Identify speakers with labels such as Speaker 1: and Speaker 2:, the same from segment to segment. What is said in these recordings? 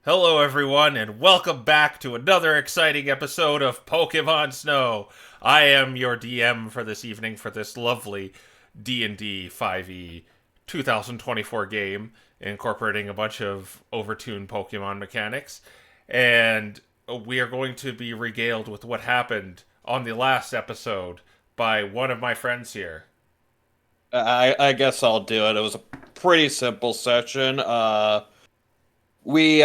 Speaker 1: Hello, everyone, and welcome back to another exciting episode of Pokemon Snow. I am your DM for this evening for this lovely D&D 5e 2024 game, incorporating a bunch of overtuned Pokemon mechanics, and we are going to be regaled with what happened on the last episode by one of my friends here.
Speaker 2: I guess I'll do it. It was a pretty simple session. We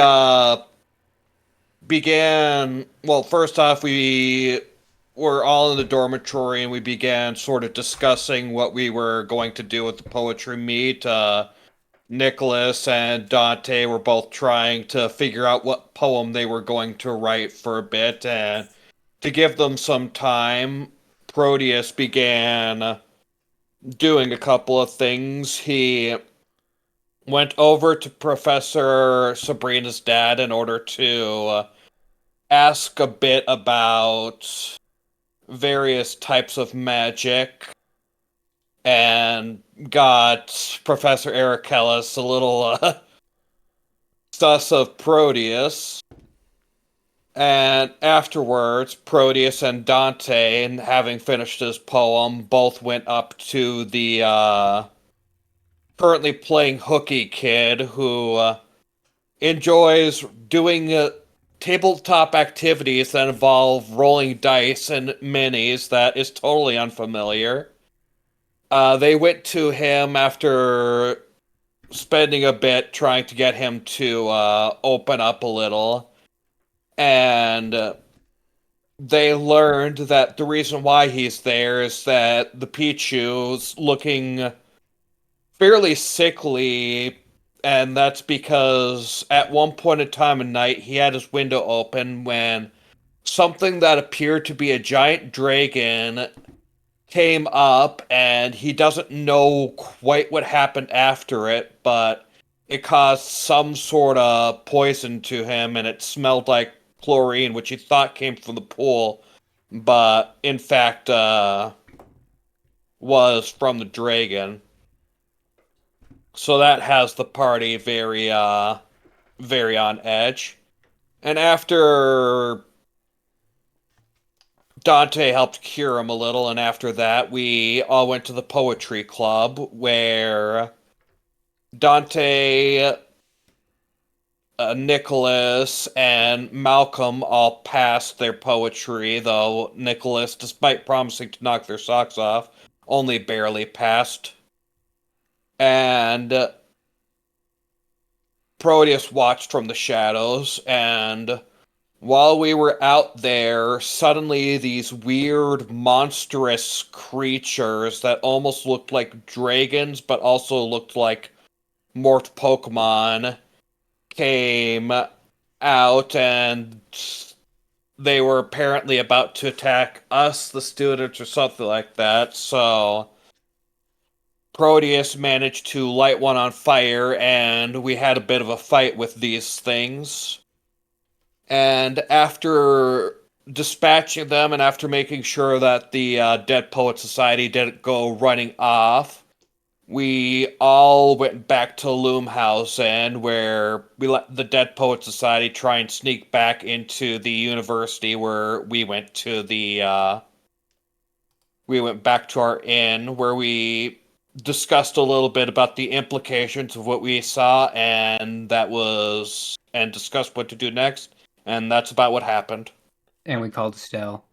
Speaker 2: began. Well, first off, we were all in the dormitory and we began sort of discussing what we were going to do with the poetry meet. Nicholas and Dante were both trying to figure out what poem they were going to write for a bit, and to give them some time, Proteus began doing a couple of things. He went over to Professor Sabrina's dad in order to ask a bit about various types of magic and got Professor Eric Ellis a little sus of Proteus. And afterwards, Proteus and Dante, and having finished his poem, both went up to the currently playing hooky kid who enjoys doing tabletop activities that involve rolling dice and minis that is totally unfamiliar. They went to him after spending a bit trying to get him to open up a little, and they learned that the reason why he's there is that the Pichu's looking fairly sickly, and that's because at one point in time of night he had his window open when something that appeared to be a giant dragon came up, and he doesn't know quite what happened after it, but it caused some sort of poison to him, and it smelled like chlorine, which he thought came from the pool, but in fact was from the dragon. So that has the party very on edge. And after Dante helped cure him a little, and after that we all went to the poetry club where Dante, Nicholas, and Malcolm all passed their poetry, though Nicholas, despite promising to knock their socks off, only barely passed. And Proteus watched from the shadows, and while we were out there, suddenly these weird, monstrous creatures that almost looked like dragons but also looked like morphed Pokemon came out, and they were apparently about to attack us, the students, or something like that. So Proteus managed to light one on fire, and we had a bit of a fight with these things. And after dispatching them and after making sure that the Dead Poet Society didn't go running off, we all went back to Loomhausen, where we let the Dead Poet Society try and sneak back into the university, where we went back to our inn, where we discussed a little bit about the implications of what we saw, and discussed what to do next, and that's about what happened.
Speaker 3: And we called Estelle.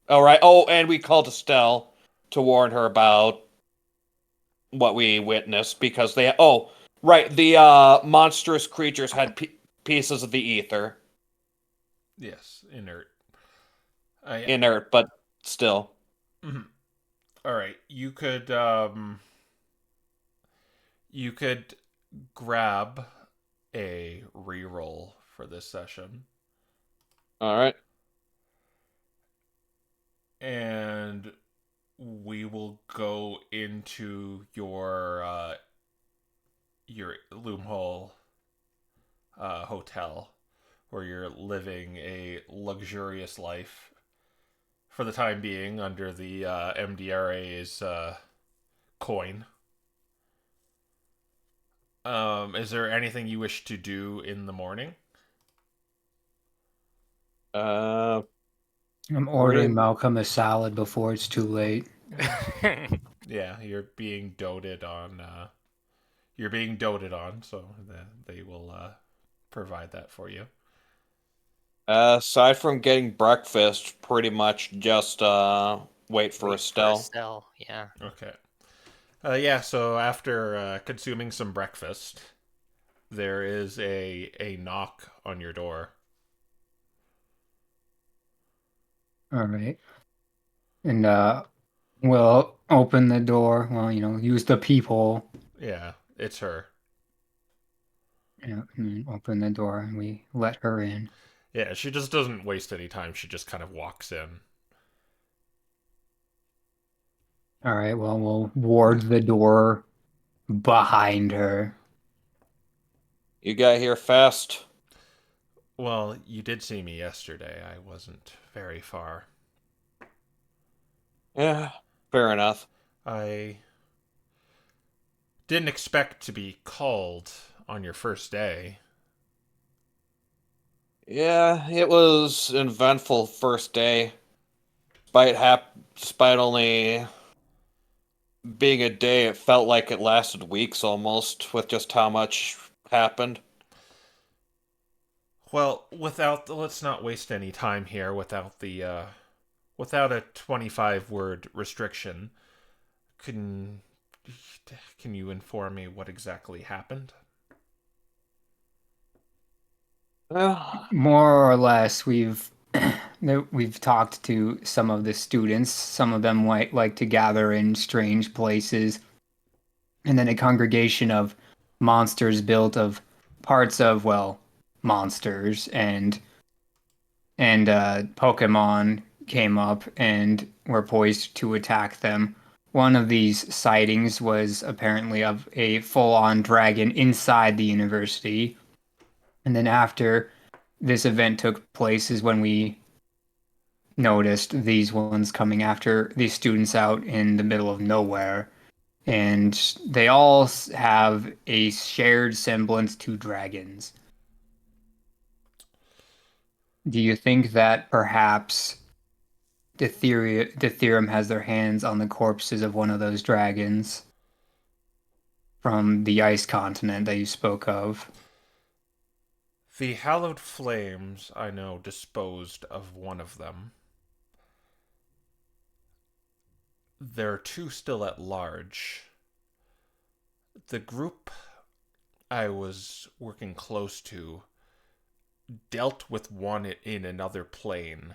Speaker 2: All right. Oh, and we called Estelle to warn her about what we witnessed because they. Oh, right. The monstrous creatures had pieces of the ether,
Speaker 1: Yes, inert. Yeah.
Speaker 2: inert, but still.
Speaker 1: Mhm. All right, you could grab a reroll for this session,
Speaker 2: All right.
Speaker 1: and we will go into your Loomhole hotel, where you're living a luxurious life for the time being under the MDRA's coin. Is there anything you wish to do in the morning?
Speaker 2: Uh,
Speaker 3: I'm
Speaker 2: what do
Speaker 3: ordering
Speaker 2: you?
Speaker 3: Malcolm a salad before it's too late.
Speaker 1: Yeah, you're being doted on. You're being doted on, so they will provide that for you.
Speaker 2: Aside from getting breakfast, pretty much just wait for
Speaker 4: Wait for
Speaker 2: Estelle.
Speaker 4: Estelle. Yeah.
Speaker 1: Okay. Yeah. So after consuming some breakfast, there is a knock on your door.
Speaker 3: All right. And we'll open the door. Well, use the peephole.
Speaker 1: Yeah, it's her.
Speaker 3: Yeah, and then open the door and we let her in.
Speaker 1: Yeah, she just doesn't waste any time. She just kind of walks in.
Speaker 3: All right, well, we'll ward the door behind her.
Speaker 2: You got here fast.
Speaker 1: Well, you did see me yesterday. I wasn't very far.
Speaker 2: Yeah, fair enough.
Speaker 1: I didn't expect to be called on your first day.
Speaker 2: Yeah, it was an eventful first day. Despite only being a day, it felt like it lasted weeks almost, with just how much happened.
Speaker 1: Well, without let's not waste any time here without the without a 25 word restriction. Can can you inform me what exactly happened?
Speaker 2: Well,
Speaker 3: More or less, we've talked to some of the students. Some of them like to gather in strange places, and then a congregation of monsters built of parts of, well, monsters and Pokemon came up and were poised to attack them. One of these sightings was apparently of a full-on dragon inside the university. And then after this event took place is when we noticed these ones coming after these students out in the middle of nowhere. And they all have a shared semblance to dragons. Do you think that perhaps the theorem has their hands on the corpses of one of those dragons from the ice continent that you spoke of?
Speaker 1: The hallowed flames, I know, disposed of one of them. There are two still at large. The group I was working close to dealt with one in another plane.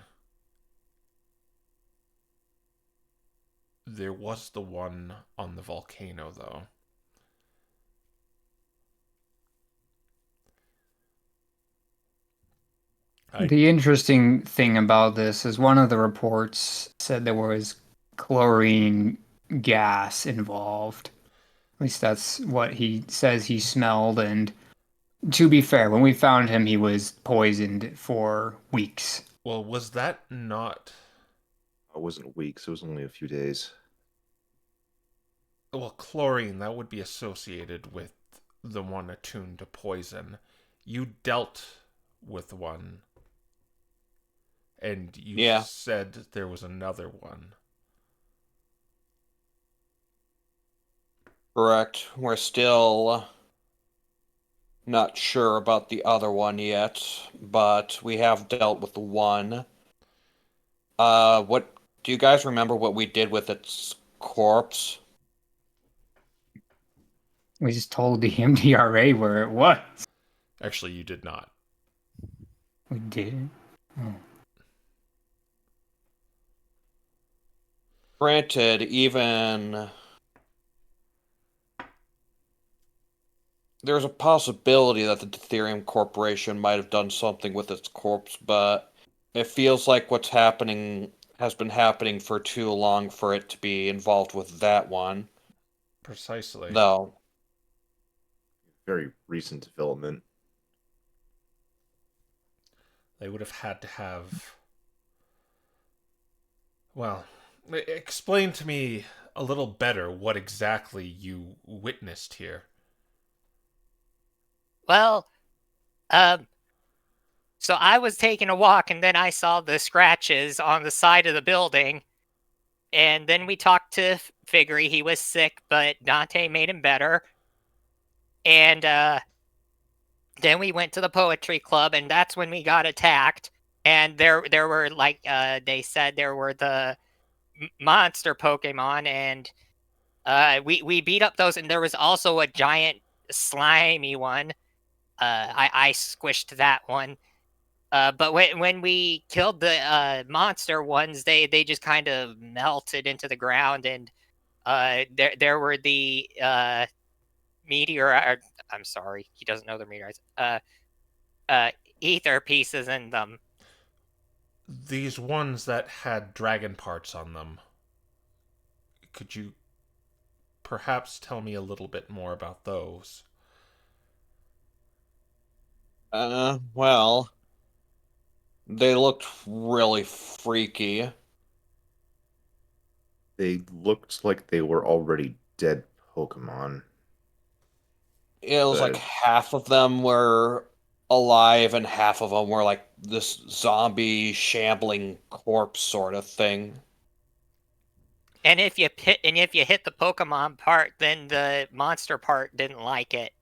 Speaker 1: There was the one on the volcano, though. I
Speaker 3: The interesting thing about this is one of the reports said there was chlorine gas involved. At least that's what he says he smelled. And to be fair, when we found him, he was poisoned for weeks.
Speaker 1: well, was that not
Speaker 5: It wasn't weeks, it was only a few days.
Speaker 1: well chlorine? That would be associated with the one attuned to poison. You dealt with one, and you
Speaker 2: yeah,
Speaker 1: said there was another one.
Speaker 2: correct. We're still not sure about the other one yet, but we have dealt with the one. What do you guys remember what we did with its corpse?
Speaker 3: We just told the MDRA where it was.
Speaker 1: Actually, you did not.
Speaker 3: We did. Oh.
Speaker 2: Granted, even there's a possibility that the Deuterium Corporation might have done something with its corpse, but it feels like what's happening has been happening for too long for it to be involved with that one.
Speaker 1: Precisely.
Speaker 2: Though,
Speaker 5: Very recent development.
Speaker 1: They would have had to have. Well, explain to me a little better what exactly you witnessed here.
Speaker 4: Well, um, So I was taking a walk, and then I saw the scratches on the side of the building. And then we talked to Figgery. He was sick, but Dante made him better. And then we went to the poetry club, and that's when we got attacked. And there were like they said there were the monster Pokemon, and we beat up those. And there was also a giant slimy one. I squished that one. But when we killed the monster ones, they just kind of melted into the ground, and there were the meteor. I'm sorry, he doesn't know the meteorites. Ether pieces in them.
Speaker 1: These ones that had dragon parts on them. Could you perhaps tell me a little bit more about those?
Speaker 2: Well, they looked really freaky.
Speaker 5: They looked like they were already dead Pokemon.
Speaker 2: It was like
Speaker 5: But
Speaker 2: half of them were alive and half of them were like this zombie shambling corpse sort of thing.
Speaker 4: And if you hit the Pokemon part, then the monster part didn't like it.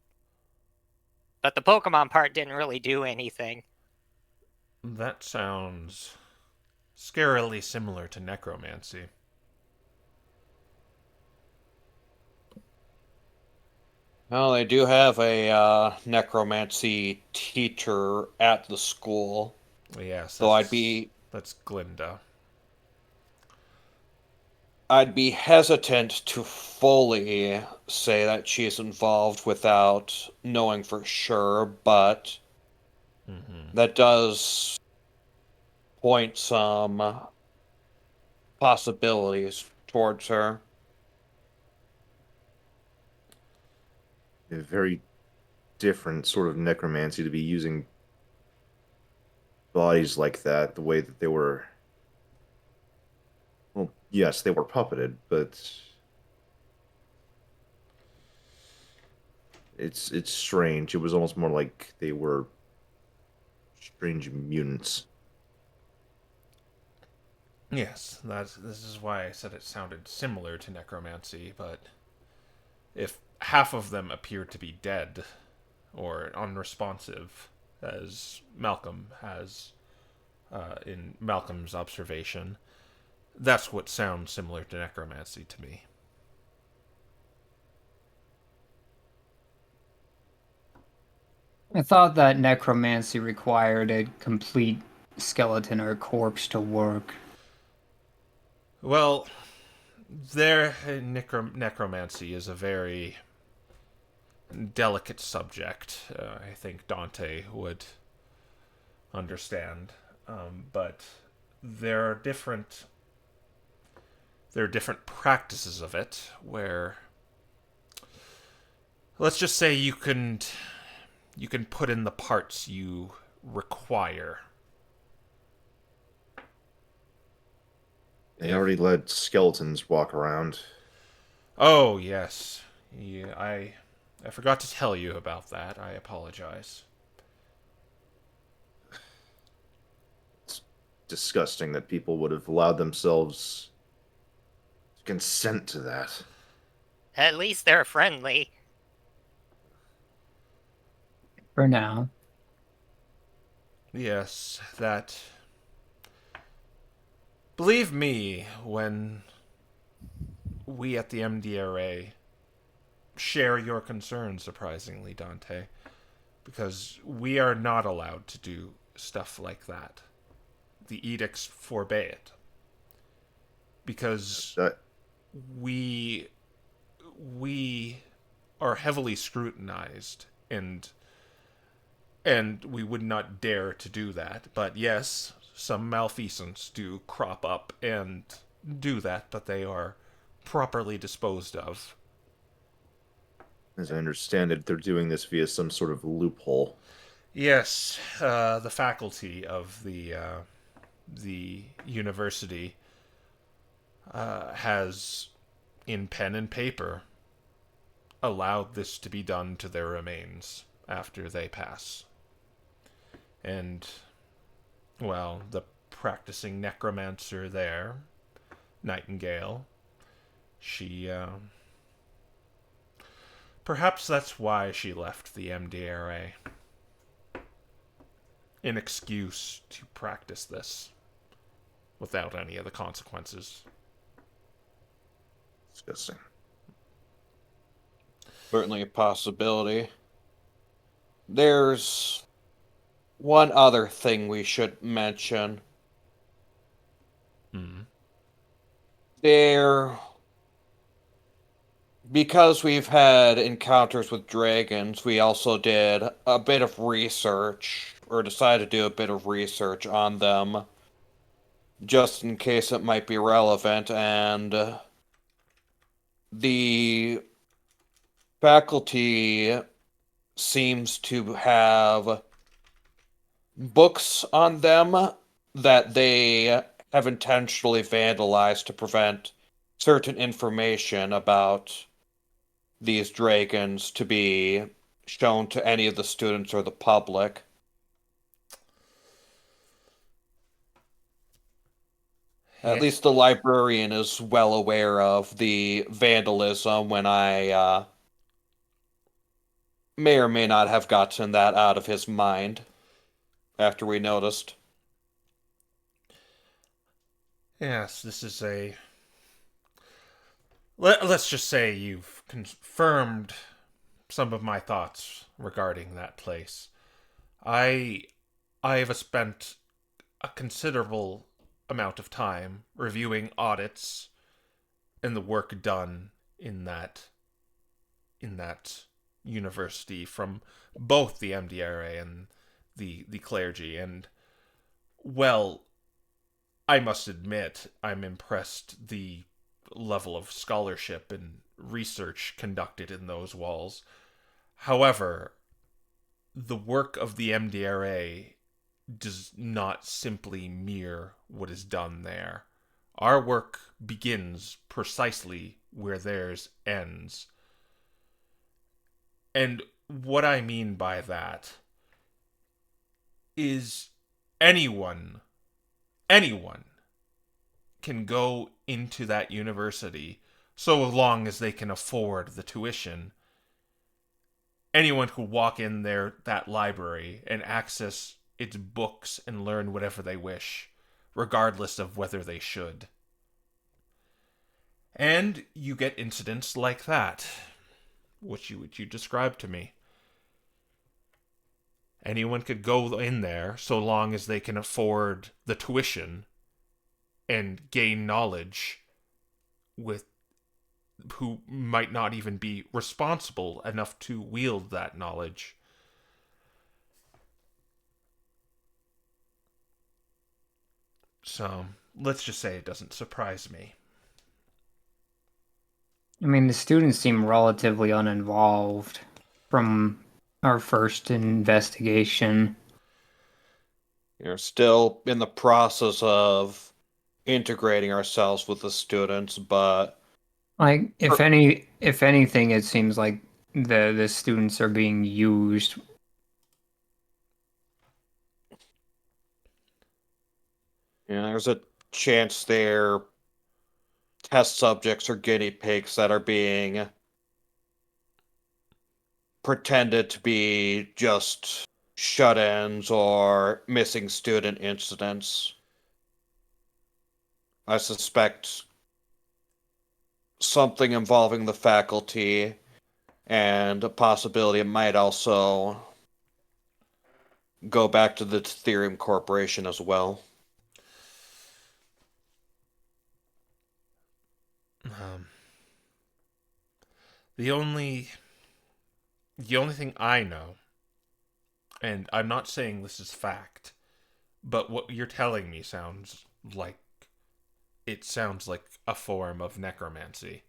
Speaker 4: But the Pokemon part didn't really do anything.
Speaker 1: That sounds scarily similar to necromancy.
Speaker 2: Well, they do have a necromancy teacher at the school,
Speaker 1: Yes,
Speaker 2: so
Speaker 1: that's Glinda.
Speaker 2: I'd be hesitant to fully say that she's involved without knowing for sure, but that does point some possibilities towards her.
Speaker 5: a very different sort of necromancy to be using bodies like that, the way that they were. Well, yes, they were puppeted, but it's strange. It was almost more like they were strange mutants.
Speaker 1: Yes, this is why I said it sounded similar to necromancy, but if half of them appeared to be dead or unresponsive, as Malcolm has in Malcolm's observation, that's what sounds similar to necromancy to me.
Speaker 3: I thought that necromancy required a complete skeleton or corpse to work.
Speaker 1: Well, necromancy is a very delicate subject. I think Dante would understand, but there are different practices of it where, let's just say, you can put in the parts you require.
Speaker 5: They already let skeletons walk around.
Speaker 1: Oh yes, yeah, I forgot to tell you about that. I apologize.
Speaker 5: It's disgusting that people would have allowed themselves to consent to that.
Speaker 4: At least they're friendly.
Speaker 3: For now.
Speaker 1: Yes, that. Believe me, when we at the MDRA share your concerns, surprisingly, Dante, because we are not allowed to do stuff like that. The edicts forbade it. Because
Speaker 5: That
Speaker 1: we are heavily scrutinized, and we would not dare to do that. But yes, some malfeasance do crop up and do that, but they are properly disposed of.
Speaker 5: As I understand it, they're doing this via some sort of loophole.
Speaker 1: Yes, the faculty of the university has, in pen and paper, allowed this to be done to their remains after they pass. And well, the practicing necromancer there, Nightingale, she, perhaps that's why she left the MDRA. An excuse to practice this without any of the consequences.
Speaker 5: Disgusting.
Speaker 2: Certainly a possibility. There's one other thing we should mention.
Speaker 1: Hmm.
Speaker 2: Because we've had encounters with dragons, we also did a bit of research, or decided to do a bit of research on them, just in case it might be relevant, and the faculty seems to have books on them that they have intentionally vandalized to prevent certain information about these dragons to be shown to any of the students or the public. At least the librarian is well aware of the vandalism when I may or may not have gotten that out of his mind after we noticed.
Speaker 1: Yes, this is a... Let's just say you've confirmed some of my thoughts regarding that place. I have spent a considerable amount of time reviewing audits and the work done in that university from both the MDRA and the clergy, and well, I must admit I'm impressed the level of scholarship and research conducted in those walls. However, the work of the MDRA does not simply mirror what is done there. Our work begins precisely where theirs ends. And what I mean by that is anyone can go into that university so long as they can afford the tuition. Anyone could walk in that library and access its books and learn whatever they wish, regardless of whether they should. And you get incidents like that, which you described to me. Anyone could go in there so long as they can afford the tuition and gain knowledge with who might not even be responsible enough to wield that knowledge. So, let's just say it doesn't surprise me.
Speaker 3: I mean, the students seem relatively uninvolved from our first investigation.
Speaker 2: You're still in the process of integrating ourselves with the students, but
Speaker 3: Like, if anything, it seems like the students are being used.
Speaker 2: there's a chance they're test subjects or guinea pigs that are being pretended to be just shut-ins or missing student incidents. I suspect something involving the faculty, and a possibility it might also go back to the Therium Corporation as well.
Speaker 1: The only thing I know, and I'm not saying this is fact, but what you're telling me sounds like a form of necromancy.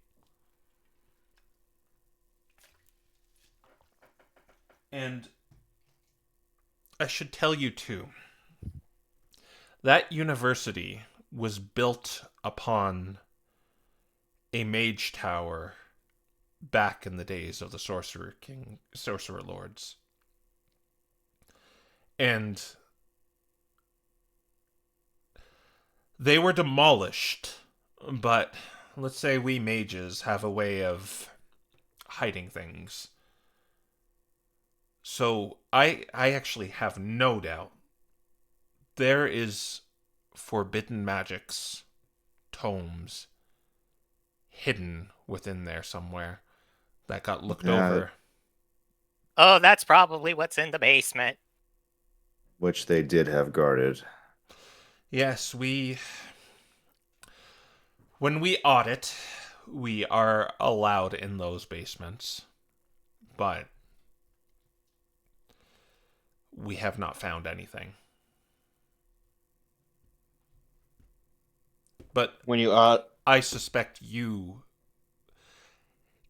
Speaker 1: And I should tell you too, that university was built upon a mage tower back in the days of the Sorcerer Lords. And They were demolished, but let's say we mages have a way of hiding things. So I actually have no doubt there is forbidden magics, tomes, hidden within there somewhere that got looked over.
Speaker 4: Oh, that's probably what's in the basement.
Speaker 5: Which they did have guarded.
Speaker 1: Yes, when we audit, we are allowed in those basements, but we have not found anything. But
Speaker 2: When you
Speaker 1: I suspect you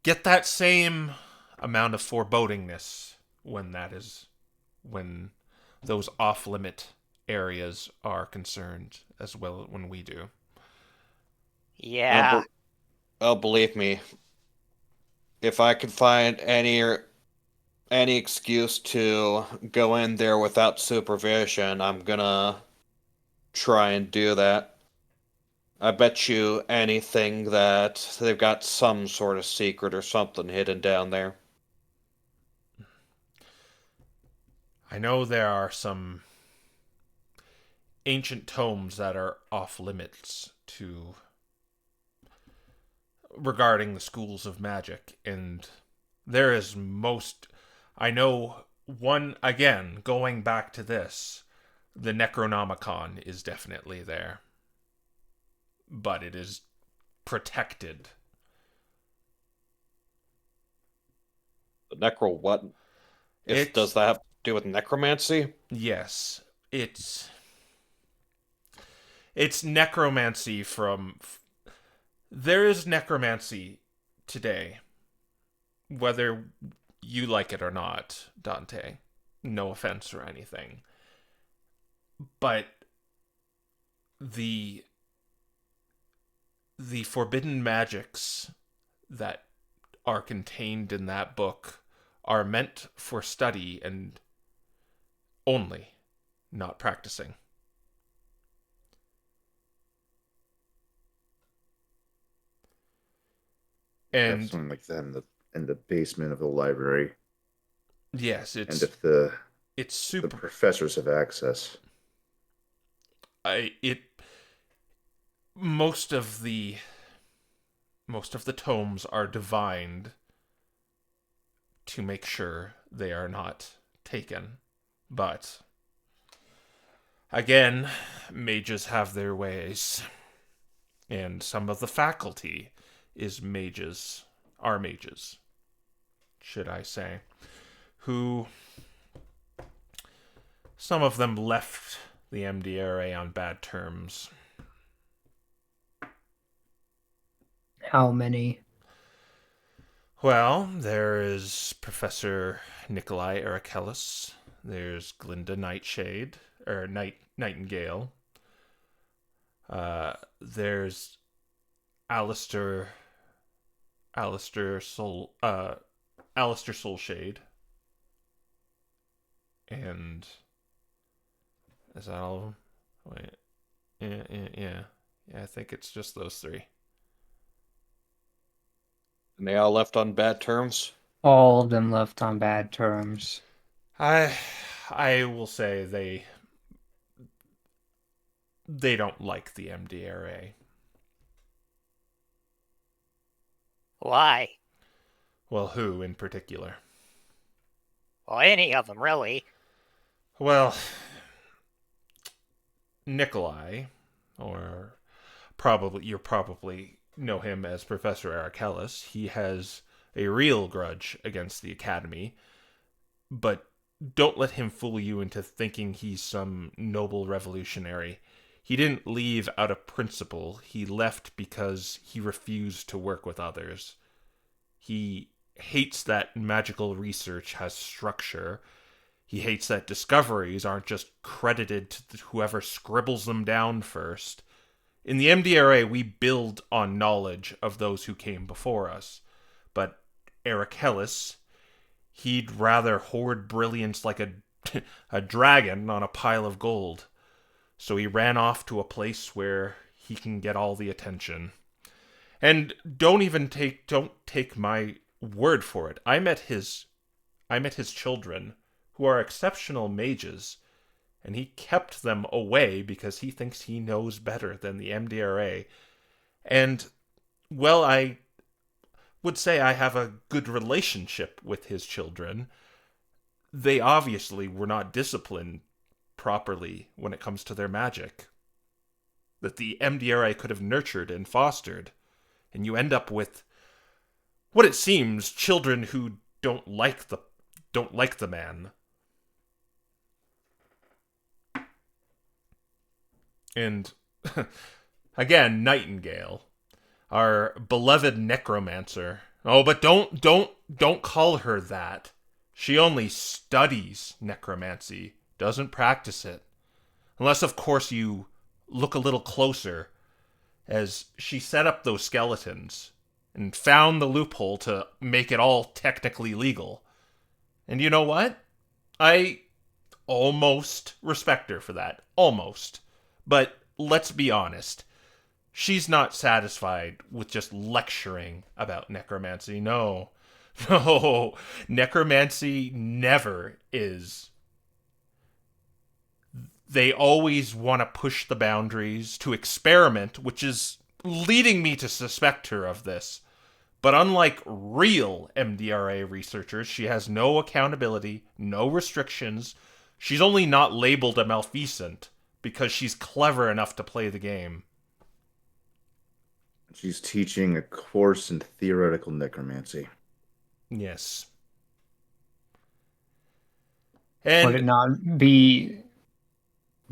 Speaker 1: get that same amount of forebodingness when those off-limit areas are concerned as well when we do.
Speaker 4: Yeah.
Speaker 2: believe me, if I can find any excuse to go in there without supervision, I'm gonna try and do that. I bet you anything that they've got some sort of secret or something hidden down there.
Speaker 1: I know there are some ancient tomes that are off limits to regarding the schools of magic, and there is most. I know one, again, going back to this, the Necronomicon is definitely there, but it is protected.
Speaker 2: The necro what? Does that have to do with necromancy?
Speaker 1: Yes, it's necromancy from. There is necromancy today, whether you like it or not, Dante. No offense or anything. But the forbidden magics that are contained in that book are meant for study and only, not practicing. And
Speaker 5: something like that in the basement of the library.
Speaker 1: yes,
Speaker 5: and if the
Speaker 1: it's super.
Speaker 5: the professors have access.
Speaker 1: Most of the tomes are divined to make sure they are not taken. But again, mages have their ways. And some of the faculty are mages, should I say, who some of them left the MDRA on bad terms.
Speaker 3: How many?
Speaker 1: Well, there is Professor Nikolai Arakelis. There's Glinda Nightshade, or Nightingale. There's Alistair Soulshade. And is that all of them? Wait. Yeah, I think it's just those three.
Speaker 2: And they all left on bad terms?
Speaker 3: All of them left on bad terms.
Speaker 1: I will say they don't like the MDRA.
Speaker 4: Why?
Speaker 1: Well, who in particular?
Speaker 4: Well, any of them, really.
Speaker 1: Well, Nikolai, or you probably know him as Professor Arakelis. He has a real grudge against the Academy, but don't let him fool you into thinking he's some noble revolutionary. He didn't leave out of principle. He left because he refused to work with others. He hates that magical research has structure. He hates that discoveries aren't just credited to whoever scribbles them down first. In the MDRA, we build on knowledge of those who came before us. But Arakelis, he'd rather hoard brilliance like a dragon on a pile of gold. So he ran off to a place where he can get all the attention. And don't take my word for it. I met his children, who are exceptional mages, and he kept them away because he thinks he knows better than the MDRA. And, well, I would say I have a good relationship with his children. They obviously were not disciplined properly when it comes to their magic, that the MDRA could have nurtured and fostered, and you end up with what it seems children who don't like the man. And again, Nightingale, our beloved necromancer. Oh, but don't call her that. She only studies necromancy, doesn't practice it. Unless, of course, you look a little closer, as she set up those skeletons and found the loophole to make it all technically legal. And you know what? I almost respect her for that. Almost. But let's be honest. She's not satisfied with just lecturing about necromancy. No. No. Necromancy never is. They always want to push the boundaries, to experiment, which is leading me to suspect her of this. But unlike real MDRA researchers, she has no accountability, no restrictions. She's only not labeled a malfeasant because she's clever enough to play the game.
Speaker 5: She's teaching a course in theoretical necromancy.
Speaker 1: Yes.
Speaker 3: Would it
Speaker 1: And
Speaker 3: not be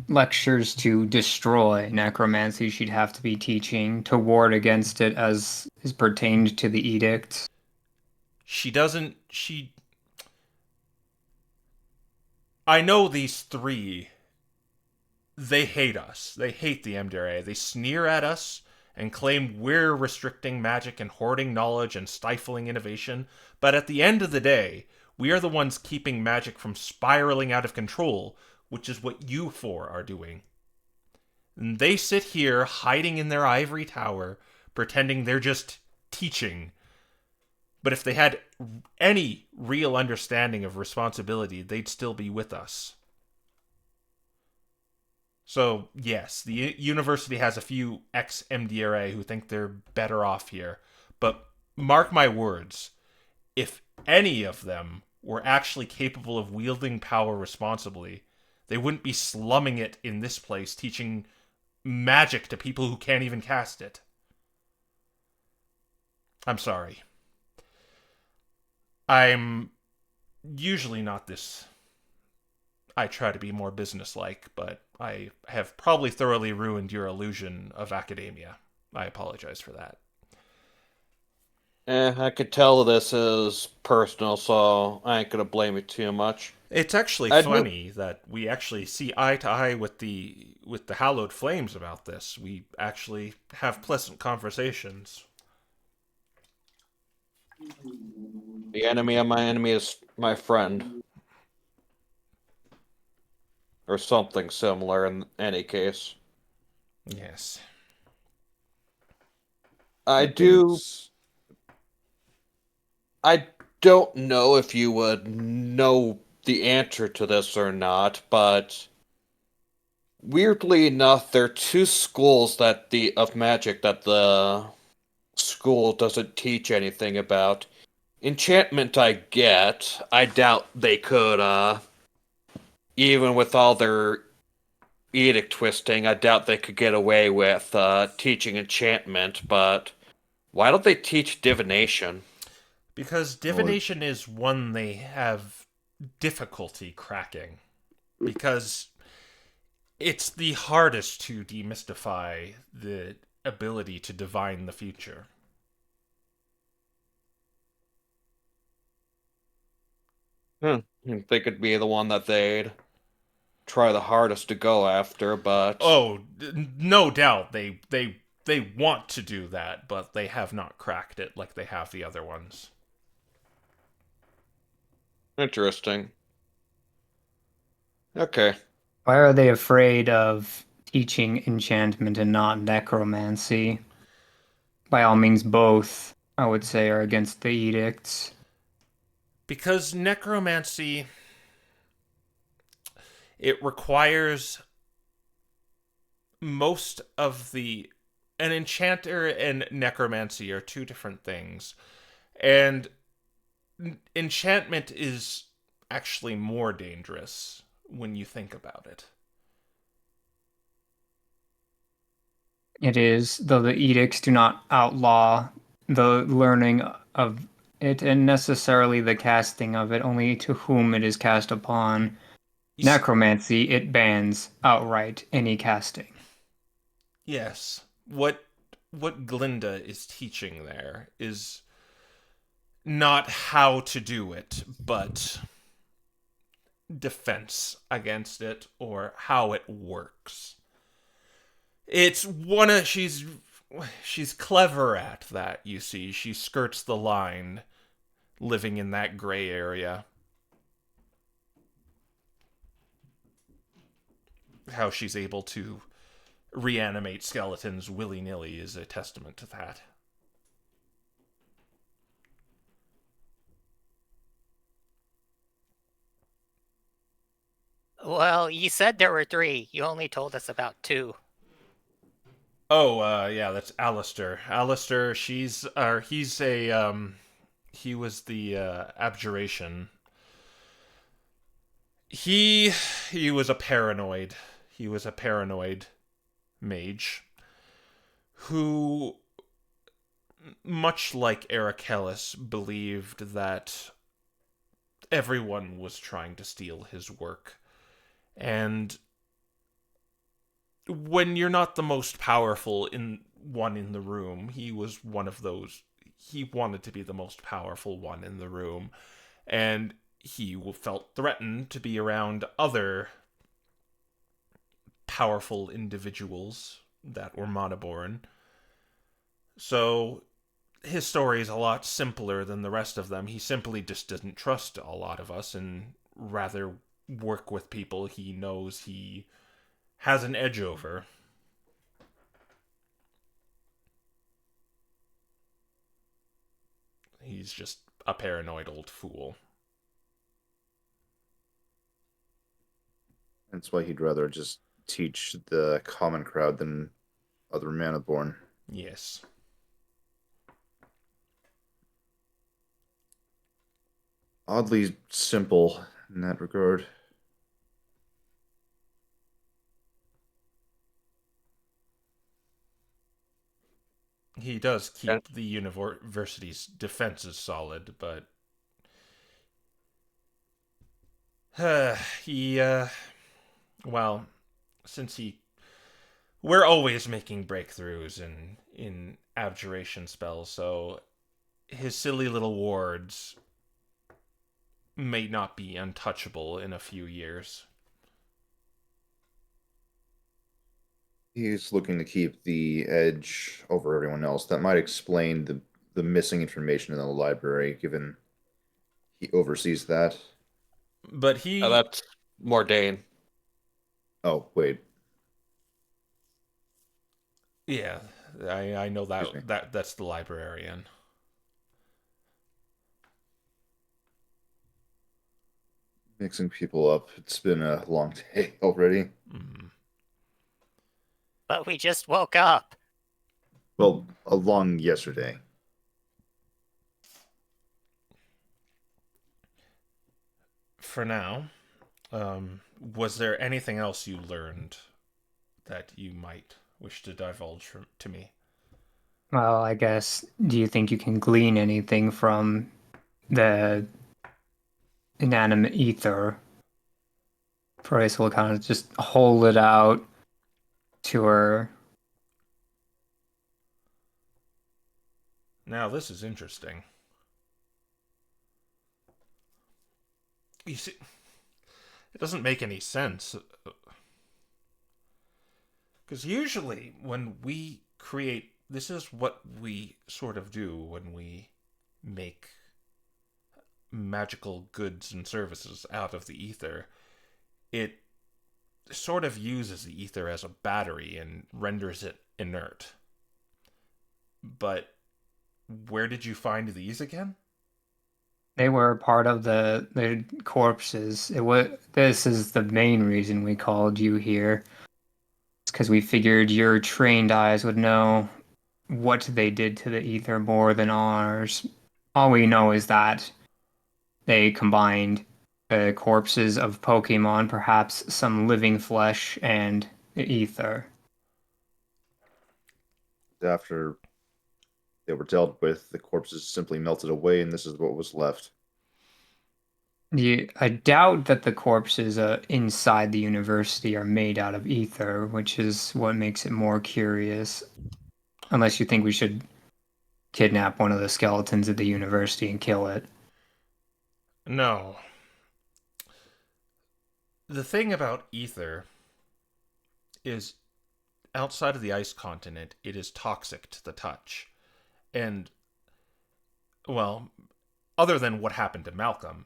Speaker 3: lectures to destroy necromancy she'd have to be teaching to ward against it as is pertained to the edict?
Speaker 1: I know these three, they hate us. They hate the MDRA. They sneer at us and claim we're restricting magic and hoarding knowledge and stifling innovation. But at the end of the day, we are the ones keeping magic from spiraling out of control, which is what you four are doing. And they sit here hiding in their ivory tower, pretending they're just teaching. But if they had any real understanding of responsibility, they'd still be with us. So, yes, the university has a few ex-MDRA who think they're better off here. But mark my words, if any of them were actually capable of wielding power responsibly, they wouldn't be slumming it in this place, teaching magic to people who can't even cast it. I'm sorry. I'm usually not this. I try to be more businesslike, but I have probably thoroughly ruined your illusion of academia. I apologize for that.
Speaker 2: I could tell this is personal, so I ain't gonna blame you too much.
Speaker 1: It's actually funny that we actually see eye to eye with the Hallowed Flames about this. We actually have pleasant conversations.
Speaker 2: The enemy of my enemy is my friend. Or something similar in any case.
Speaker 1: Yes.
Speaker 2: I don't know if you would know the answer to this or not, but weirdly enough, there are two schools of magic that the school doesn't teach anything about. Enchantment I get. I doubt they could, even with all their edict twisting, I doubt they could get away with teaching enchantment, but why don't they teach divination?
Speaker 1: Because divination is one they have difficulty cracking. Because it's the hardest to demystify the ability to divine the future.
Speaker 2: They could be the one that they'd try the hardest to go after, but
Speaker 1: Oh, no doubt they want to do that, but they have not cracked it like they have the other ones.
Speaker 2: interesting. Okay.
Speaker 3: Why are they afraid of teaching enchantment and not necromancy. By all means, both, I would say, are against the edicts.
Speaker 1: Because necromancy, it requires most of the. An enchanter and necromancy are two different things. And enchantment is actually more dangerous when you think about it.
Speaker 3: It is, though the edicts do not outlaw the learning of it and necessarily the casting of it, only to whom it is cast upon. Necromancy, it bans outright any casting.
Speaker 1: Yes. What Glinda is teaching there is not how to do it, but defense against it or how it works. It's one of she's clever at that, you see. She skirts the line living in that gray area. How she's able to reanimate skeletons willy-nilly is a testament to that.
Speaker 4: Well, you said there were 3. You only told us about 2.
Speaker 1: Oh, yeah, that's Alistair. Alistair, he's a, he was the, abjuration. He was a paranoid. He was a paranoid mage who, much like Arakelis, believed that everyone was trying to steal his work. And when you're not the most powerful in the room, he was one of those. He wanted to be the most powerful one in the room, and he felt threatened to be around other powerful individuals that were monoborn. So his story is a lot simpler than the rest of them. He simply just doesn't trust a lot of us and rather work with people he knows he has an edge over. He's just a paranoid old fool.
Speaker 5: That's why he'd rather just teach the common crowd than other Manaborn.
Speaker 1: Yes.
Speaker 5: Oddly simple in that regard.
Speaker 1: He does keep the university's defenses solid, but he, well, since we're always making breakthroughs in abjuration spells, so his silly little wards may not be untouchable in a few years.
Speaker 5: He's looking to keep the edge over everyone else. That might explain the missing information in the library, given he oversees that.
Speaker 1: But he,
Speaker 2: That's Mordain.
Speaker 5: Oh, wait.
Speaker 1: yeah, I know
Speaker 5: Excuse me.
Speaker 1: that's the librarian.
Speaker 5: Mixing people up. It's been a long day already.
Speaker 1: Mm.
Speaker 4: But we just woke up.
Speaker 5: Well, a long yesterday.
Speaker 1: For now, was there anything else you learned that you might wish to divulge to me?
Speaker 3: Well, I guess, do you think you can glean anything from the inanimate ether? Price will kind of just hold it out to her.
Speaker 1: Now, this is interesting. You see, it doesn't make any sense. Because usually, when we create, this is what we sort of do when we make magical goods and services out of the ether. It sort of uses the ether as a battery and renders it inert. But where did you find these again?
Speaker 3: They were part of the corpses. This is the main reason we called you here. It's because we figured your trained eyes would know what they did to the ether more than ours. All we know is that they combined the corpses of Pokemon, perhaps some living flesh, and the ether.
Speaker 5: After they were dealt with, the corpses simply melted away, and this is what was left.
Speaker 3: I doubt that the corpses inside the university are made out of ether, which is what makes it more curious. Unless you think we should kidnap one of the skeletons at the university and kill it.
Speaker 1: No. The thing about ether is outside of the ice continent, it is toxic to the touch. And, well, other than what happened to Malcolm,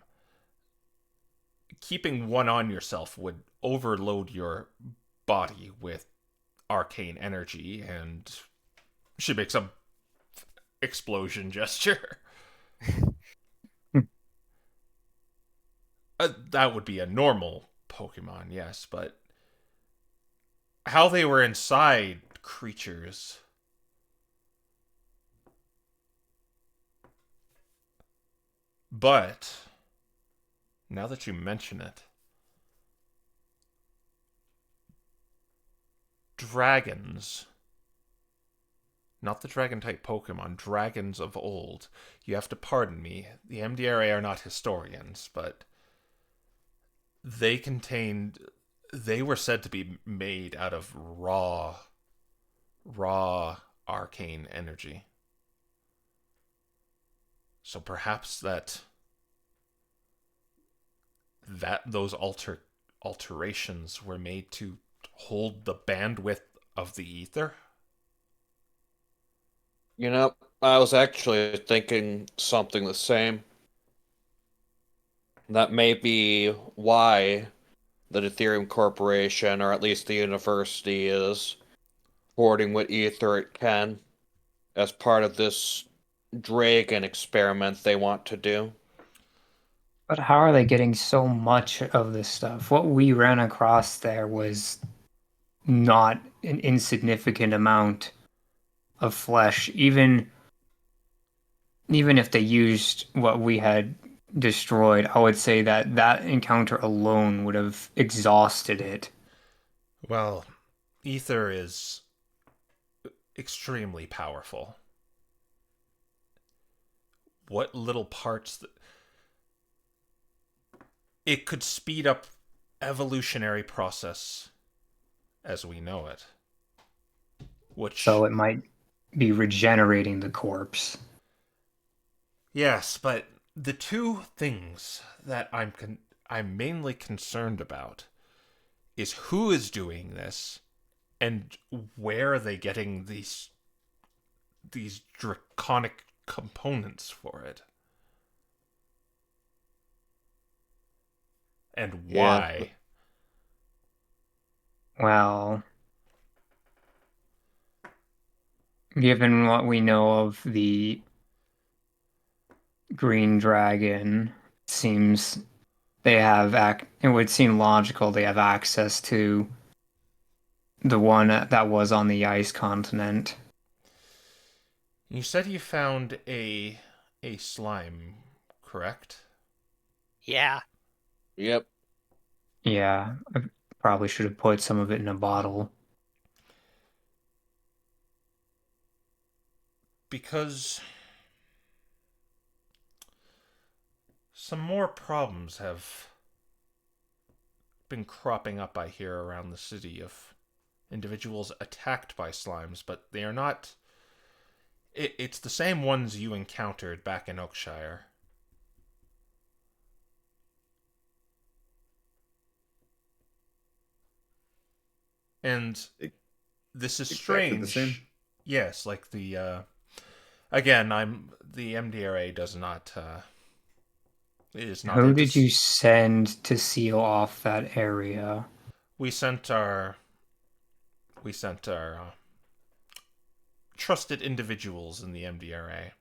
Speaker 1: keeping one on yourself would overload your body with arcane energy, and she makes a explosion gesture. That would be a normal Pokemon, yes, but how they were inside creatures. But now that you mention it, dragons, not the dragon type Pokemon, dragons of old. You have to pardon me. The MDRA are not historians, but they were said to be made out of raw arcane energy. So perhaps those alterations were made to hold the bandwidth of the ether.
Speaker 2: You know, I was actually thinking something the same. That may be why the Ethereum Corporation, or at least the university, is hoarding what ether it can as part of this dragon experiment they want to do.
Speaker 3: But how are they getting so much of this stuff? What we ran across there was not an insignificant amount of flesh. Even if they used what we had destroyed, I would say that that encounter alone would have exhausted it.
Speaker 1: Well, ether is extremely powerful. What little parts it could speed up evolutionary process as we know it. Which
Speaker 3: So it might be regenerating the corpse.
Speaker 1: yes, but the two things that I'm mainly concerned about is who is doing this and where are they getting these draconic components for it. And
Speaker 2: Yeah.
Speaker 1: why?
Speaker 3: Well, given what we know of the green dragon, seems it would seem logical they have access to the one that was on the ice continent.
Speaker 1: You said you found a slime, correct?
Speaker 4: Yeah.
Speaker 2: Yep.
Speaker 3: Yeah, I probably should have put some of it in a bottle.
Speaker 1: Because some more problems have been cropping up, I hear, around the city of individuals attacked by slimes, but they are not. It's the same ones you encountered back in Oakshire. And this is
Speaker 5: Exactly the
Speaker 1: strange.
Speaker 5: same.
Speaker 1: Yes, like again, the MDRA does not it is not
Speaker 3: Who did you send to seal off that area?
Speaker 1: we sent our trusted individuals in the MDRA.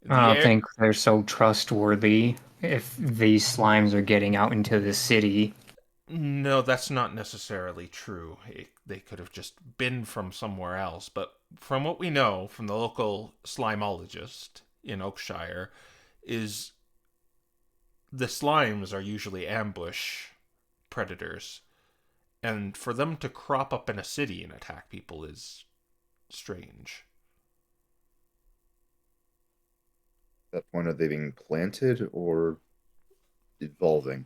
Speaker 3: I don't think they're so trustworthy if these slimes are getting out into the city.
Speaker 1: No, that's not necessarily true. They could have just been from somewhere else, but from what we know from the local slimologist in Oakshire, is the slimes are usually ambush predators, and for them to crop up in a city and attack people is strange.
Speaker 5: At that point, are they being planted or evolving?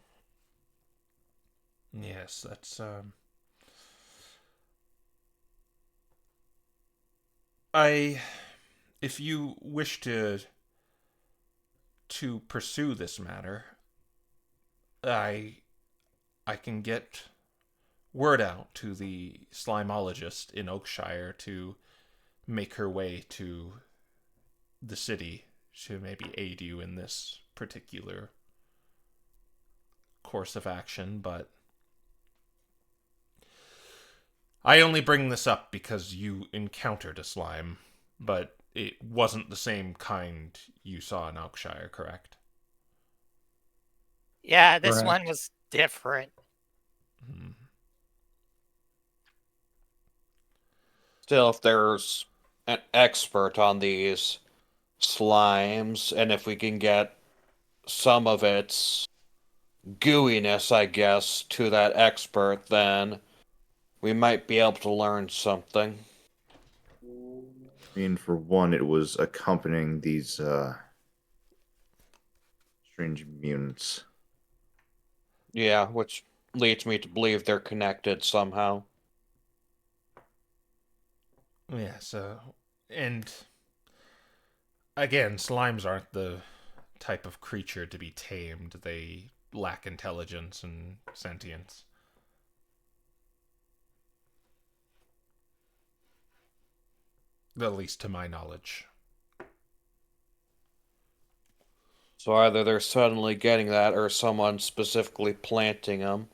Speaker 1: Yes, that's I if you wish to pursue this matter, I I can get word out to the slimologist in Oakshire to make her way to the city to maybe aid you in this particular course of action, but I only bring this up because you encountered a slime, but it wasn't the same kind you saw in Oakshire, correct?
Speaker 4: Yeah, this
Speaker 3: Correct.
Speaker 4: one was different.
Speaker 1: Hmm.
Speaker 2: Still, if there's an expert on these slimes, and if we can get some of its gooiness, I guess, to that expert, then we might be able to learn something.
Speaker 5: I mean, for one, it was accompanying these strange mutants.
Speaker 2: Yeah, which leads me to believe they're connected somehow.
Speaker 1: Yes, and again, slimes aren't the type of creature to be tamed. They lack intelligence and sentience. At least to my knowledge.
Speaker 2: So either they're suddenly getting that, or someone specifically planting them.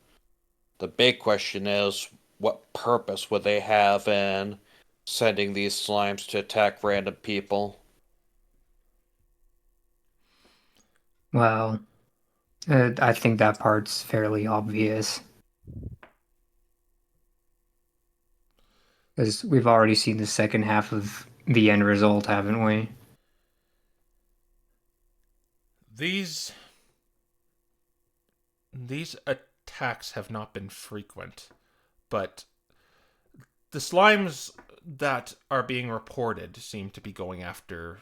Speaker 2: The big question is, what purpose would they have in sending these slimes to attack random people?
Speaker 3: Well, I think that part's fairly obvious. Because we've already seen the second half of the end result, haven't we?
Speaker 1: These these attacks have not been frequent, but the slimes that are being reported seem to be going after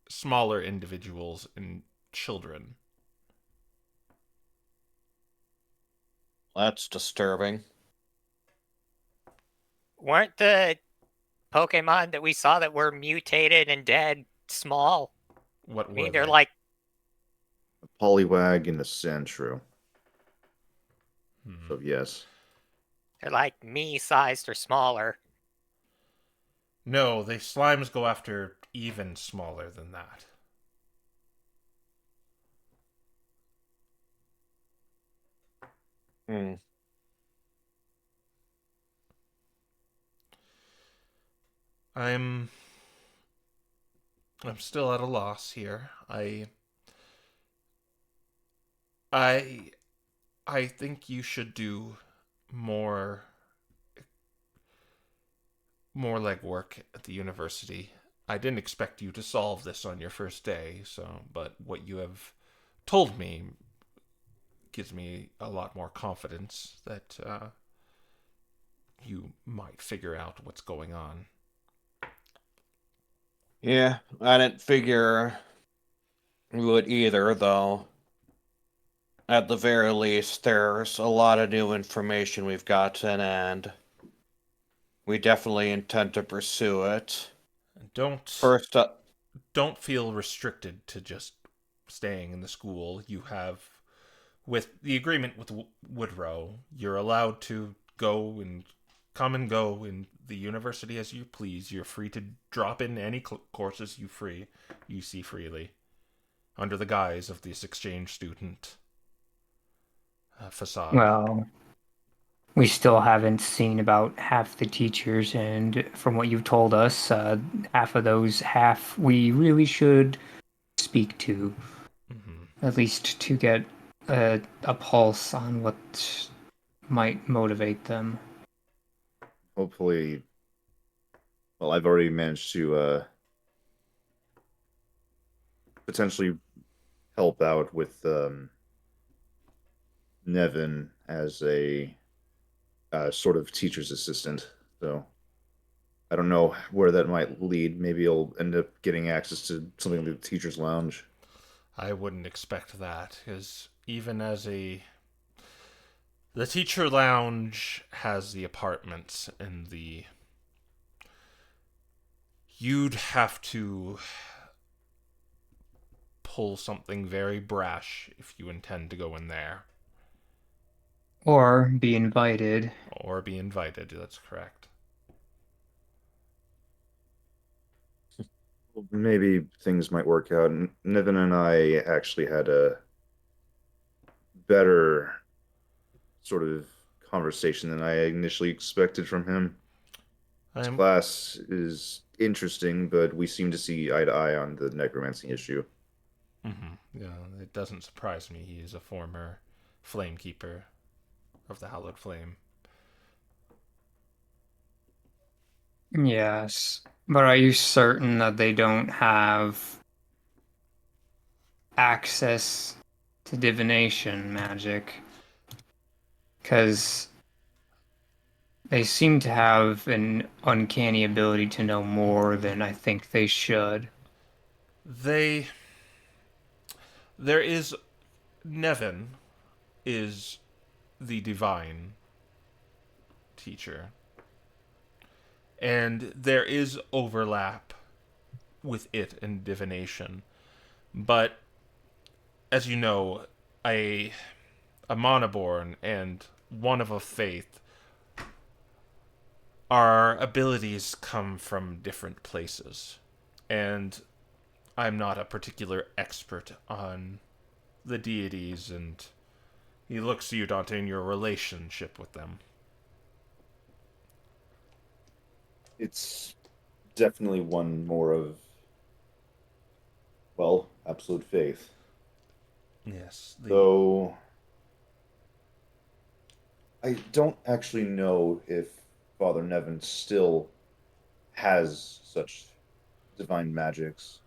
Speaker 1: smaller individuals and children.
Speaker 2: That's disturbing.
Speaker 4: Weren't the Pokemon that we saw that were mutated and dead small?
Speaker 1: What
Speaker 4: I
Speaker 1: were
Speaker 4: mean, they're
Speaker 1: they?
Speaker 4: like
Speaker 5: A Poliwag and a Sandshrew.
Speaker 1: Hmm.
Speaker 5: So yes.
Speaker 4: me-sized or smaller.
Speaker 1: No, the slimes go after even smaller than that.
Speaker 2: Hmm.
Speaker 1: I'm I'm still at a loss here. I I think you should do more more legwork at the university. I didn't expect you to solve this on your first day, so but what you have told me gives me a lot more confidence that you might figure out what's going on.
Speaker 2: Yeah, I didn't figure we would either, though. At the very least, there's a lot of new information we've gotten, and we definitely intend to pursue it.
Speaker 1: Don't
Speaker 2: First up,
Speaker 1: don't feel restricted to just staying in the school. You have, with the agreement with Woodrow, you're allowed to go and come and go in the university as you please. You're free to drop in any courses you see freely, under the guise of this exchange student facade.
Speaker 3: Well, we still haven't seen about half the teachers, and from what you've told us, half of those half we really should speak to, at least to get a pulse on what might motivate them.
Speaker 5: Hopefully, well, I've already managed to potentially help out with Nevin as a sort of teacher's assistant. So I don't know where that might lead. Maybe I'll end up getting access to something like the teacher's lounge.
Speaker 1: I wouldn't expect that, because even as a. The teacher lounge has the apartments and the. You'd have to pull something very brash if you intend to go in there.
Speaker 3: Or be invited.
Speaker 1: Or be invited, that's correct.
Speaker 5: Maybe things might work out. Niven and I actually had a better sort of conversation than I initially expected from him. His
Speaker 1: I'm
Speaker 5: class is interesting, but we seem to see eye to eye on the necromancy issue.
Speaker 1: Yeah, it doesn't surprise me. He is a former flamekeeper of the Hallowed Flame.
Speaker 3: Yes, but are you certain that they don't have access to divination magic? Because they seem to have an uncanny ability to know more than I think they should.
Speaker 1: They. There is. Nevin is the divine teacher. And there is overlap with it and divination. But, as you know, a monoborn and one of a faith, our abilities come from different places. And I'm not a particular expert on the deities, and he looks to you, Dante, in your relationship with them.
Speaker 5: It's definitely one more of, well, absolute faith.
Speaker 1: Yes.
Speaker 5: Though I don't actually know if Father Nevin still has such divine magics.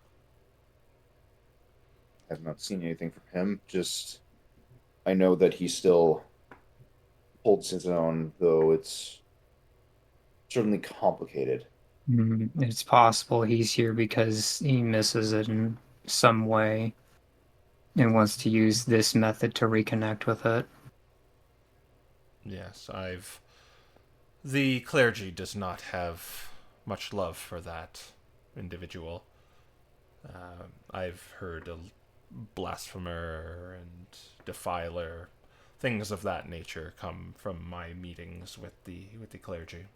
Speaker 5: I have not seen anything from him. Just I know that he still holds his own, though it's certainly complicated.
Speaker 3: It's possible he's here because he misses it in some way and wants to use this method to reconnect with it.
Speaker 1: Yes, I've. The clergy does not have much love for that individual. I've heard a blasphemer and defiler, things of that nature, come from my meetings with the clergy.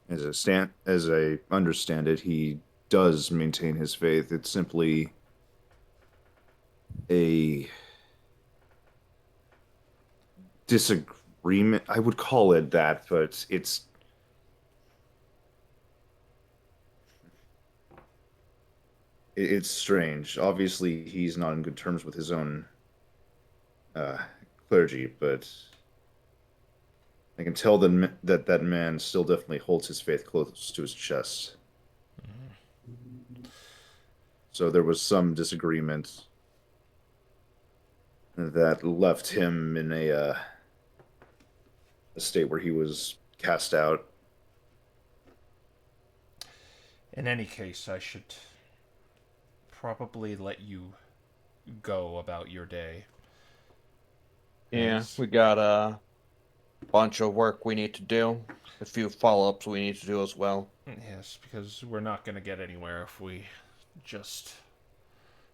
Speaker 5: As I understand it, he does maintain his faith. It's simply a disagreement. I would call it that, but it's strange. Obviously, he's not in good terms with his own uh, clergy, but I can tell that man still definitely holds his faith close to his chest. So there was some disagreement that left him in a state where he was cast out.
Speaker 1: In any case, I should probably let you go about your day.
Speaker 2: Yeah,
Speaker 1: Yes.
Speaker 2: we got a bunch of work we need to do. A few follow-ups we need to do as well.
Speaker 1: Yes, because we're not going to get anywhere if we just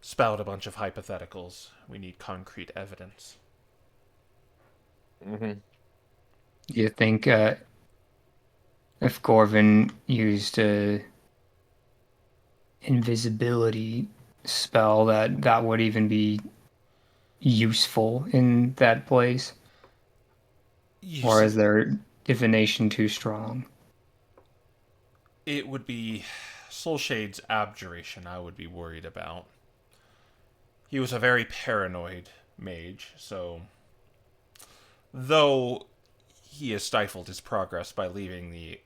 Speaker 1: spout a bunch of hypotheticals. We need concrete evidence.
Speaker 2: Hmm.
Speaker 3: Do you think if Gorvin used invisibility spell that would even be useful in that place?
Speaker 1: You
Speaker 3: Or
Speaker 1: see,
Speaker 3: is their divination too strong?
Speaker 1: it would be Soulshade's abjuration I would be worried about. He was a very paranoid mage, so though he has stifled his progress by leaving the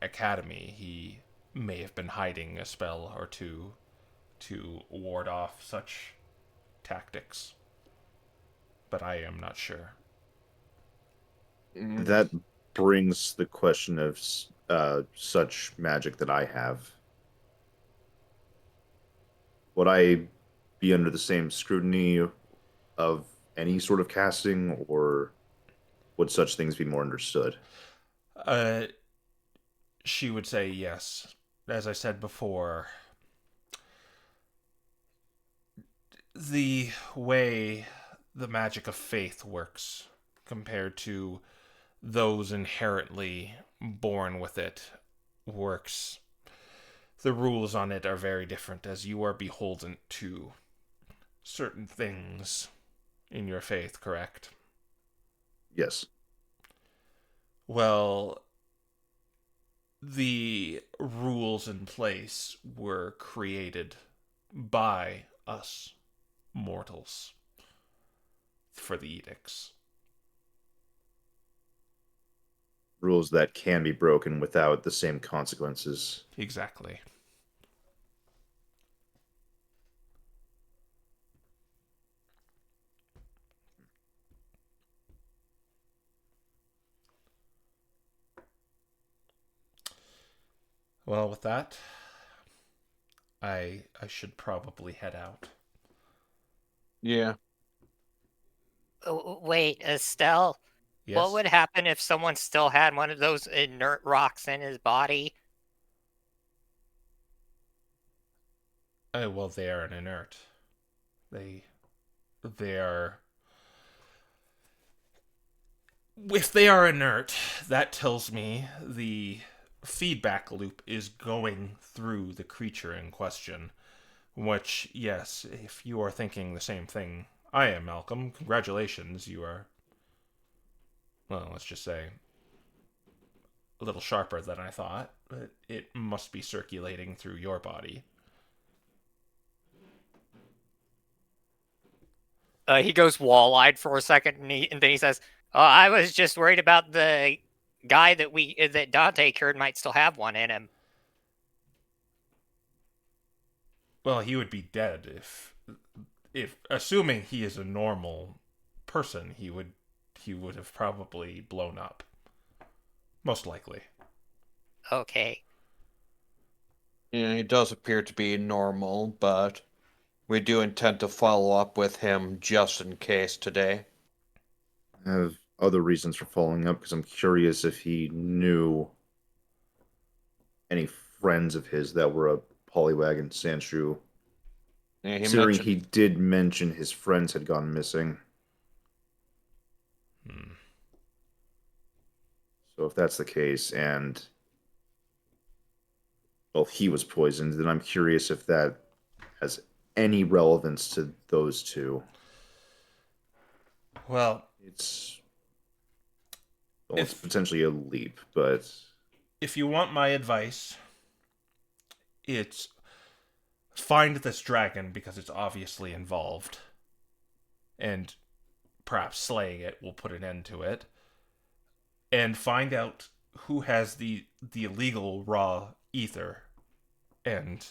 Speaker 1: academy, he may have been hiding a spell or two to ward off such tactics. But I am not sure.
Speaker 2: Mm,
Speaker 5: That brings the question of such magic that I have. Would I be under the same scrutiny of any sort of casting, or would such things be more understood?
Speaker 1: Uh, she would say yes. As I said before, the way the magic of faith works compared to those inherently born with it works. The rules on it are very different, as you are beholden to certain things in your faith, correct?
Speaker 5: Yes.
Speaker 1: Well, the rules in place were created by us mortals for the edicts.
Speaker 5: Rules that can be broken without the same consequences.
Speaker 1: Exactly. Well, with that, I should probably head out.
Speaker 2: yeah.
Speaker 4: Wait, Estelle, what
Speaker 1: Yes?
Speaker 4: would happen if someone still had one of those inert rocks in his body?
Speaker 1: Oh, well, they are an inert. They they are if they are inert, that tells me the feedback loop is going through the creature in question. Which, yes, if you are thinking the same thing I am, Malcolm, congratulations. You are, well, let's just say, a little sharper than I thought, but it must be circulating through your body.
Speaker 4: He goes wall-eyed for a second, and then he says, "I was just worried about the guy that Dante cured might still have one in him."
Speaker 1: Well, he would be dead if assuming he is a normal person, he would have probably blown up. Most likely.
Speaker 4: Okay.
Speaker 2: Yeah, he does appear to be normal, but we do intend to follow up with him just in case today.
Speaker 5: I have other reasons for following up because I'm curious if he knew any friends of his that were a Poliwag and Sandshrew.
Speaker 2: Yeah, he
Speaker 5: Considering he
Speaker 2: mentioned.
Speaker 5: did mention his friends had gone missing.
Speaker 1: Hmm.
Speaker 5: So if that's the case, and well, he was poisoned, then I'm curious if that has any relevance to those two.
Speaker 1: Well,
Speaker 5: It's well, it's
Speaker 1: if
Speaker 5: potentially a leap, but
Speaker 1: if you want my advice, it's find this dragon because it's obviously involved, and perhaps slaying it will put an end to it. And find out who has the illegal raw ether, and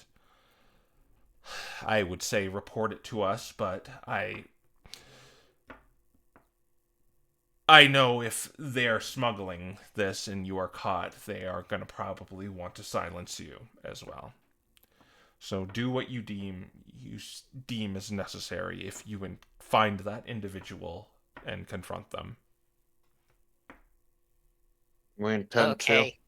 Speaker 1: I would say report it to us. But I know if they are smuggling this and you are caught, they are going to probably want to silence you as well. So do what you deem as necessary if you find that individual and confront them.
Speaker 2: We intend to.
Speaker 4: Okay.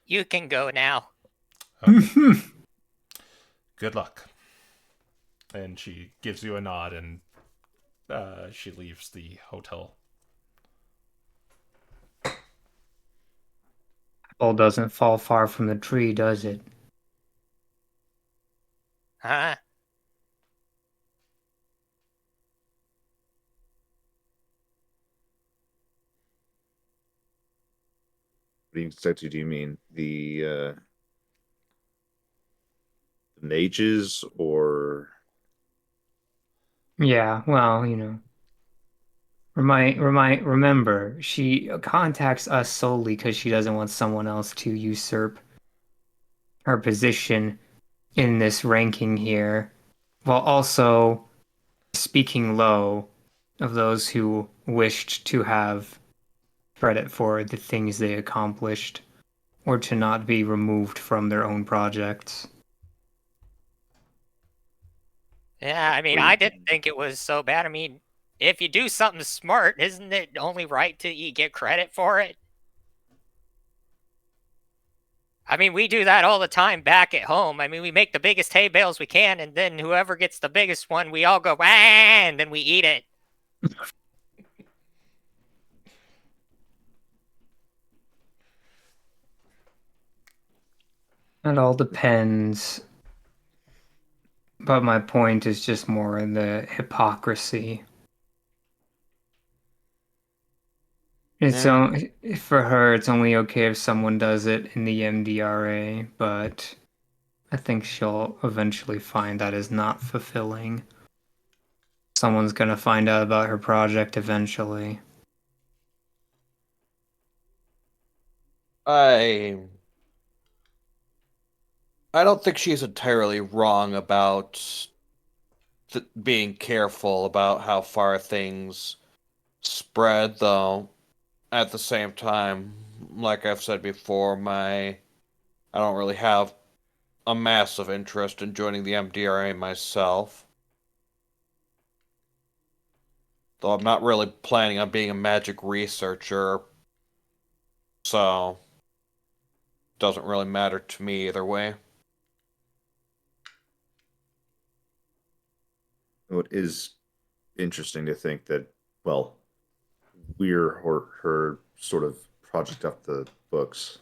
Speaker 4: You can go now.
Speaker 1: Okay. Good luck. And she gives you a nod, and she leaves the hotel.
Speaker 3: apple doesn't fall far from the tree, does it?
Speaker 4: Huh?
Speaker 5: What exactly do you mean? The mages or
Speaker 3: Yeah, well, remember, she contacts us solely because she doesn't want someone else to usurp her position in this ranking here, while also speaking low of those who wished to have credit for the things they accomplished or to not be removed from their own projects.
Speaker 4: Yeah, I mean, I didn't think it was so bad. I mean, if you do something smart, isn't it only right to you get credit for it? I mean, we do that all the time back at home. I mean, we make the biggest hay bales we can, and then whoever gets the biggest one, we all go, wah, and then we eat it.
Speaker 3: It all depends. But my point is just more in the hypocrisy.
Speaker 2: Yeah.
Speaker 3: For her, it's only okay if someone does it in the MDRA, but I think she'll eventually find that is not fulfilling. Someone's gonna find out about her project eventually.
Speaker 2: I I don't think she's entirely wrong about being careful about how far things spread, though. At the same time, like I've said before, I don't really have a massive interest in joining the MDRA myself. Though I'm not really planning on being a magic researcher, so doesn't really matter to me either way.
Speaker 5: it is interesting to think that, well, we're her sort of project off the books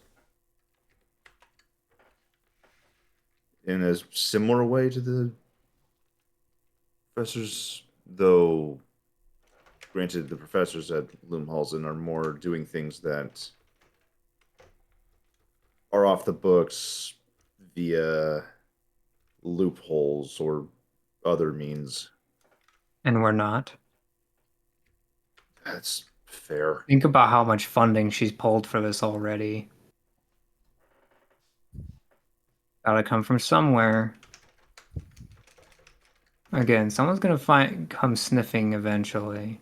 Speaker 5: in a similar way to the professors, though granted the professors at Loomhalsen are more doing things that are off the books via loopholes or other means.
Speaker 3: And we're not.
Speaker 5: That's fair.
Speaker 3: Think about how much funding she's pulled for this already. Gotta come from somewhere. Again, someone's gonna come sniffing eventually.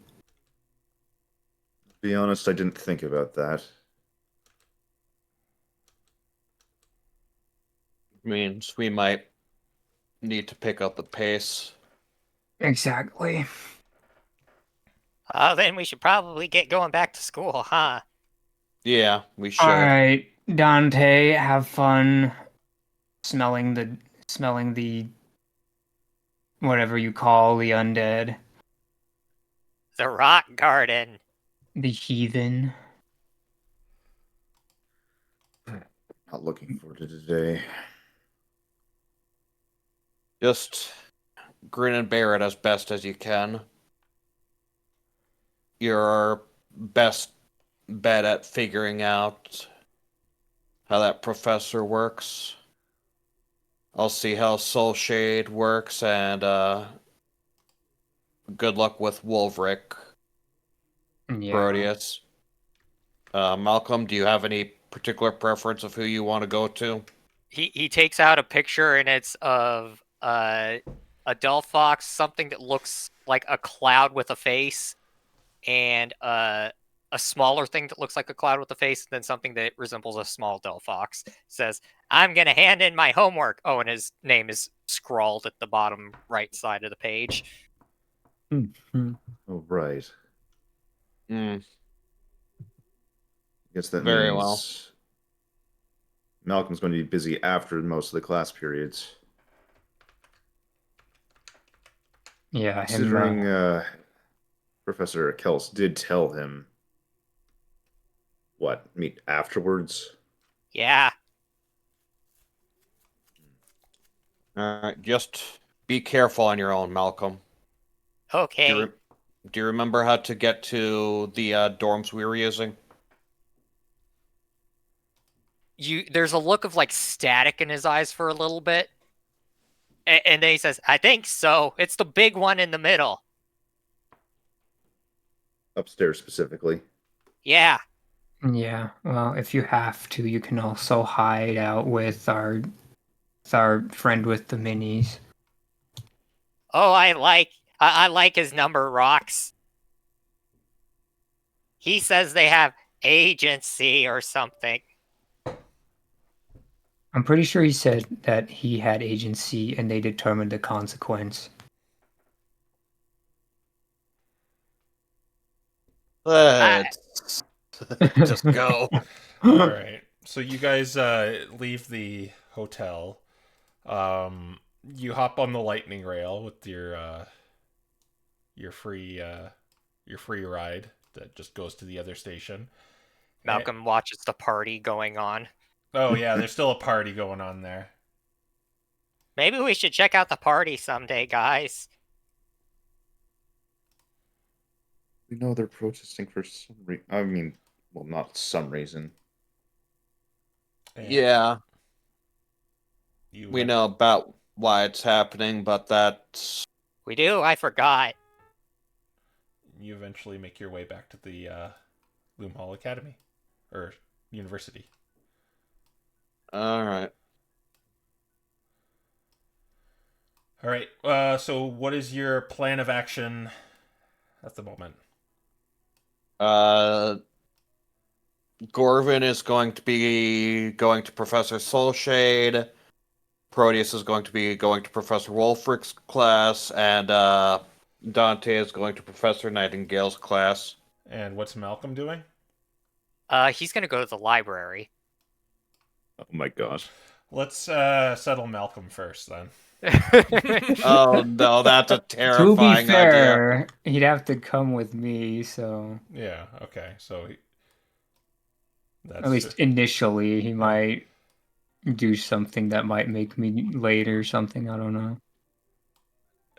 Speaker 5: To be honest, I didn't think about that.
Speaker 2: Means we might need to pick up the pace.
Speaker 3: Exactly.
Speaker 4: Then we should probably get going back to school, huh?
Speaker 2: Yeah, we
Speaker 3: All
Speaker 2: should.
Speaker 3: right, Dante, have fun smelling the whatever you call the undead,
Speaker 4: The rock garden.
Speaker 3: the heathen.
Speaker 5: Not looking forward to today.
Speaker 2: Just grin and bear it as best as you can. Your best bet at figuring out how that professor works. I'll see how Soul Shade works, and good luck with Wolverick,
Speaker 3: Yeah.
Speaker 2: Proteus. Malcolm, do you have any particular preference of who you want to go to?
Speaker 4: He takes out a picture, and it's of a dull fox, something that looks like a cloud with a face, and a smaller thing that looks like a cloud with a face, and then something that resembles a small dull fox. Says, "I'm gonna hand in my homework." Oh, and his name is scrawled at the bottom right side of the page.
Speaker 5: Oh, right.
Speaker 2: Hmm,
Speaker 5: Guess that
Speaker 2: very well.
Speaker 5: means Malcolm's going to be busy after most of the class periods.
Speaker 3: Yeah,
Speaker 5: Considering Professor Kels did tell him what, meet afterwards?
Speaker 4: Yeah.
Speaker 2: Alright, just be careful on your own, Malcolm.
Speaker 4: Okay.
Speaker 2: Do you remember how to get to the dorms we were using?
Speaker 4: There's a look of like static in his eyes for a little bit. And then he says, I think so. It's the big one in the middle.
Speaker 5: Upstairs specifically.
Speaker 4: Yeah.
Speaker 3: Yeah, well, if you have to, you can also hide out with our friend with the minis.
Speaker 4: Oh, I like his number rocks. He says they have agency or something.
Speaker 3: I'm pretty sure he said that he had agency and they determined the consequence.
Speaker 2: Let's just go.
Speaker 1: All right. So you guys leave the hotel. You hop on the lightning rail with your free ride that just goes to the other station.
Speaker 4: Malcolm watches the party going on.
Speaker 1: Oh yeah, there's still a party going on there.
Speaker 4: Maybe we should check out the party someday, guys.
Speaker 5: We know they're protesting for some reason. I mean, well, not some reason.
Speaker 1: And
Speaker 2: Yeah,
Speaker 1: you
Speaker 2: we know about why it's happening, but that's...
Speaker 4: We do? I forgot.
Speaker 1: You eventually make your way back to the Loom Hall Academy or University.
Speaker 2: Alright.
Speaker 1: All right. So what is your plan of action at the moment?
Speaker 2: Gorvin is going to be going to Professor Soulshade. Proteus is going to be going to Professor Wolfrick's class, and Dante is going to Professor Nightingale's class.
Speaker 1: And what's Malcolm doing?
Speaker 4: He's gonna go to the library.
Speaker 5: Oh my god.
Speaker 1: Let's settle Malcolm first then.
Speaker 2: Oh no, that's a
Speaker 3: To be
Speaker 2: terrifying idea.
Speaker 3: fair, he'd have to come with me, so
Speaker 1: Yeah. Okay. So that's
Speaker 3: at least initially he might do something that might make me late or something. I don't know.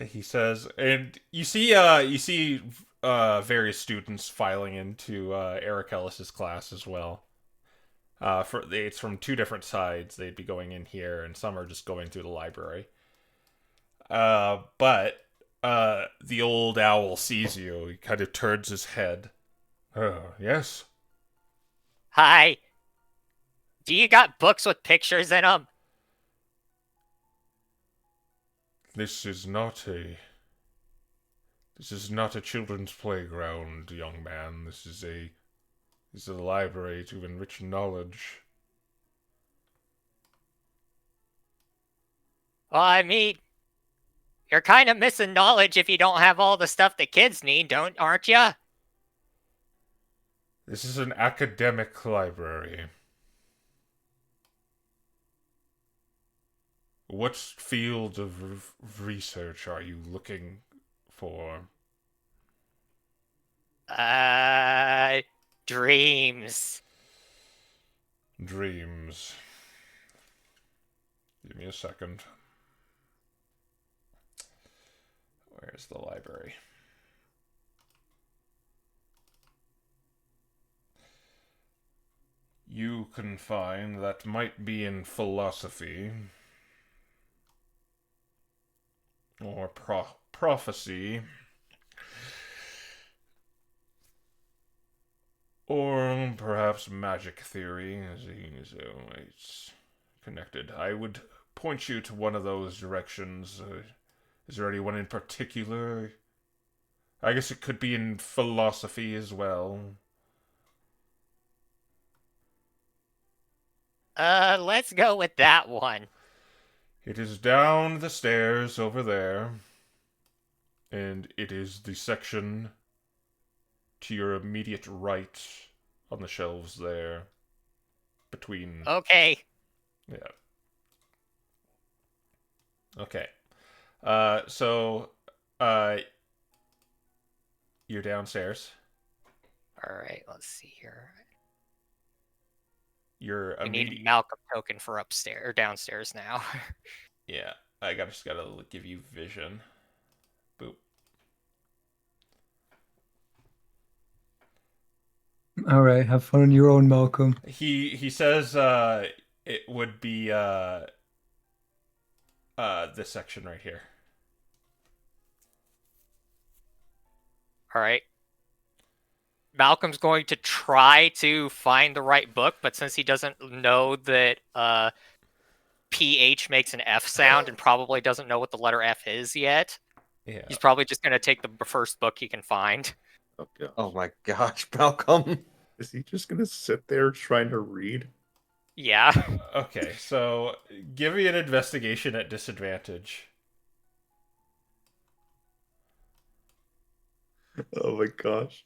Speaker 1: he says, and you see various students filing into Eric Ellis's class as well. It's from two different sides. They'd be going in here, and some are just going through the library. But the old owl sees you. He kind of turns his head. Oh, yes.
Speaker 4: Hi. Do you got books with pictures in them?
Speaker 1: This is not a children's playground, young man. This is a library to enrich knowledge.
Speaker 4: Well, I mean, you're kind of missing knowledge if you don't have all the stuff the kids need, aren't you?
Speaker 1: This is an academic library. What field of research are you looking for?
Speaker 4: Dreams.
Speaker 1: Dreams. Give me a second. Where's the library? You can find that might be in philosophy or prophecy or perhaps magic theory, so it's connected. I would point you to one of those directions. Is there anyone in particular? I guess it could be in philosophy as well.
Speaker 4: Let's go with that one.
Speaker 1: It is down the stairs over there, and it is the section to your immediate right on the shelves there. Between.
Speaker 4: Okay.
Speaker 1: Yeah. Okay. So, you're downstairs.
Speaker 4: Alright, let's see here.
Speaker 1: You're
Speaker 4: We need a
Speaker 1: immediate.
Speaker 4: Malcolm token for upstairs or downstairs now.
Speaker 1: Yeah, just gotta give you vision. Boop.
Speaker 3: All right, have fun on your own, Malcolm.
Speaker 1: He says it would be this section right here.
Speaker 4: All right. Malcolm's going to try to find the right book, but since he doesn't know that PH makes an F sound and probably doesn't know what the letter F is yet,
Speaker 1: Yeah.
Speaker 4: he's probably just going to take the first book he can find.
Speaker 5: Oh god.
Speaker 2: Oh my gosh, Malcolm.
Speaker 5: Is he just gonna sit there trying to read?
Speaker 4: Yeah.
Speaker 1: Okay, so give me an investigation at disadvantage.
Speaker 5: Oh my gosh.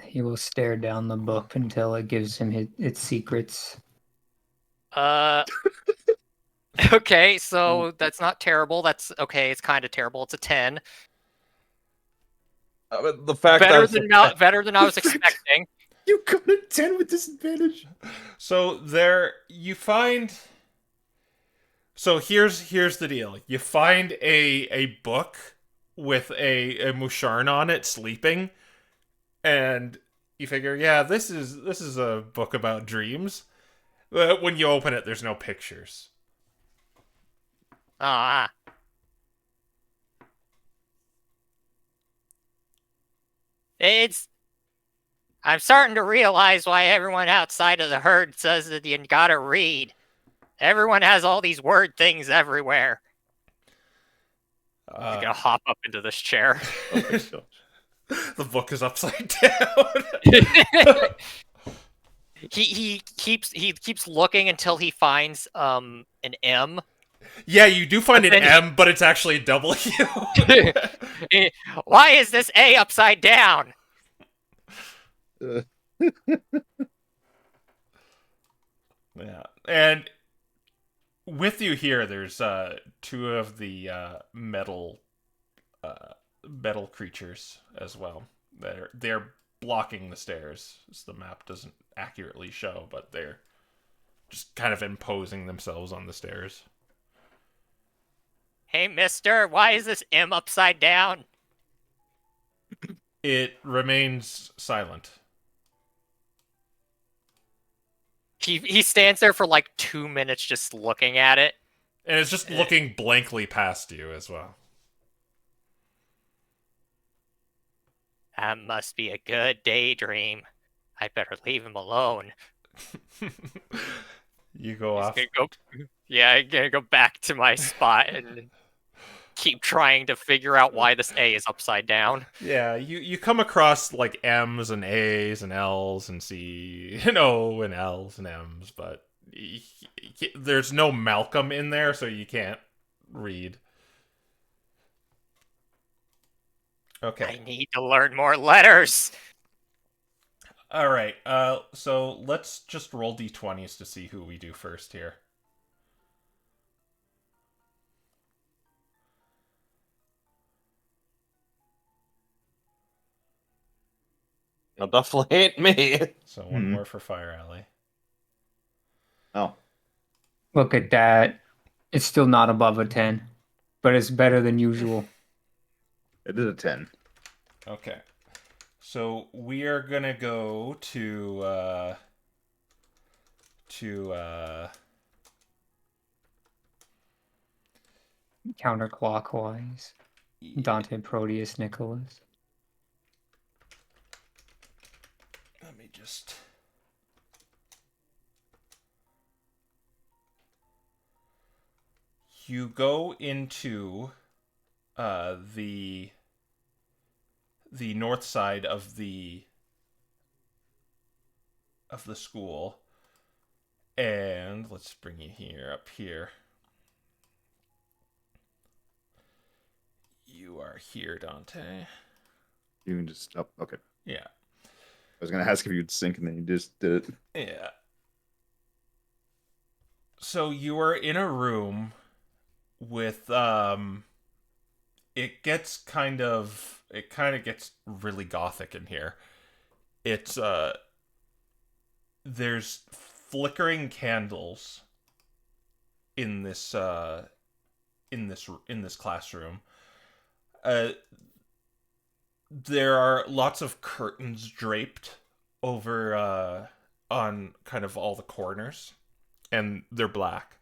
Speaker 3: He will stare down the book until it gives him its secrets.
Speaker 4: Okay, so that's not terrible. That's okay. It's kind of terrible. It's a 10.
Speaker 2: The fact
Speaker 4: Better
Speaker 2: that
Speaker 4: than I was expecting.
Speaker 5: You got a 10 with disadvantage.
Speaker 1: So there you find. So here's the deal. You find a book with a Musharn on it sleeping, and you figure, yeah, this is a book about dreams. But when you open it, there's no pictures.
Speaker 4: Ah. I'm starting to realize why everyone outside of the herd says that you gotta read. Everyone has all these word things everywhere. I'm gonna hop up into this chair.
Speaker 5: Oh my gosh.
Speaker 1: The book is upside down.
Speaker 4: he keeps looking until he finds an M.
Speaker 1: Yeah, you do find
Speaker 4: But
Speaker 1: an
Speaker 4: then
Speaker 1: M, but it's actually a W.
Speaker 4: Why is this A upside down?
Speaker 1: Yeah, and with you here, there's two of the metal creatures as well. They're blocking the stairs, as the map doesn't accurately show, but they're just kind of imposing themselves on the stairs.
Speaker 4: Hey, mister, why is this M upside down?
Speaker 1: It remains silent.
Speaker 4: He stands there for like 2 minutes just looking at it.
Speaker 1: And it's just looking blankly past you as well.
Speaker 4: That must be a good daydream. I'd better leave him alone.
Speaker 1: You go off.
Speaker 4: I'm gonna go back to my spot and keep trying to figure out why this A is upside down.
Speaker 1: Yeah, you come across like M's and A's and L's and C and O and L's and M's, but there's no Malcolm in there, so you can't read. Okay.
Speaker 4: I need to learn more letters.
Speaker 1: All right. So let's just roll d20s to see who we do first here.
Speaker 2: it definitely ain't me.
Speaker 1: So one more for Fire Alley.
Speaker 5: Oh.
Speaker 3: Look at that. It's still not above a 10, but it's better than usual.
Speaker 5: It is a 10.
Speaker 1: Okay. So we are gonna go to
Speaker 3: Counterclockwise. Dante, Proteus, Nicholas.
Speaker 1: let me just you go into the north side of the school, and let's bring you here up here. You are here, Dante.
Speaker 5: You can just... Oh, okay.
Speaker 1: Yeah.
Speaker 5: I was going to ask if you'd sync, and then you just did it.
Speaker 1: Yeah. So you are in a room with it kind of gets really gothic in here. It's there's flickering candles in this classroom. There are lots of curtains draped over on kind of all the corners, and they're black.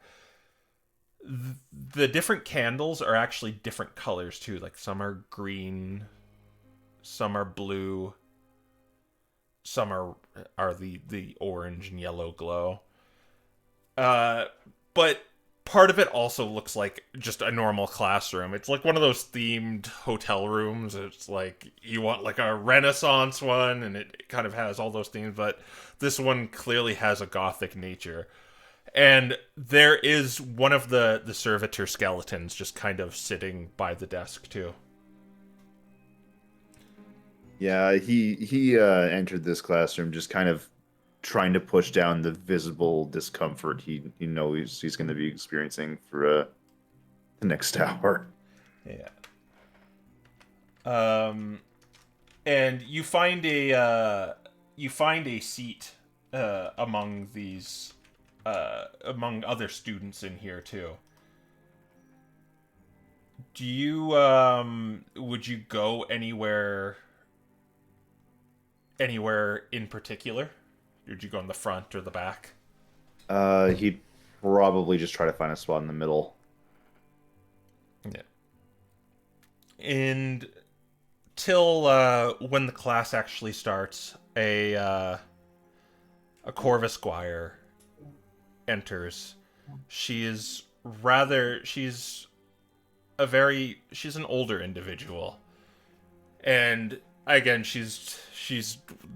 Speaker 1: The different candles are actually different colors too. Like some are green, some are blue, some are the orange and yellow glow. But part of it also looks like just a normal classroom. It's like one of those themed hotel rooms. It's like you want like a Renaissance one, and it kind of has all those themes, but this one clearly has a gothic nature. And there is one of the servitor skeletons just kind of sitting by the desk too.
Speaker 5: Yeah, he entered this classroom just kind of trying to push down the visible discomfort he knows he's going to be experiencing for the next hour.
Speaker 1: Yeah. And you find a seat among these among other students in here too. Do you would you go anywhere in particular? Would you go in the front or the back?
Speaker 5: He'd probably just try to find a spot in the middle.
Speaker 1: Yeah. And till when the class actually starts, a Corvus Squire enters. She's an older individual. And again, she's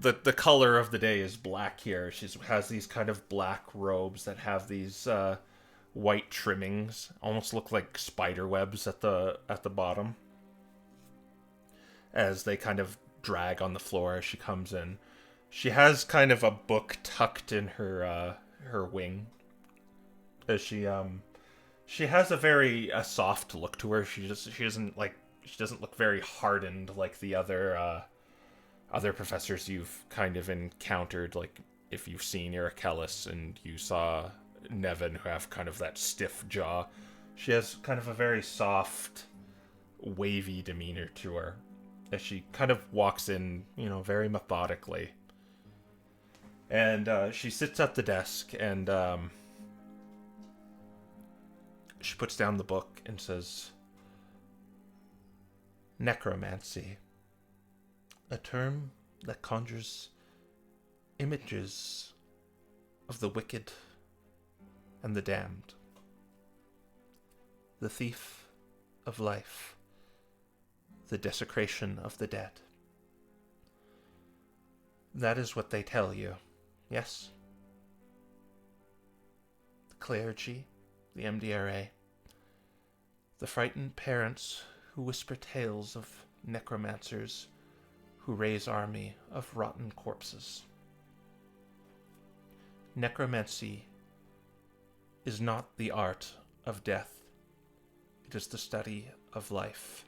Speaker 1: the color of the day is black here. She has these kind of black robes that have these white trimmings, almost look like spider webs at the bottom, as they kind of drag on the floor as she comes in. She has kind of a book tucked in her wing. As she has a soft look to her. She doesn't look very hardened like the other professors you've kind of encountered. Like if you've seen Irachellis and you saw Nevin, who have kind of that stiff jaw. She has kind of a very soft, wavy demeanor to her as she kind of walks in, very methodically. And she sits at the desk and she puts down the book and says, "Necromancy, a term that conjures images of the wicked and the damned, the thief of life, the desecration of the dead. That is what they tell you, yes? The clergy, the MDRA, the frightened parents who whisper tales of necromancers who raise army of rotten corpses. Necromancy is not the art of death. It is the study of life.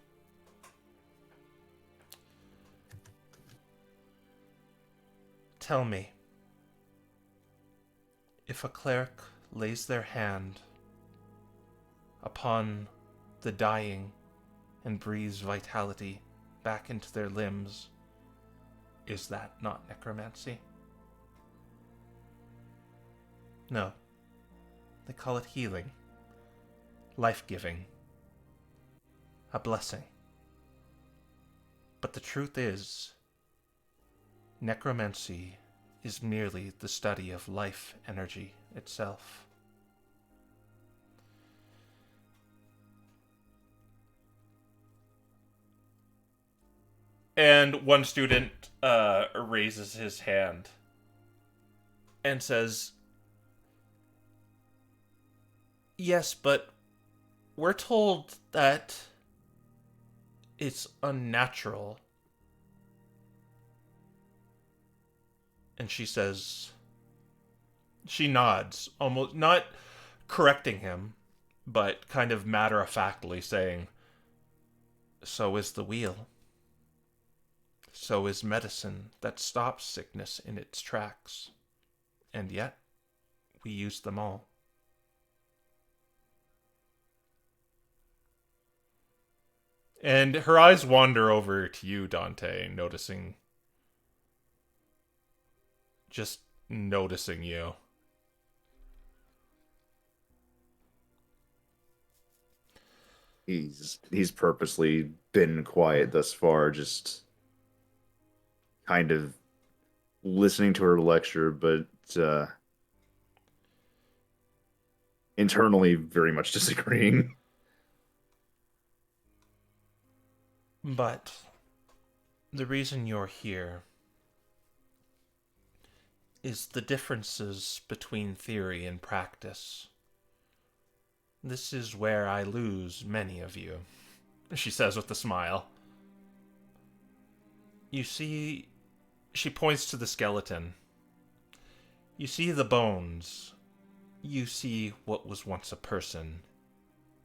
Speaker 1: Tell me, if a cleric lays their hand upon the dying and breathes vitality back into their limbs, is that not necromancy? No. They call it healing, life-giving, a blessing. But the truth is, necromancy is merely the study of life energy itself. And one student raises his hand and says, "Yes, but we're told that it's unnatural." And she nods, almost not correcting him, but kind of matter-of-factly saying, "So is the wheel. So is medicine that stops sickness in its tracks. And yet, we used them all. And her eyes wander over to you, Dante, just noticing you.
Speaker 5: He's purposely been quiet thus far, just kind of listening to her lecture, but internally very much disagreeing.
Speaker 1: But the reason you're here is the differences between theory and practice. This is where I lose many of you, she says with a smile. You see, she points to the skeleton. You see the bones. You see what was once a person,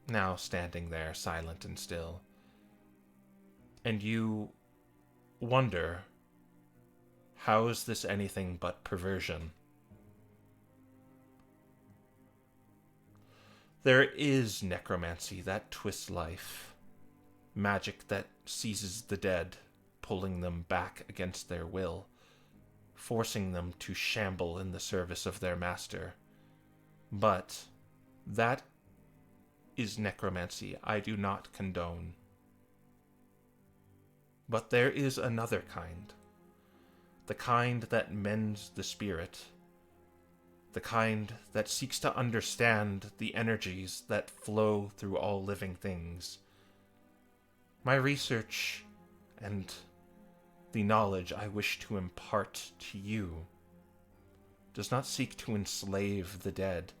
Speaker 1: now standing there silent and still. And you wonder, how is this anything but perversion? There is necromancy that twists life, magic that seizes the dead, pulling them back against their will, forcing them to shamble in the service of their master. But that is necromancy I do not condone. But there is another kind, the kind that mends the spirit, the kind that seeks to understand the energies that flow through all living things. My research and the knowledge I wish to impart to you does not seek to enslave the dead.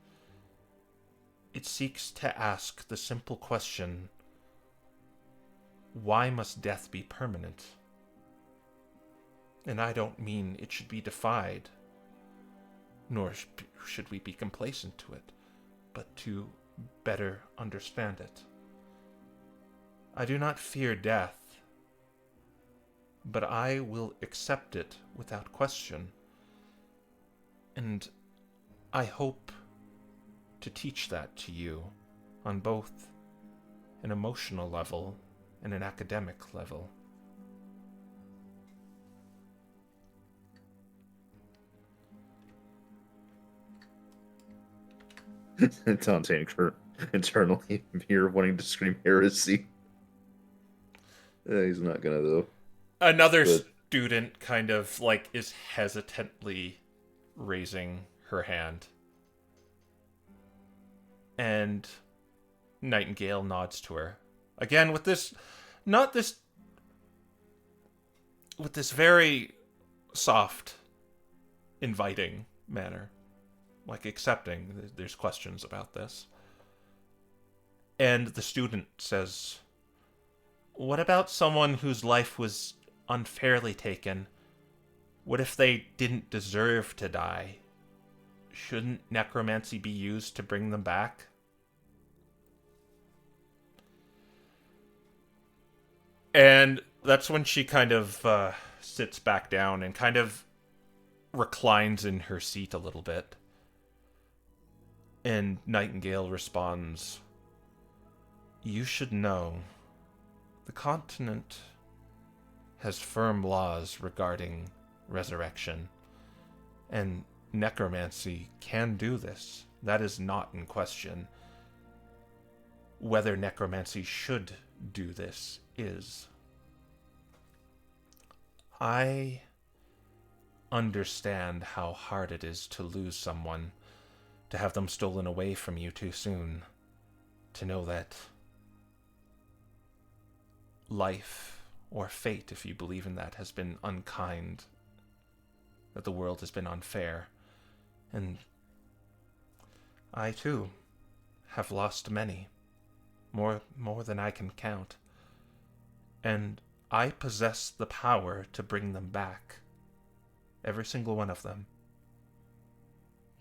Speaker 1: It seeks to ask the simple question, why must death be permanent? And I don't mean it should be defied, nor should we be complacent to it, but to better understand it. I do not fear death, but I will accept it without question. And I hope to teach that to you on both an emotional level and an academic level.
Speaker 5: Dante and Kurt internally here wanting to scream heresy. He's not gonna though.
Speaker 1: Another
Speaker 5: But
Speaker 1: student kind of is hesitantly raising her hand. And Nightingale nods to her. Again, with this very soft, inviting manner. Accepting there's questions about this. And the student says, what about someone whose life was unfairly taken? What if they didn't deserve to die? Shouldn't necromancy be used to bring them back? And that's when she kind of sits back down and kind of reclines in her seat a little bit. And Nightingale responds, you should know, the continent has firm laws regarding resurrection, and necromancy can do this. That is not in question. Whether necromancy should do this is. I understand how hard it is to lose someone, to have them stolen away from you too soon, to know that life, or fate if you believe in that, has been unkind, that the world has been unfair. And I too have lost many, more than I can count. And I possess the power to bring them back, every single one of them.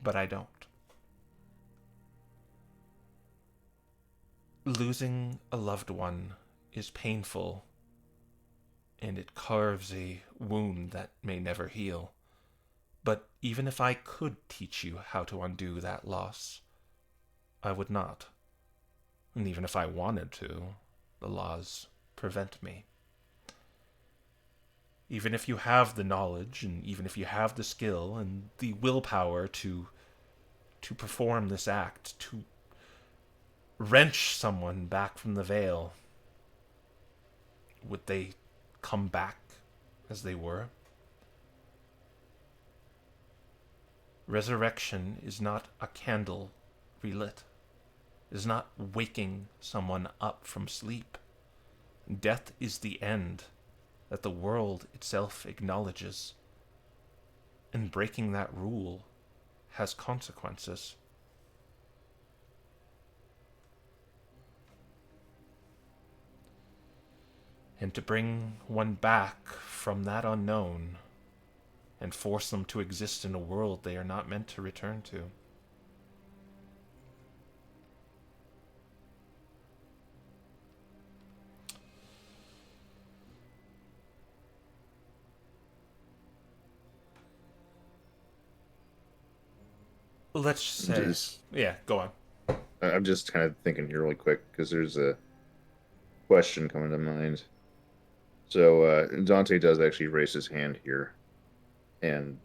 Speaker 1: But I don't. Losing a loved one is painful, and it carves a wound that may never heal. But even if I could teach you how to undo that loss, I would not. And even if I wanted to, the laws prevent me. Even if you have the knowledge, and even if you have the skill and the willpower to perform this act, to wrench someone back from the veil, would they come back as they were? Resurrection is not a candle relit. It is not waking someone up from sleep. Death is the end that the world itself acknowledges. And breaking that rule has consequences. And to bring one back from that unknown and force them to exist in a world they are not meant to return to. Let's say...
Speaker 5: Just-
Speaker 1: Yeah, go on.
Speaker 5: I'm just kind of thinking here really quick because there's a question coming to mind. So Dante does actually raise his hand here, and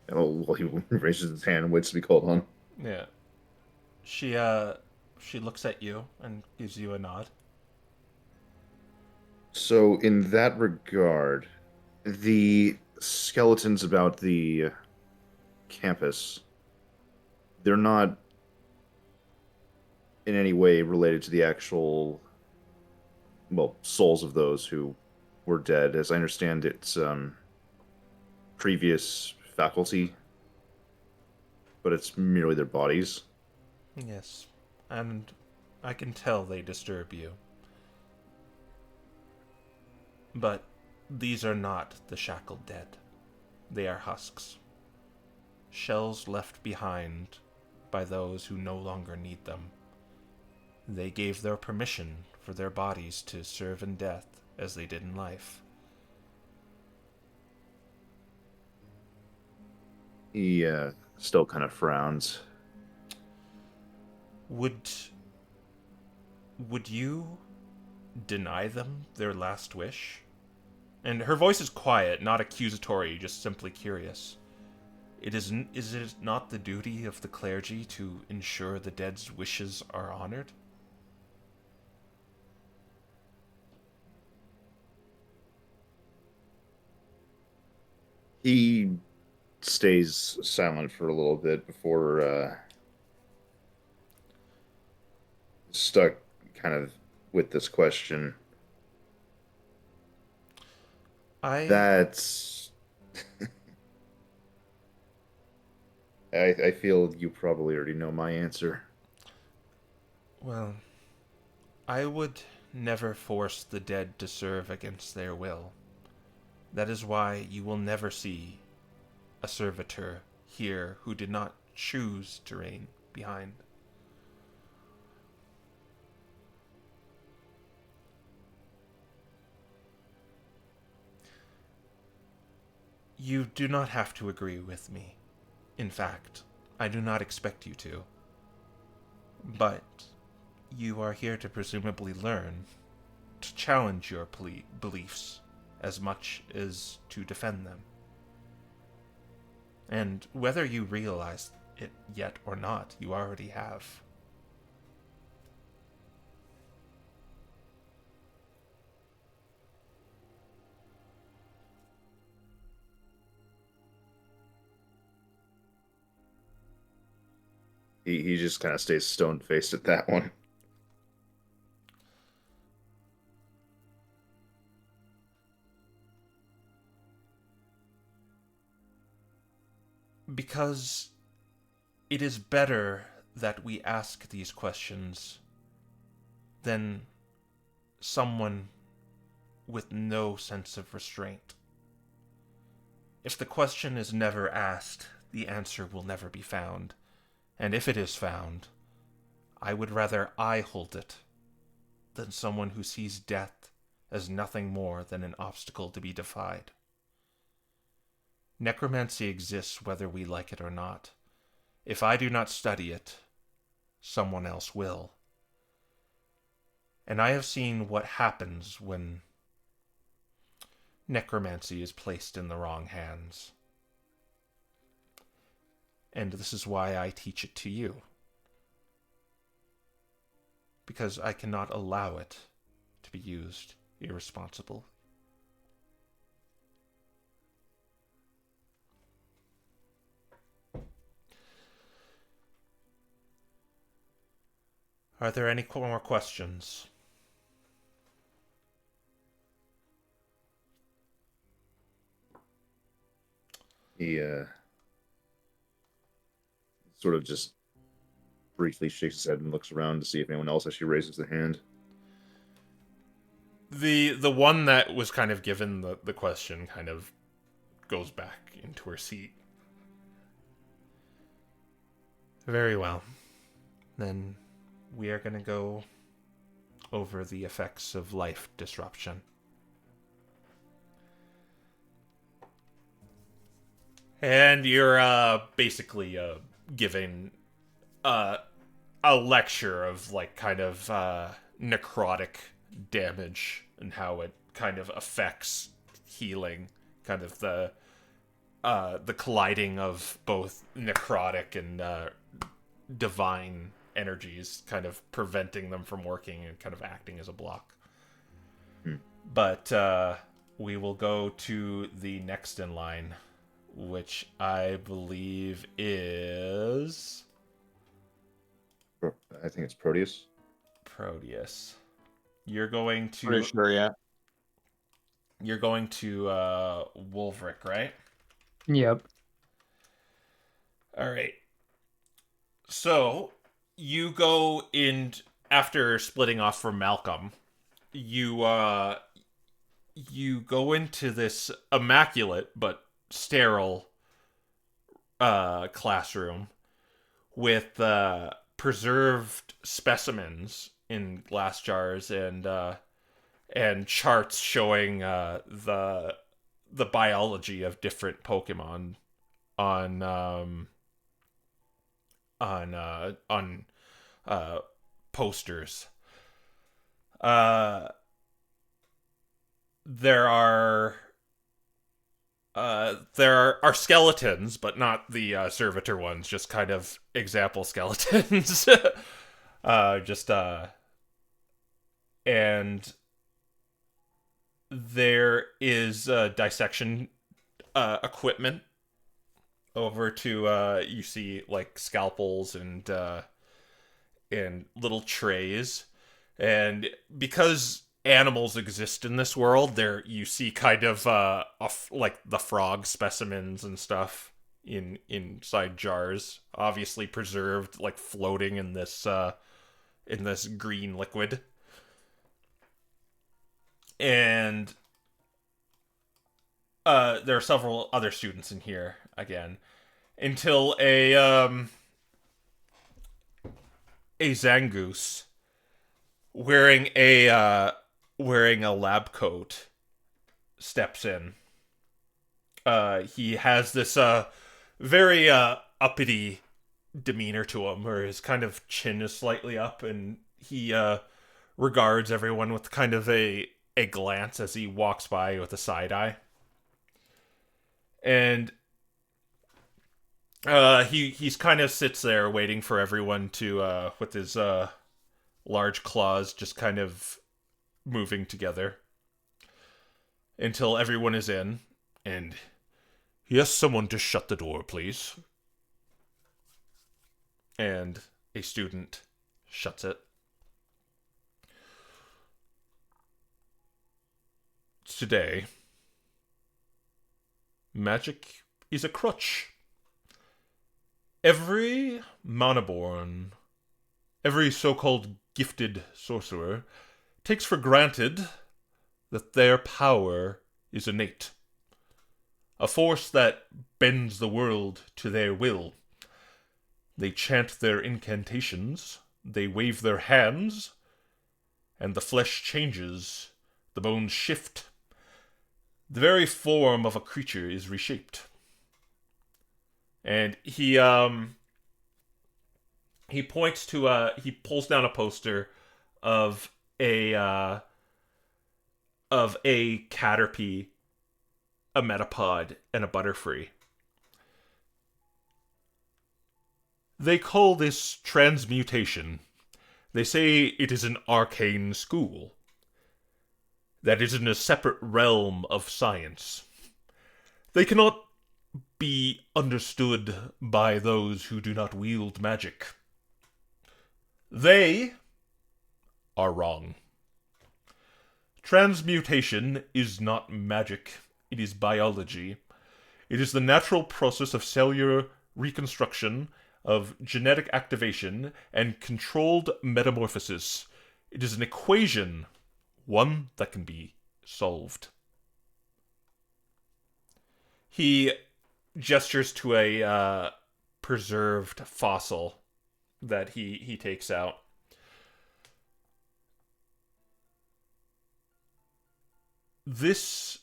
Speaker 5: he raises his hand and waits to be called on.
Speaker 1: Yeah. She looks at you and gives you a nod.
Speaker 5: So in that regard, the skeletons about the campus, they're not in any way related to the actual, well, souls of those who were dead. As I understand, it's previous faculty, but it's merely their bodies.
Speaker 1: Yes. And I can tell they disturb you. But these are not the shackled dead. They are husks. Shells left behind by those who no longer need them. They gave their permission for their bodies to serve in death as they did in life.
Speaker 5: He still kind of frowns.
Speaker 1: Would you deny them their last wish? And her voice is quiet, not accusatory, just simply curious. Is it not the duty of the clergy to ensure the dead's wishes are honored?
Speaker 5: He stays silent for a little bit before stuck kind of with this question. That's I feel you probably already know my answer.
Speaker 1: Well, I would never force the dead to serve against their will. That is why you will never see a servitor here who did not choose to reign behind. You do not have to agree with me. In fact, I do not expect you to. But you are here to presumably learn, to challenge your beliefs as much as to defend them. And whether you realize it yet or not, you already have.
Speaker 5: He just kind of stays stone faced at that one.
Speaker 1: Because it is better that we ask these questions than someone with no sense of restraint. If the question is never asked, the answer will never be found. And if it is found, I would rather I hold it than someone who sees death as nothing more than an obstacle to be defied. Necromancy exists whether we like it or not. If I do not study it, someone else will. And I have seen what happens when necromancy is placed in the wrong hands. And this is why I teach it to you. Because I cannot allow it to be used irresponsibly. Are there any more questions?
Speaker 5: He sort of just briefly shakes his head and looks around to see if anyone else actually raises their hand.
Speaker 1: The one that was kind of given the question kind of goes back into her seat. Very well. Then we are going to go over the effects of life disruption. And you're basically giving a lecture of like kind of necrotic damage and how it kind of affects healing, kind of the colliding of both necrotic and divine energies, kind of preventing them from working and kind of acting as a block. But we will go to the next in line, which I believe is
Speaker 5: I think it's Proteus.
Speaker 1: Proteus. You're going to
Speaker 2: Pretty sure, yeah.
Speaker 1: You're going to Wolverick, right?
Speaker 3: Yep.
Speaker 1: All right. So you go in after splitting off from Malcolm. You go into this immaculate but sterile classroom with preserved specimens in glass jars and charts showing the biology of different Pokemon on posters. There are skeletons, but not the servitor ones. Just kind of example skeletons. And there is dissection equipment over to you see like scalpels and little trays, and because animals exist in this world, there you see kind of like the frog specimens and stuff inside jars, obviously preserved, like floating in this green liquid. And there are several other students in here again, until a Zangoose wearing a lab coat steps in. He has this very uppity demeanor to him, where his kind of chin is slightly up, and he regards everyone with kind of a glance as he walks by with a side eye. And he's kind of sits there waiting for everyone to with his large claws just kind of moving together until everyone is in. And he asks someone to shut the door, please. And a student shuts it. Today, magic is a crutch. Every Manaborn, every so-called gifted sorcerer, takes for granted that their power is innate. A force that bends the world to their will. They chant their incantations, they wave their hands, and the flesh changes The bones shift. The very form of a creature is reshaped. And he points to he pulls down a poster of a caterpie, a metapod, and a butterfree. They call this transmutation. They say it is an arcane school. That is in a separate realm of science. They cannot be understood by those who do not wield magic. They are wrong. Transmutation is not magic. It is biology. It is the natural process of cellular reconstruction, of genetic activation, and controlled metamorphosis. It is an equation, one that can be solved. He gestures to a preserved fossil that he takes out. This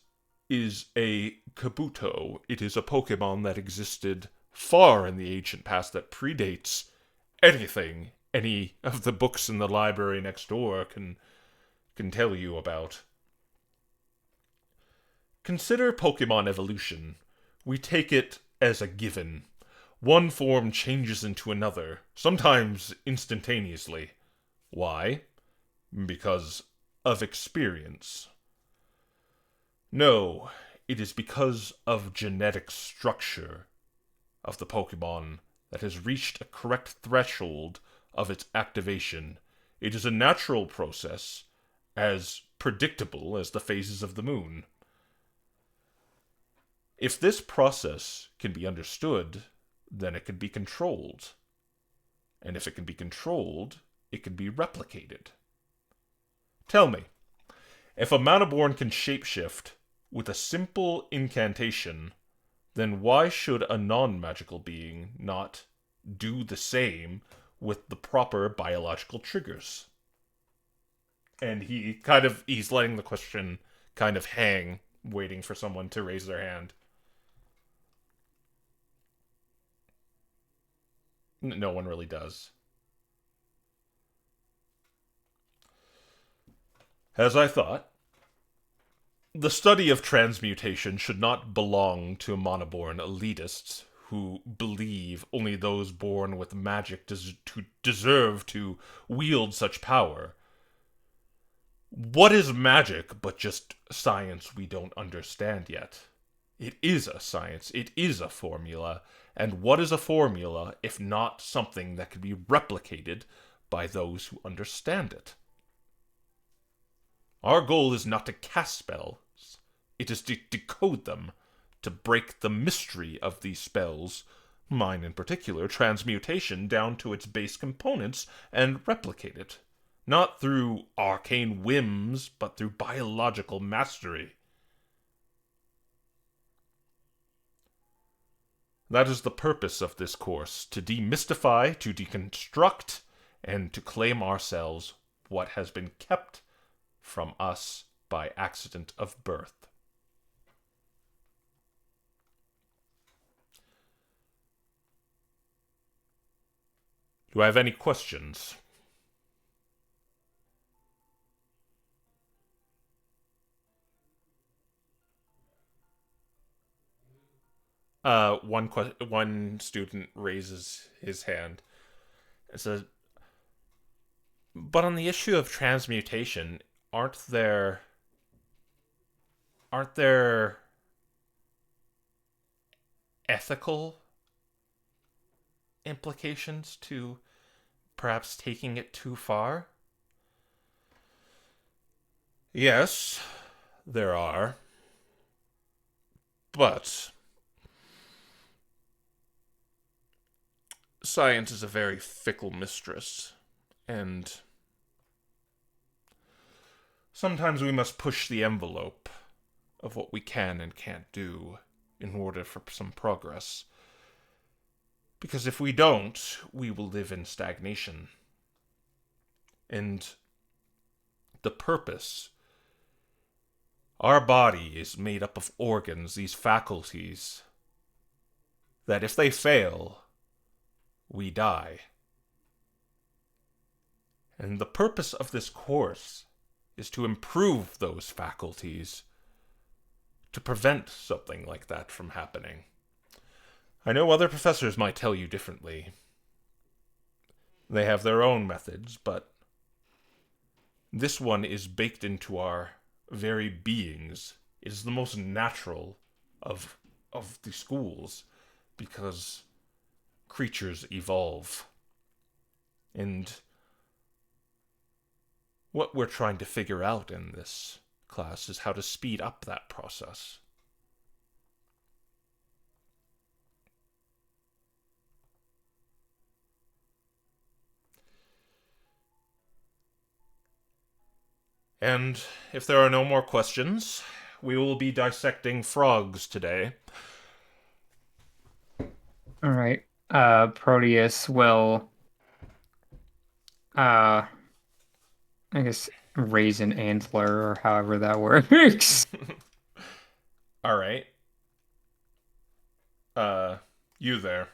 Speaker 1: is a Kabuto. It is a Pokemon that existed far in the ancient past that predates anything any of the books in the library next door can tell you about. Consider Pokemon evolution. We take it as a given. One form changes into another, sometimes instantaneously. Why? Because of experience. No, it is because of genetic structure of the Pokemon that has reached a correct threshold of its activation. It is a natural process, as predictable as the phases of the moon. If this process can be understood, then it can be controlled. And if it can be controlled, it can be replicated. Tell me, if a Manaborn can shapeshift with a simple incantation, then why should a non-magical being not do the same with the proper biological triggers? And he's letting the question kind of hang, waiting for someone to raise their hand. No one really does. As I thought, the study of transmutation should not belong to monoborn elitists who believe only those born with magic deserve to wield such power. What is magic but just science we don't understand yet? It is a science, it is a formula, and what is a formula if not something that can be replicated by those who understand it? Our goal is not to cast spells, it is to decode them, to break the mystery of these spells, mine in particular, transmutation, down to its base components, and replicate it. Not through arcane whims, but through biological mastery. That is the purpose of this course, to demystify, to deconstruct, and to claim ourselves what has been kept from us by accident of birth. Do I have any questions? One student raises his hand and says, "But on the issue of transmutation, aren't there ethical implications to perhaps taking it too far?" Yes, there are. But science is a very fickle mistress, and sometimes we must push the envelope of what we can and can't do in order for some progress. Because if we don't, we will live in stagnation. And the purpose Our body is made up of organs, these faculties, that if they fail, we die. And the purpose of this course is to improve those faculties, to prevent something like that from happening. I know other professors might tell you differently. They have their own methods, but this one is baked into our very beings. It is the most natural of the schools, because creatures evolve. And what we're trying to figure out in this class is how to speed up that process. And if there are no more questions, we will be dissecting frogs today.
Speaker 3: All right. Proteus will, I guess, raise an antler or however that works.
Speaker 1: All right. You there.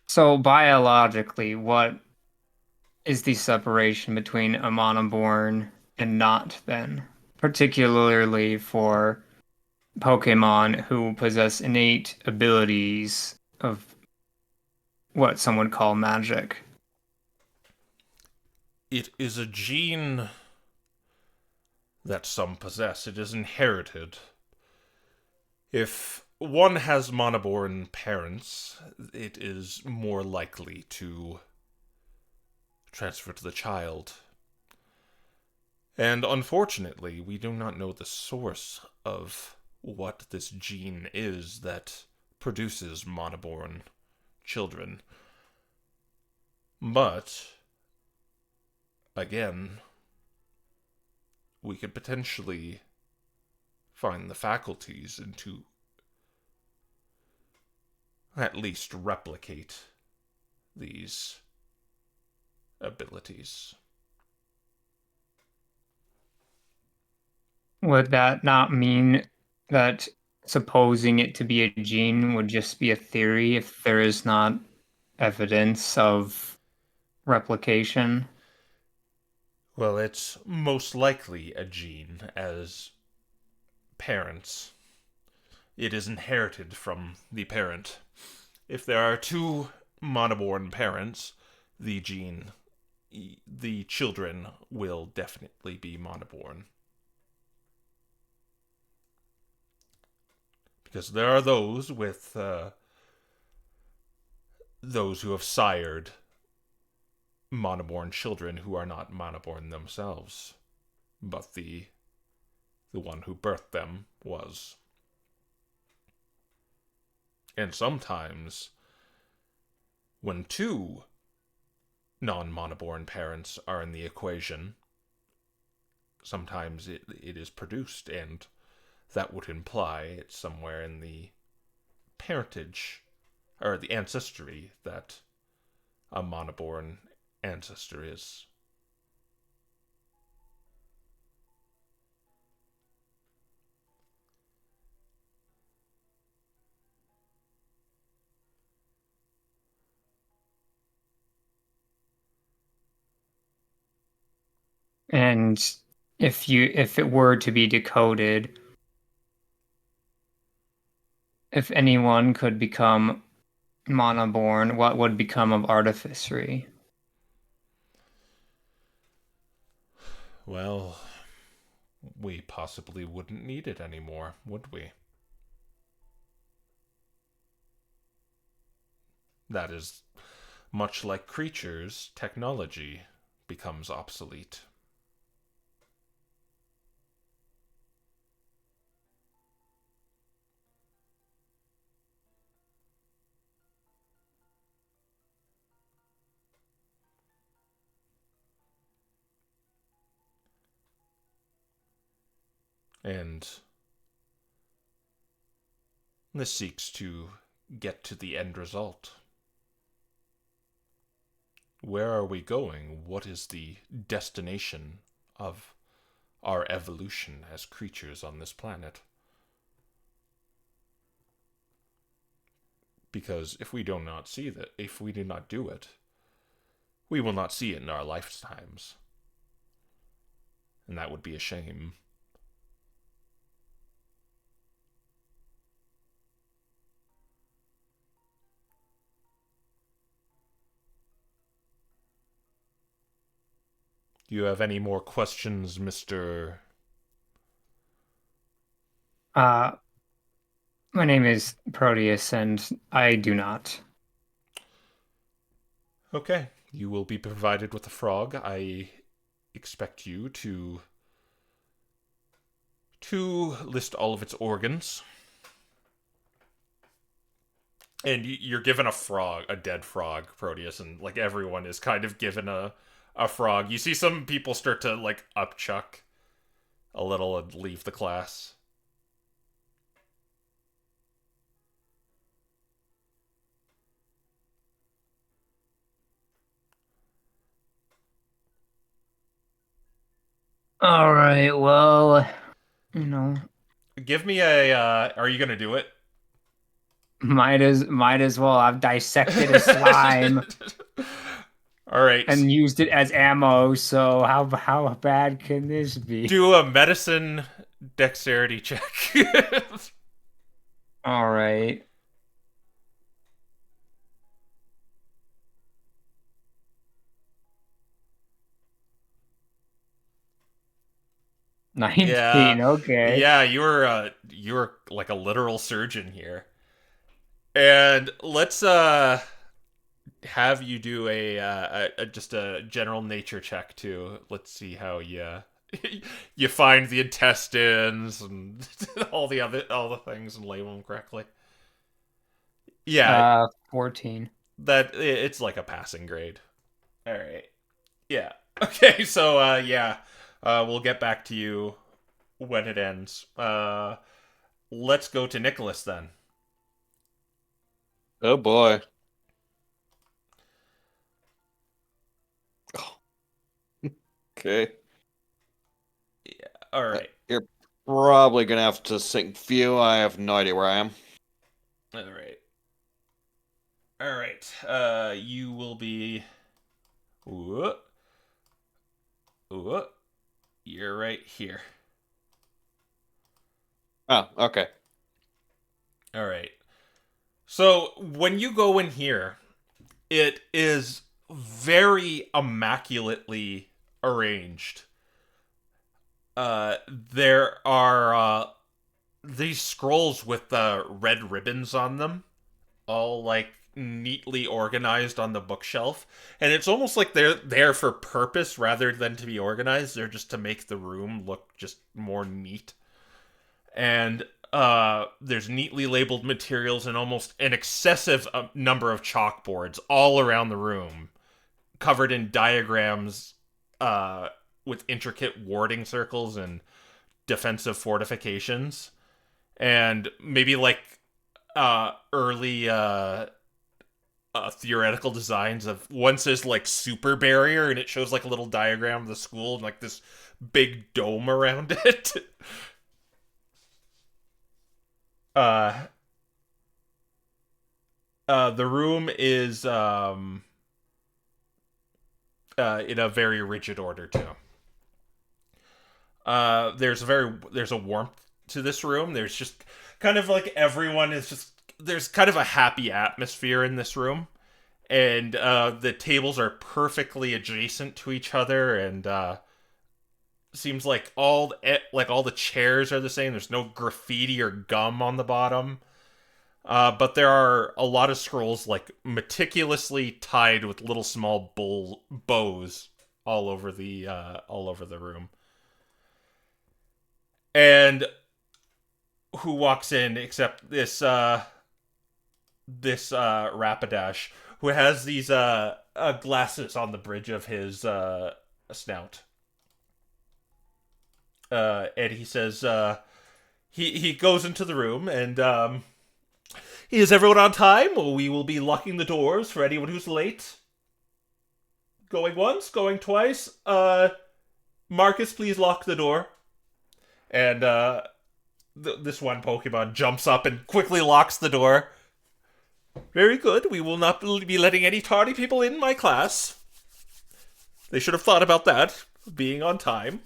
Speaker 3: So biologically, what is the separation between a monoborn and not then? Particularly for Pokemon who possess innate abilities of what some would call magic.
Speaker 1: It is a gene that some possess. It is inherited. If one has monoborn parents, it is more likely to transfer to the child. And unfortunately, we do not know the source of what this gene is that produces monoborn children. But, again, we could potentially find the faculties and to at least replicate these abilities.
Speaker 3: Would that not mean that supposing it to be a gene would just be a theory if there is not evidence of replication?
Speaker 1: Well, it's most likely a gene, as parents. It is inherited from the parent. If there are two monoborn parents, the children will definitely be monoborn. Because there are those with those who have sired monoborn children who are not monoborn themselves, but the one who birthed them was. And sometimes, when two non-monoborn parents are in the equation, sometimes it is produced, and that would imply it's somewhere in the parentage, or the ancestry, that a monoborn ancestor is.
Speaker 3: And if it were to be decoded, if anyone could become monoborn, what would become of artificery?
Speaker 1: Well, we possibly wouldn't need it anymore, would we? That is, much like creatures, technology becomes obsolete. And this seeks to get to the end result. Where are we going? What is the destination of our evolution as creatures on this planet. Because if we do not see that, if we do not do it, we will not see it in our lifetimes. And that would be a shame. Do you have any more questions, Mr.
Speaker 3: Uh, my name is Proteus, and I do not.
Speaker 1: Okay, you will be provided with a frog. I expect you to list all of its organs. And you're given a frog, a dead frog, Proteus, and like everyone is kind of given a frog. You see some people start to like upchuck a little and leave the class.
Speaker 3: All right, well, you know,
Speaker 1: Give me a. Are you gonna do it?
Speaker 3: might as well. I've dissected a slime
Speaker 1: All right.
Speaker 3: and used it as ammo, so how bad can this be?
Speaker 1: Do a medicine dexterity check.
Speaker 3: All right.
Speaker 1: Yeah.
Speaker 3: 19, okay.
Speaker 1: Yeah, you're like a literal surgeon here. And let's have you do a just a general nature check too. Let's see how you you find the intestines and all the things and label them correctly. Yeah,
Speaker 3: 14.
Speaker 1: that it's like a passing grade. All right. Yeah. Okay, so yeah. We'll get back to you when it ends. Let's go to Nicholas then.
Speaker 2: Oh boy. Okay.
Speaker 1: All right.
Speaker 2: You're probably gonna have to sync view. I have no idea where I am.
Speaker 1: All right. All right. You will be. Ooh. Ooh. You're right here.
Speaker 2: Oh, okay.
Speaker 1: All right. So when you go in here, it is very immaculately arranged. There are these scrolls with red ribbons on them, all like neatly organized on the bookshelf, and it's almost like they're there for purpose rather than to be organized. They're just to make the room look just more neat. And there's neatly labeled materials and almost an excessive number of chalkboards all around the room, covered in diagrams with intricate warding circles and defensive fortifications, and maybe like early theoretical designs of one says like super barrier, and it shows like a little diagram of the school and like this big dome around it. uh the room is in a very rigid order too. There's a warmth to this room. There's just kind of like everyone is just there's kind of a happy atmosphere in this room, and the tables are perfectly adjacent to each other, and seems like all the chairs are the same. There's no graffiti or gum on the bottom. But there are a lot of scrolls like meticulously tied with little small bows all over the room. And who walks in except this Rapidash, who has these glasses on the bridge of his snout. And he says he goes into the room and is everyone on time? We will be locking the doors for anyone who's late. Going once, going twice. Marcus, please lock the door. And this one Pokemon jumps up and quickly locks the door. Very good. We will not be letting any tardy people in my class. They should have thought about that, being on time.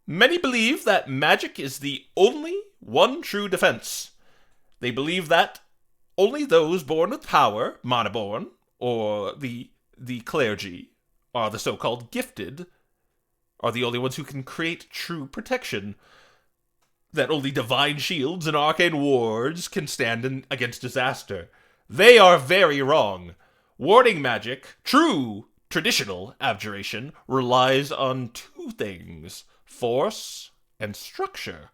Speaker 1: Many believe that magic is the only one true defense. They believe that only those born with power, monoborn, or the clergy, are the so-called gifted, are the only ones who can create true protection. That only divine shields and arcane wards can stand against disaster. They are very wrong. Warding magic, true traditional abjuration, relies on two things: force and structure.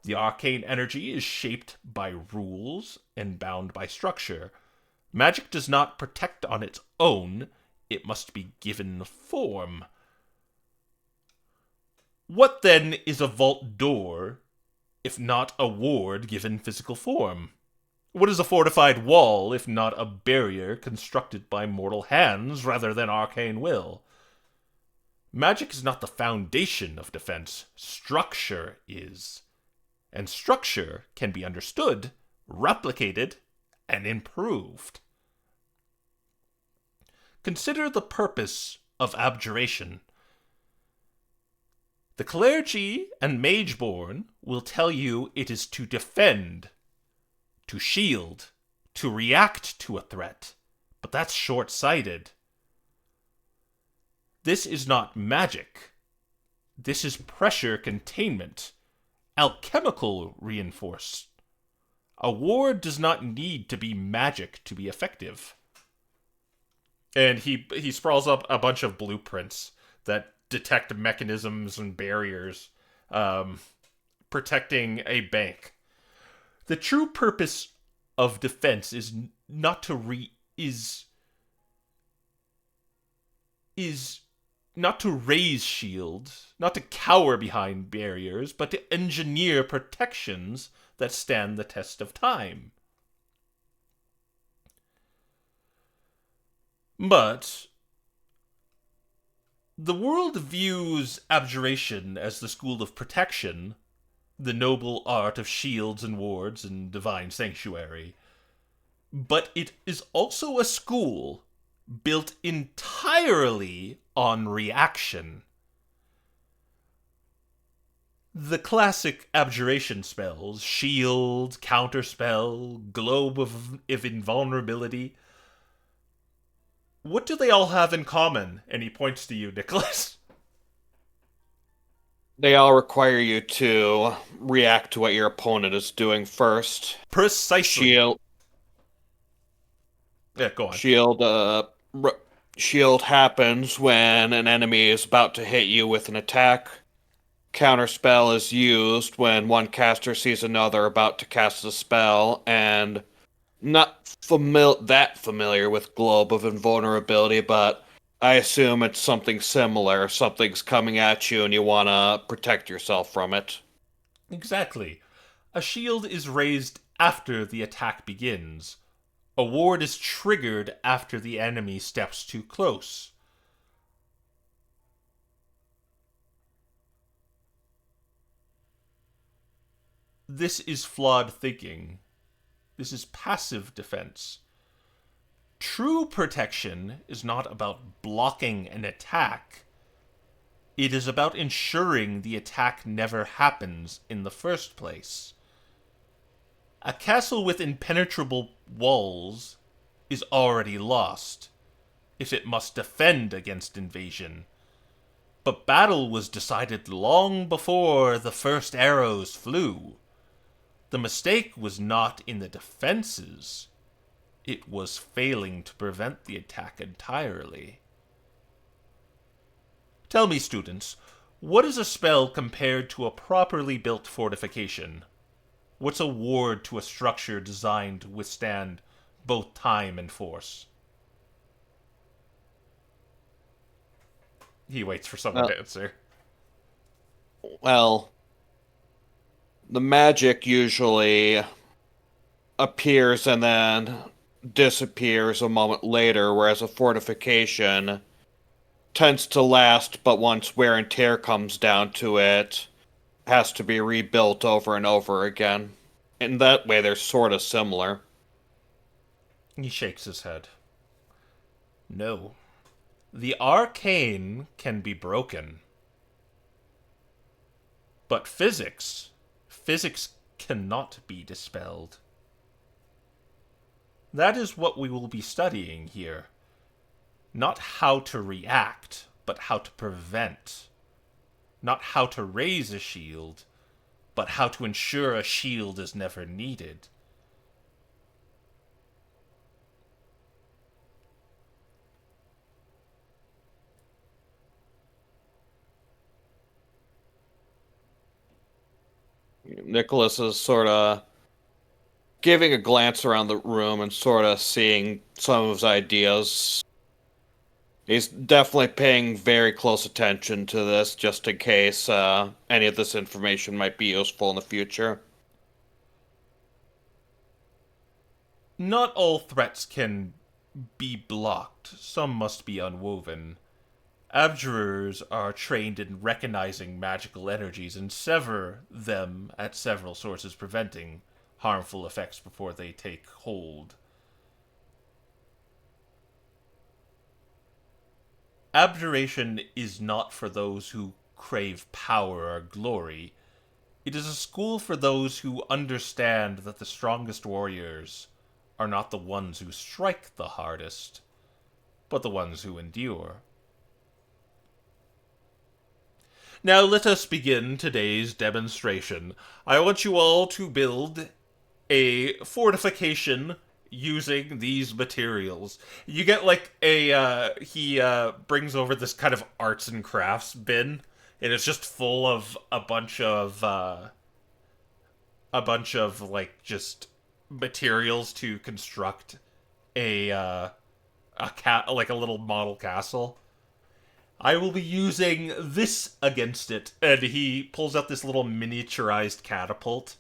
Speaker 1: The arcane energy is shaped by rules and bound by structure. Magic does not protect on its own, it must be given form. What then is a vault door, if not a ward given physical form? What is a fortified wall, if not a barrier constructed by mortal hands rather than arcane will? Magic is not the foundation of defense, structure is. And structure can be understood, replicated, and improved. Consider the purpose of abjuration. The clergy and mageborn will tell you it is to defend, to shield, to react to a threat, but that's short-sighted. This is not magic. This is pressure containment, alchemical reinforce. A ward does not need to be magic to be effective. And he sprawls up a bunch of blueprints that detect mechanisms and barriers, protecting a bank. The true purpose of defense is not to not to raise shields, not to cower behind barriers, but to engineer protections that stand the test of time. But the world views abjuration as the school of protection, the noble art of shields and wards and divine sanctuary. But it is also a school built entirely on reaction. The classic abjuration spells, shield, counterspell, globe of invulnerability, what do they all have in common? And he points to you, Nicholas.
Speaker 2: They all require you to react to what your opponent is doing first.
Speaker 1: Precisely.
Speaker 2: Shield.
Speaker 1: Yeah, go on.
Speaker 2: Shield happens when an enemy is about to hit you with an attack. Counterspell is used when one caster sees another about to cast a spell, and not that familiar with Globe of Invulnerability, but I assume it's something similar. Something's coming at you and you want to protect yourself from it.
Speaker 1: Exactly. A shield is raised after the attack begins. A ward is triggered after the enemy steps too close. This is flawed thinking. This is passive defense. True protection is not about blocking an attack. It is about ensuring the attack never happens in the first place. A castle with impenetrable walls is already lost if it must defend against invasion. But battle was decided long before the first arrows flew. The mistake was not in the defenses. It was failing to prevent the attack entirely. Tell me, students, what is a spell compared to a properly built fortification? What's a ward to a structure designed to withstand both time and force? He waits for someone to answer.
Speaker 2: Well, the magic usually appears and then disappears a moment later, whereas a fortification tends to last, but once wear and tear comes down to it, has to be rebuilt over and over again. In that way, they're sort of similar.
Speaker 1: He shakes his head. No. The arcane can be broken. But physics cannot be dispelled. That is what we will be studying here. Not how to react, but how to prevent. Not how to raise a shield, but how to ensure a shield is never needed.
Speaker 2: Nicholas is sort of giving a glance around the room and sort of seeing some of his ideas. He's definitely paying very close attention to this, just in case any of this information might be useful in the future.
Speaker 1: Not all threats can be blocked. Some must be unwoven. Abjurers are trained in recognizing magical energies and sever them at several sources, preventing harmful effects before they take hold. Abjuration is not for those who crave power or glory. It is a school for those who understand that the strongest warriors are not the ones who strike the hardest, but the ones who endure. Now let us begin today's demonstration. I want you all to build a fortification using these materials. You get like he brings over this kind of arts and crafts bin, and it's just full of a bunch of like just materials to construct a like a little model castle. I will be using this against it. And he pulls out this little miniaturized catapult.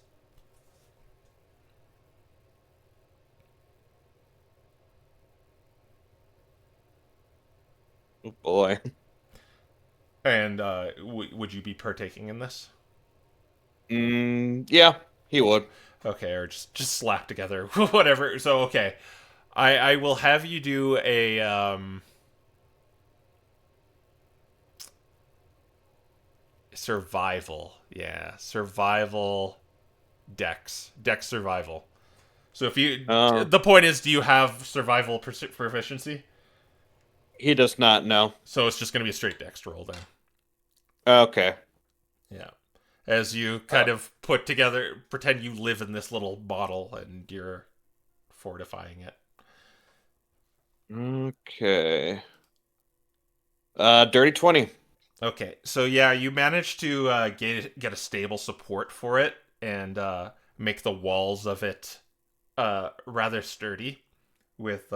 Speaker 2: Oh boy.
Speaker 1: And would you be partaking in this?
Speaker 2: Yeah, he would.
Speaker 1: Okay, or just slap together, whatever. So okay, I will have you do a survival. Yeah, survival dex survival. So if you the point is, do you have survival proficiency?
Speaker 2: He does not know.
Speaker 1: So it's just going to be a straight dex roll then.
Speaker 2: Okay.
Speaker 1: Yeah. As you kind of put together, pretend you live in this little bottle and you're fortifying it.
Speaker 2: Okay. Dirty 20.
Speaker 1: Okay, so yeah, you managed to get a stable support for it and make the walls of it rather sturdy. With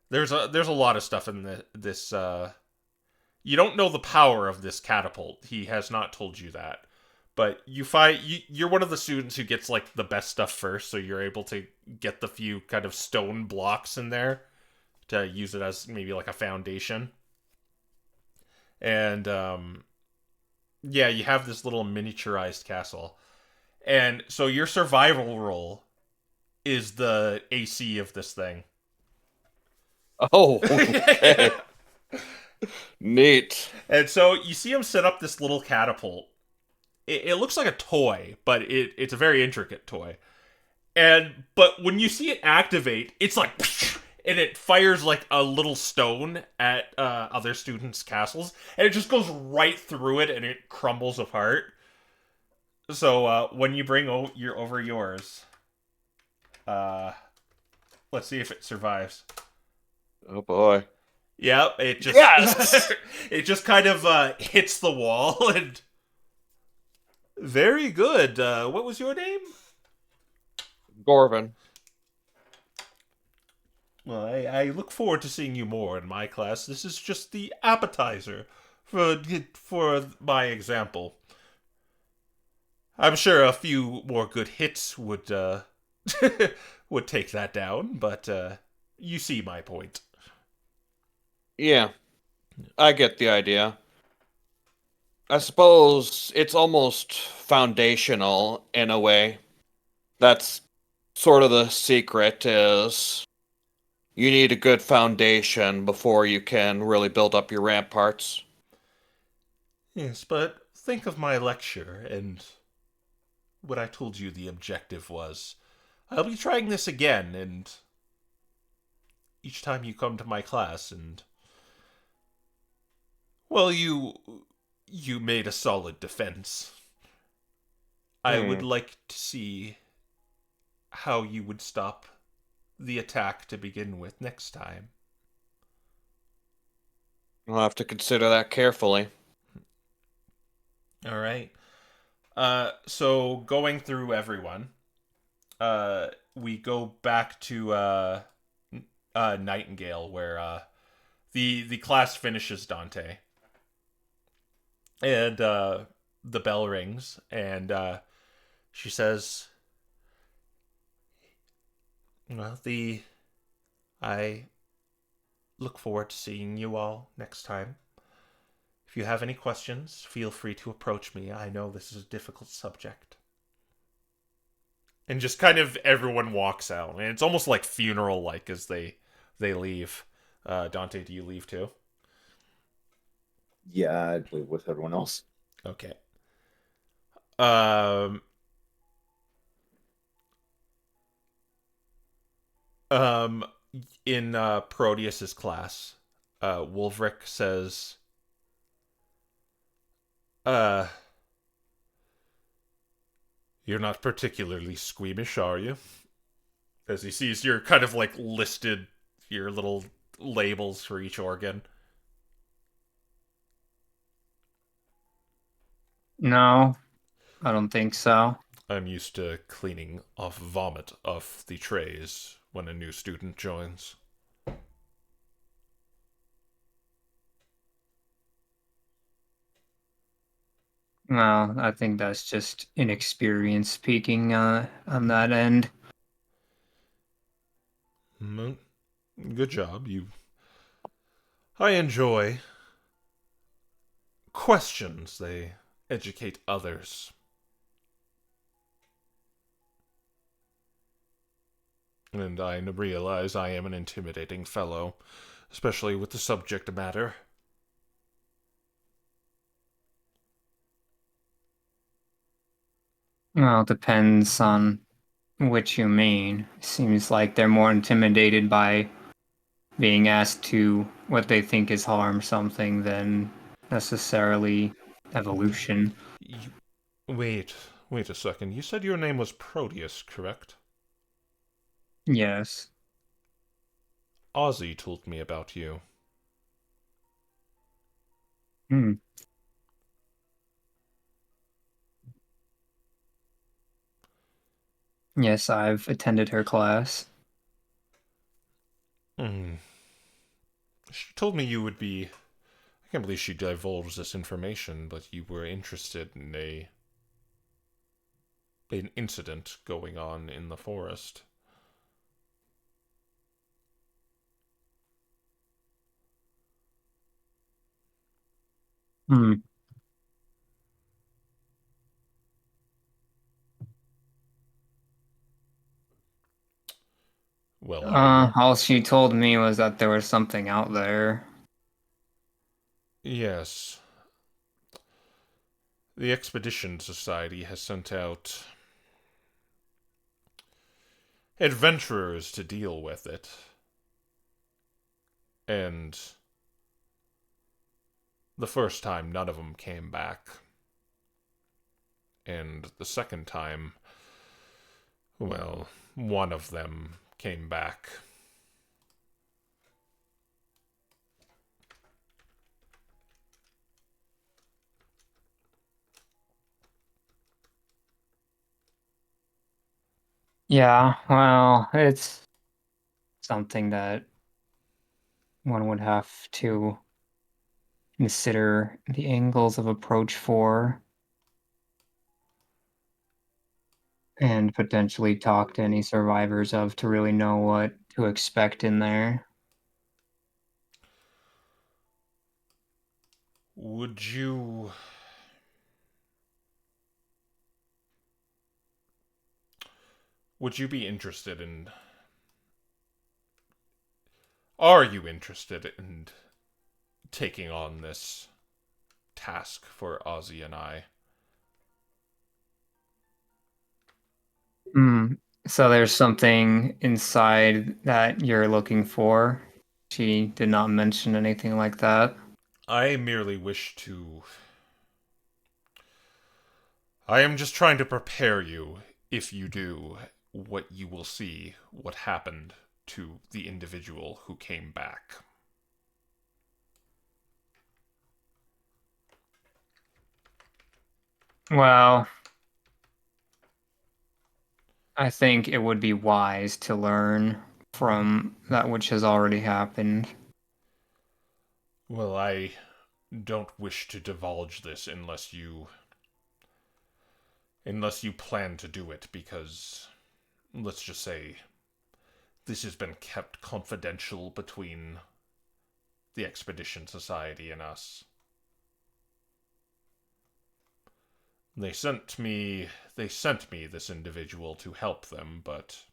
Speaker 1: there's a lot of stuff in this. You don't know the power of this catapult. He has not told you that, but you're one of the students who gets like the best stuff first, so you're able to get the few kind of stone blocks in there to use it as maybe like a foundation. And yeah, you have this little miniaturized castle. And so your survival roll is the AC of this thing.
Speaker 2: Oh, okay. Neat.
Speaker 1: And so you see him set up this little catapult. It looks like a toy, but it's a very intricate toy. But when you see it activate, it's like, and it fires like a little stone at other students' castles, and it just goes right through it, and it crumbles apart. So when you bring over yours, let's see if it survives.
Speaker 2: Oh boy.
Speaker 1: Yeah, it just
Speaker 2: Yes!
Speaker 1: it just kind of hits the wall and very good. What was your name?
Speaker 2: Gorvin.
Speaker 1: Well, I look forward to seeing you more in my class. This is just the appetizer for my example. I'm sure a few more good hits would would take that down, but you see my point.
Speaker 2: Yeah. I get the idea. I suppose it's almost foundational in a way. That's sort of the secret is you need a good foundation before you can really build up your ramparts.
Speaker 1: Yes, but think of my lecture and what I told you the objective was. I'll be trying this again, and each time you come to my class, and well, you made a solid defense. I would
Speaker 2: Hmm.
Speaker 1: like to see how you would stop the attack to begin with next time.
Speaker 2: I'll have to consider that carefully.
Speaker 1: All right. So going through everyone, we go back to Nightingale, where the class finishes Dante, and the bell rings, and she says, "Well, the I look forward to seeing you all next time. If you have any questions, feel free to approach me. I know this is a difficult subject." And just kind of everyone walks out, and it's almost like funeral like as they leave. Dante, do you leave too?
Speaker 5: Yeah, I believe with everyone else.
Speaker 1: Okay. Um. Um. In Proteus's class, Wolverick says, "Uh, you're not particularly squeamish, are you?" As he sees you're kind of like listed your little labels for each organ.
Speaker 3: No, I don't think so.
Speaker 1: I'm used to cleaning off vomit off the trays when a new student joins.
Speaker 3: Well, I think that's just inexperience speaking on that end.
Speaker 1: Mm, good job. I enjoy questions. They educate others. And I realize I am an intimidating fellow, especially with the subject matter.
Speaker 3: Well, it depends on which you mean. Seems like they're more intimidated by being asked to what they think is harm something than necessarily evolution.
Speaker 1: You, wait, wait a second. You said your name was Proteus, correct?
Speaker 3: Yes.
Speaker 1: Ozzy told me about you.
Speaker 3: Hmm. Yes, I've attended her class.
Speaker 1: Hmm. She told me you would be. I can't believe she divulged this information, but you were interested in an incident going on in the forest.
Speaker 3: Hmm.
Speaker 1: Well, are you?
Speaker 3: All she told me was that there was something out there.
Speaker 1: Yes. The Expedition Society has sent out adventurers to deal with it. And the first time, none of them came back. And the second time, well, one of them came back.
Speaker 3: Yeah, well, it's something that one would have to consider the angles of approach for and potentially talk to any survivors of to really know what to expect in there.
Speaker 1: Would you... Would you be interested in... Are you interested in taking on this task for Ozzy and I?
Speaker 3: Hmm. So there's something inside that you're looking for. She did not mention anything like that.
Speaker 1: I merely wish to... I am just trying to prepare you, if you do, what you will see, what happened to the individual who came back.
Speaker 3: Well, I think it would be wise to learn from that which has already happened.
Speaker 1: Well, I don't wish to divulge this unless you plan to do it, because let's just say this has been kept confidential between the Expedition Society and us. They sent me this individual to help them, but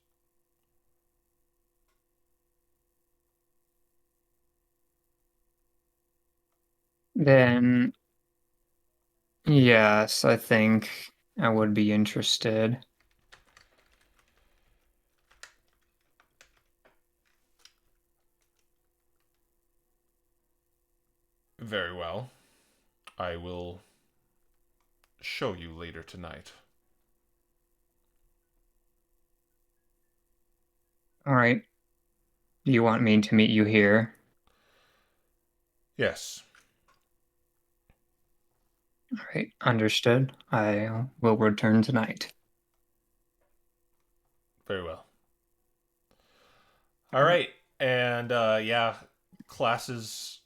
Speaker 3: Then, yes, I think I would be interested.
Speaker 1: very well. I will show you later tonight.
Speaker 3: All right. Do you want me to meet you here?
Speaker 1: Yes,
Speaker 3: All right, understood. I will return tonight.
Speaker 1: very well. All right, and yeah, classes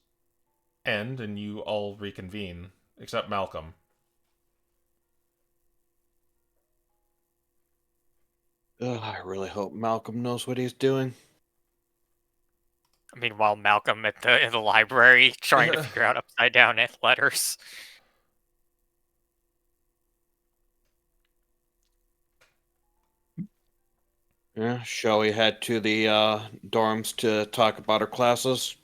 Speaker 1: end and you all reconvene, except Malcolm.
Speaker 2: Ugh, I really hope Malcolm knows what he's doing.
Speaker 4: Meanwhile, Malcolm at the in the library trying to figure out upside down letters.
Speaker 2: Yeah, shall we head to the dorms to talk about our classes?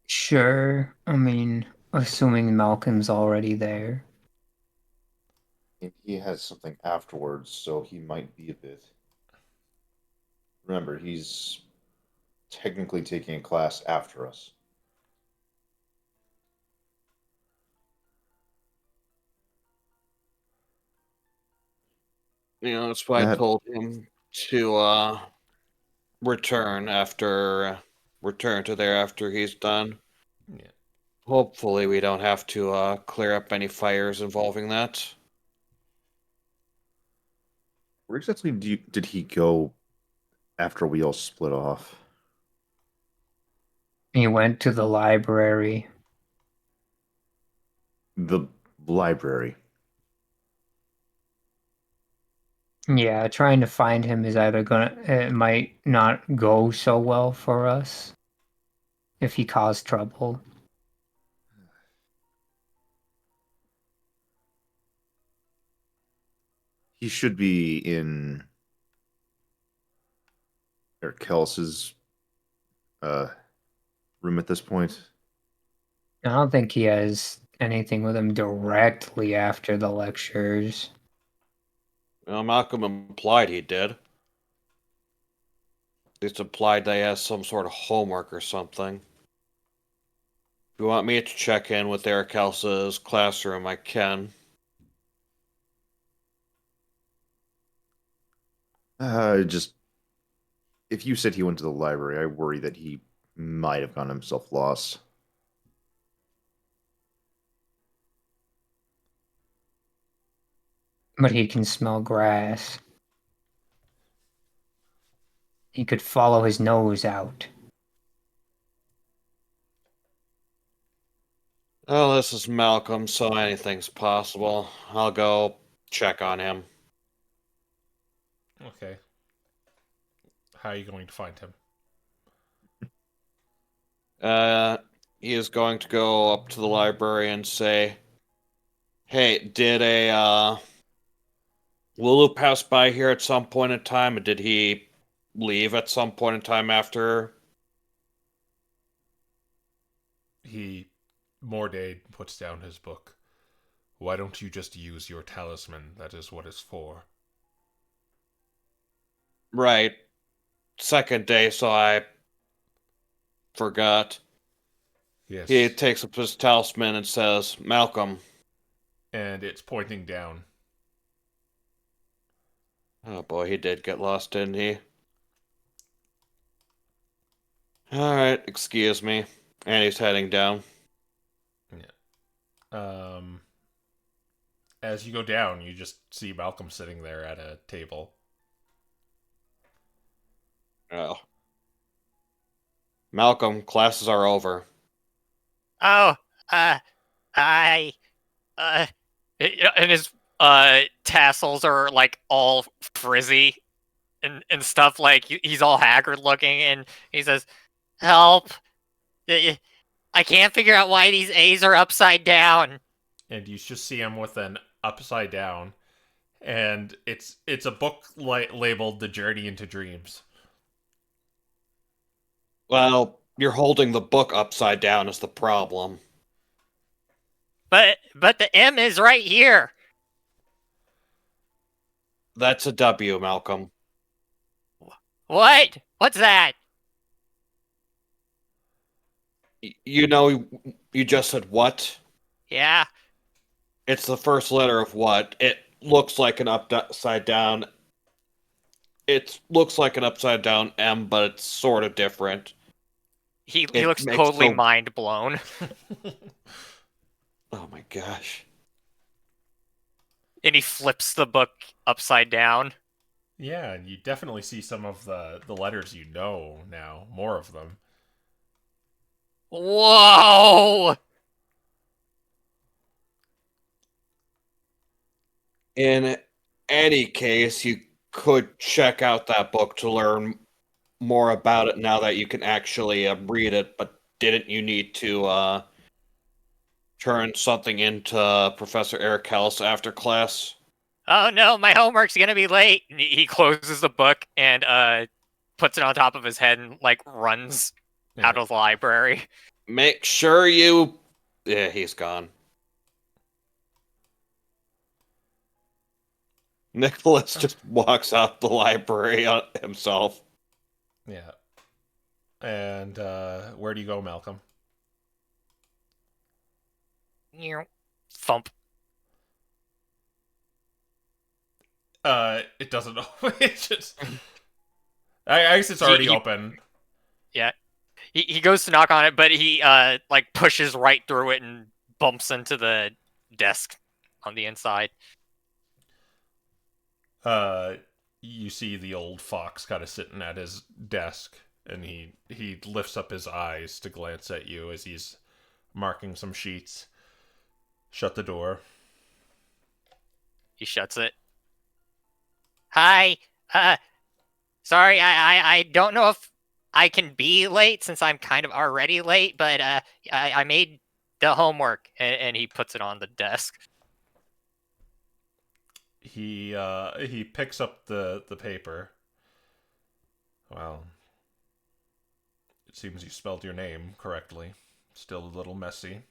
Speaker 3: Sure. I mean, assuming Malcolm's already there.
Speaker 5: And he has something afterwards, so he might be a bit. Remember, he's technically taking a class after us.
Speaker 2: You know, that's why I
Speaker 5: That
Speaker 2: told him to return after return to there after he's done.
Speaker 1: Yeah.
Speaker 2: Hopefully, we don't have to clear up any fires involving that.
Speaker 5: where exactly did he go after we all split off?
Speaker 3: He went to the library.
Speaker 5: The library.
Speaker 3: Yeah, trying to find him is either gonna, it might not go so well for us if he caused trouble.
Speaker 5: He should be in Eric Kellis's uh, room at this point.
Speaker 3: I don't think he has anything with him directly after the lectures.
Speaker 2: Well, Malcolm implied he did. It's implied they has some sort of homework or something. If you want me to check in with Eric Elsa's classroom, I can.
Speaker 5: Just if you said he went to the library, I worry that he might have gotten himself lost.
Speaker 3: But he can smell grass. He could follow his nose out.
Speaker 2: Oh, this is Malcolm, so anything's possible. I'll go check on him.
Speaker 1: Okay. How are you going to find him?
Speaker 2: He is going to go up to the library and say, "Hey, did a Wooloo pass by here at some point in time, and did he leave at some point in time after?"
Speaker 1: Morday puts down his book. Why don't you just use your talisman? That is what it's for.
Speaker 2: Right. Second day, so I forgot.
Speaker 1: Yes.
Speaker 2: He takes up his talisman and says, "Malcolm."
Speaker 1: And it's pointing down.
Speaker 2: Oh boy, he did get lost, didn't he? Alright, excuse me. And he's heading down.
Speaker 1: Yeah. As you go down, you just see Malcolm sitting there at a table.
Speaker 2: Oh. Malcolm, classes are over.
Speaker 4: Oh, uh, I, uh, and his tassels are like all frizzy and stuff. Like he's all haggard looking, and he says, "Help! I can't figure out why these A's are upside down."
Speaker 1: And you just see him with an upside down, and it's a book labeled "The Journey into Dreams."
Speaker 2: Well, you're holding the book upside down is the problem.
Speaker 4: But the M is right here.
Speaker 2: That's a W, Malcolm.
Speaker 4: What? What's that?
Speaker 2: You know, you just said what?
Speaker 4: Yeah.
Speaker 2: It's the first letter of what? It looks like an upside down. It looks like an upside down M, but it's sort of different.
Speaker 4: He
Speaker 2: It
Speaker 4: looks
Speaker 2: makes
Speaker 4: totally
Speaker 2: the-
Speaker 4: mind blown.
Speaker 2: Oh my gosh.
Speaker 4: And he flips the book upside down.
Speaker 1: Yeah, and you definitely see some of the letters you know now. More of them.
Speaker 4: Whoa!
Speaker 2: In any case, you could check out that book to learn more about it now that you can actually read it, but didn't you need to turn something into Professor Eric House after class?
Speaker 4: Oh no, my homework's gonna be late. And he closes the book and puts it on top of his head and like runs out of the library.
Speaker 2: Make sure you. Yeah, he's gone. Nicholas just walks out the library himself.
Speaker 1: Yeah. And where do you go, Malcolm?
Speaker 4: Thump.
Speaker 1: It doesn't open. It just. I guess it's already open.
Speaker 4: Yeah. He goes to knock on it, but he like pushes right through it and bumps into the desk on the inside.
Speaker 1: You see the old fox kind of sitting at his desk, and he lifts up his eyes to glance at you as he's marking some sheets. Shut the door.
Speaker 4: He shuts it. Hi. Sorry, I don't know if I can be late since I'm kind of already late, but I made the homework, and he puts it on the desk.
Speaker 1: He picks up the paper. Well, it seems you spelled your name correctly. Still a little messy.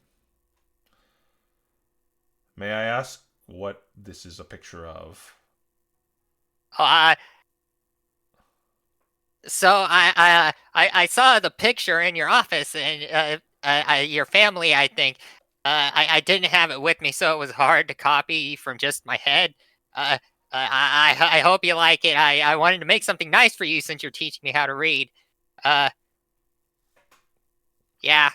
Speaker 1: May I ask what this is a picture of?
Speaker 4: So I saw the picture in your office, and your family, I think. I didn't have it with me, so it was hard to copy from just my head. I hope you like it. I wanted to make something nice for you since you're teaching me how to read. Yeah.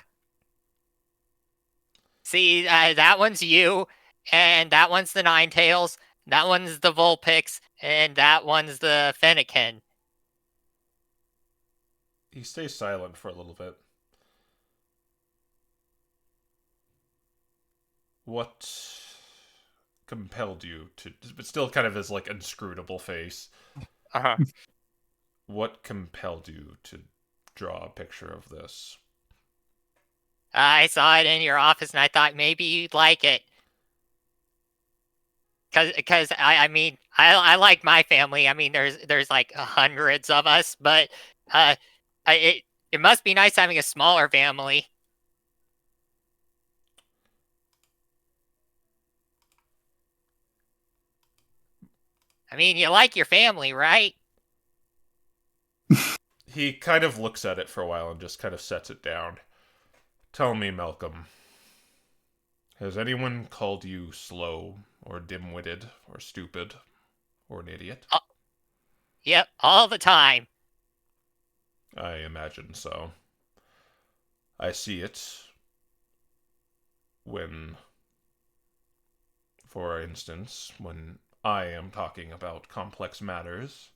Speaker 4: See, that one's you, and that one's the Ninetales, that one's the Vulpix, and that one's the Fennekin.
Speaker 1: He stays silent for a little bit. What compelled you to, but still kind of his like inscrutable face.
Speaker 4: Uh-huh.
Speaker 1: What compelled you to draw a picture of this?
Speaker 4: I saw it in your office and I thought maybe you'd like it. Cause I mean, I like my family. I mean, there's like hundreds of us, but uh, it must be nice having a smaller family. I mean, you like your family, right?
Speaker 1: He kind of looks at it for a while and just kind of sets it down. Tell me, Malcolm, has anyone called you slow or dim-witted or stupid or an idiot?
Speaker 4: Yep, all the time.
Speaker 1: I imagine so. I see it when, for instance, when I am talking about complex matters,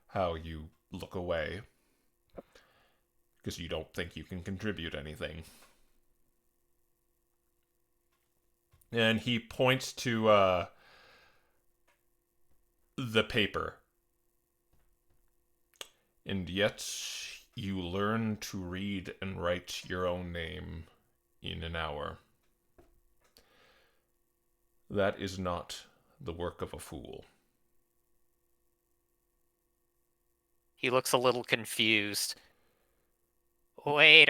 Speaker 1: how you look away because you don't think you can contribute anything. And he points to the paper. And yet you learn to read and write your own name in an hour. That is not the work of a fool.
Speaker 4: He looks a little confused. Wait,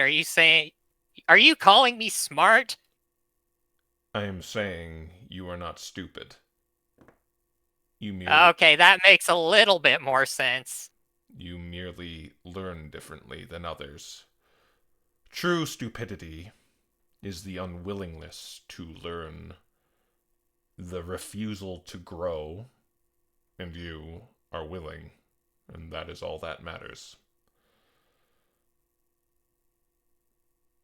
Speaker 4: are you calling me smart?
Speaker 1: I am saying you are not stupid. You
Speaker 4: Okay, that makes a little bit more sense.
Speaker 1: merely learn differently than others. True stupidity is the unwillingness to learn, the refusal to grow, and you are willing, and that is all that matters.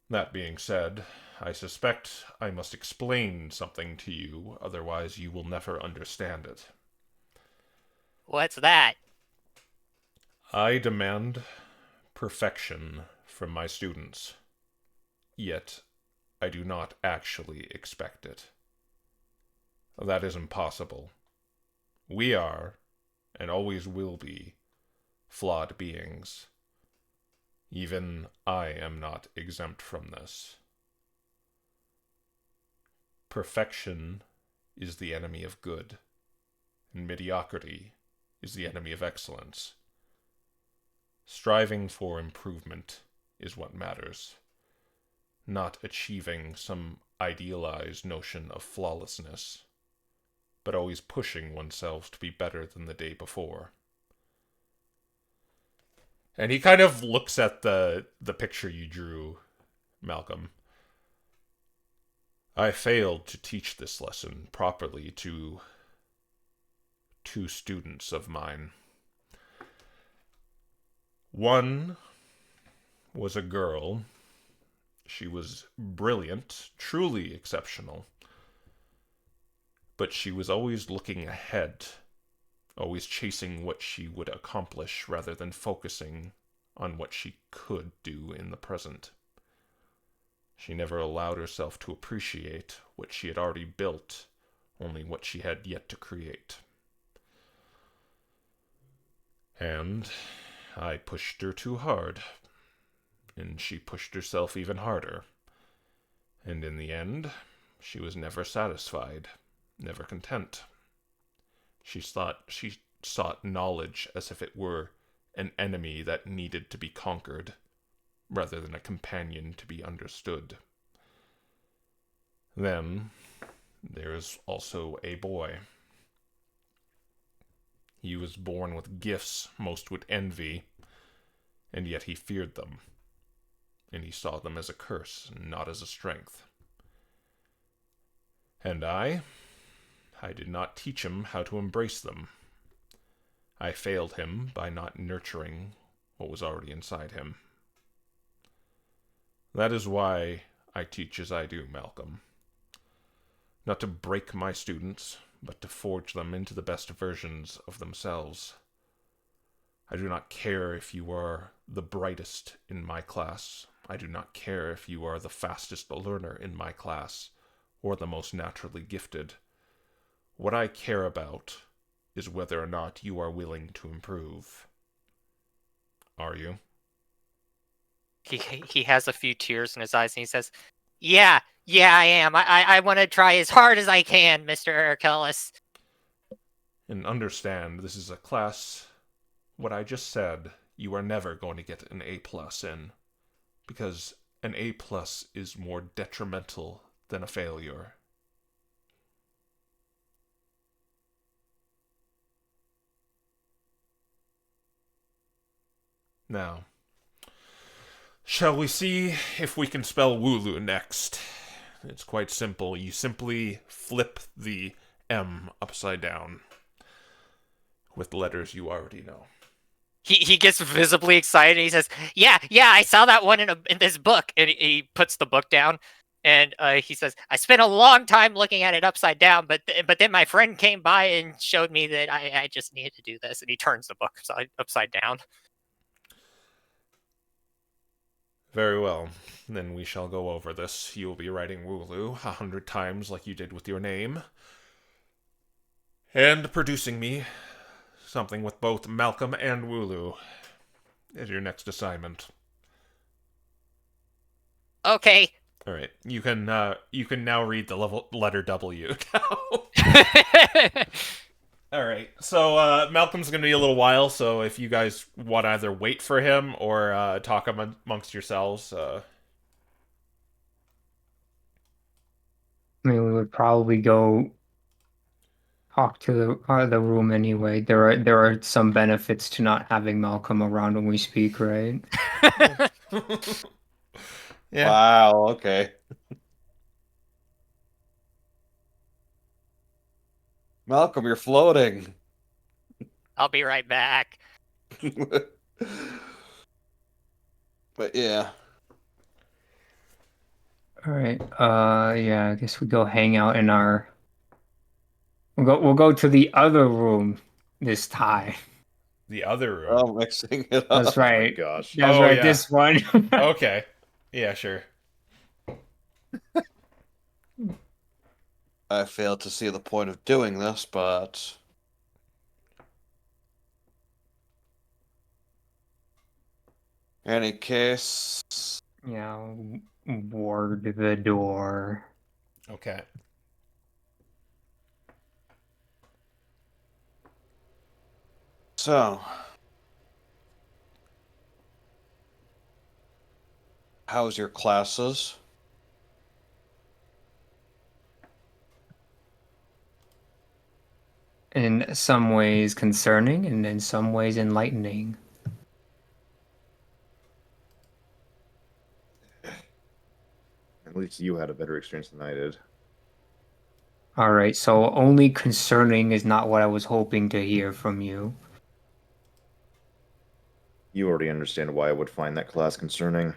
Speaker 1: That being said, I suspect I must explain something to you, otherwise you will never understand it.
Speaker 4: What's that?
Speaker 1: I demand perfection from my students, yet I do not actually expect it. That is impossible. We are, and always will be, flawed beings. Even I am not exempt from this. Perfection is the enemy of good, and mediocrity is the enemy of excellence. Striving for improvement is what matters, not achieving some idealized notion of flawlessness, but always pushing oneself to be better than the day before. And he kind of looks at the picture you drew, Malcolm. I failed to teach this lesson properly to two students of mine. One was a girl. She was brilliant, truly exceptional. But she was always looking ahead, always chasing what she would accomplish rather than focusing on what she could do in the present. She never allowed herself to appreciate what she had already built, only what she had yet to create. And I pushed her too hard, and she pushed herself even harder. And in the end, she was never satisfied, never content. She sought knowledge as if it were an enemy that needed to be conquered, rather than a companion to be understood. Then, there is also a boy. He was born with gifts most would envy, and yet he feared them, and he saw them as a curse, and not as a strength. And I did not teach him how to embrace them. I failed him by not nurturing what was already inside him. That is why I teach as I do, Malcolm. Not to break my students, but to forge them into the best versions of themselves. I do not care if you are the brightest in my class. I do not care if you are the fastest learner in my class, or the most naturally gifted. What I care about is whether or not you are willing to improve. Are you?
Speaker 4: He has a few tears in his eyes and he says, Yeah, I am. I want to try as hard as I can, Mr. Erkelis.
Speaker 1: And understand, this is a class. What I just said, you are never going to get an A plus in, because an A plus is more detrimental than a failure. Now, shall we see if we can spell Wooloo next? It's quite simple. You simply flip the M upside down with letters you already know.
Speaker 4: He gets visibly excited. And he says, "Yeah, I saw that one in this book." And he puts the book down, and he says, "I spent a long time looking at it upside down, but then my friend came by and showed me that I just needed to do this." And he turns the book upside down.
Speaker 1: Very well. Then we shall go over this. You will be writing Wooloo 100 times like you did with your name. And producing me something with both Malcolm and Wooloo as your next assignment.
Speaker 4: Okay.
Speaker 1: All right. You can now read the letter W now. All right. So Malcolm's going to be a little while, so if you guys want to either wait for him or talk amongst yourselves,
Speaker 3: I mean, we would probably go talk to the room anyway. There are some benefits to not having Malcolm around when we speak, right?
Speaker 1: yeah.
Speaker 2: Wow, okay. Malcolm, you're floating.
Speaker 4: I'll be right back.
Speaker 2: But yeah.
Speaker 3: All right. Yeah, I guess we go hang out in our. We'll go to the other room this time.
Speaker 1: The other room.
Speaker 2: Oh, mixing it
Speaker 3: That's
Speaker 2: up.
Speaker 3: right.
Speaker 5: Oh my gosh.
Speaker 3: That's
Speaker 1: Oh,
Speaker 3: right.
Speaker 1: yeah.
Speaker 3: This one.
Speaker 1: Okay. Yeah, sure.
Speaker 2: I failed to see the point of doing this, but any case,
Speaker 3: Yeah, ward the door.
Speaker 1: Okay.
Speaker 2: so how's your classes?
Speaker 3: In some ways concerning, and in some ways enlightening.
Speaker 5: At least you had a better experience than I did.
Speaker 3: All right, so only concerning is not what I was hoping to hear from you.
Speaker 5: You already understand why I would find that class concerning.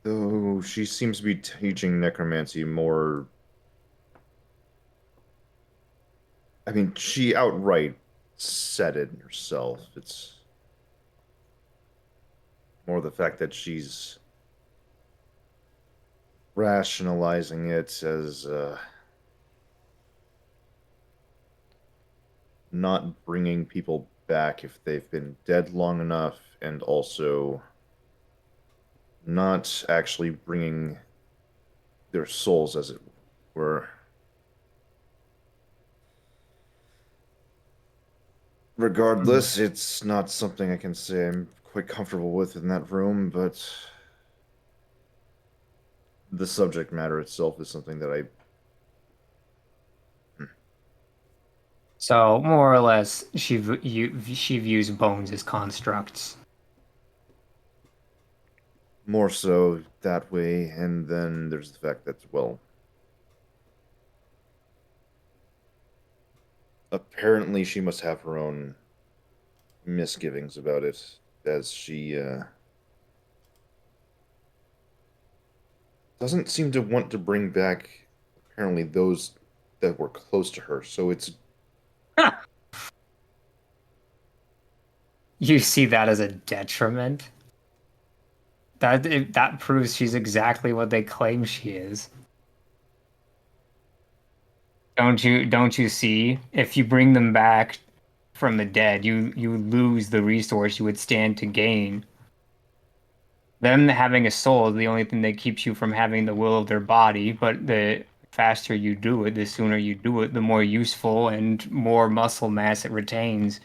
Speaker 5: Though she seems to be teaching necromancy more. I mean, she outright said it herself. It's more the fact that she's rationalizing it as not bringing people back if they've been dead long enough, and also not actually bringing their souls, as it were. Regardless, it's not something I can say I'm quite comfortable with in that room, but the subject matter itself is something that I.
Speaker 3: So more or less, she views bones as constructs.
Speaker 5: More so that way, and then there's the fact that, well, apparently she must have her own misgivings about it, as she doesn't seem to want to bring back, apparently, those that were close to her. So it's.
Speaker 3: You see that as a detriment? That proves she's exactly what they claim she is. Don't you see? If you bring them back from the dead, you lose the resource you would stand to gain. Them having a soul is the only thing that keeps you from having the will of their body, but the faster you do it, the sooner you do it, the more useful and more muscle mass it retains.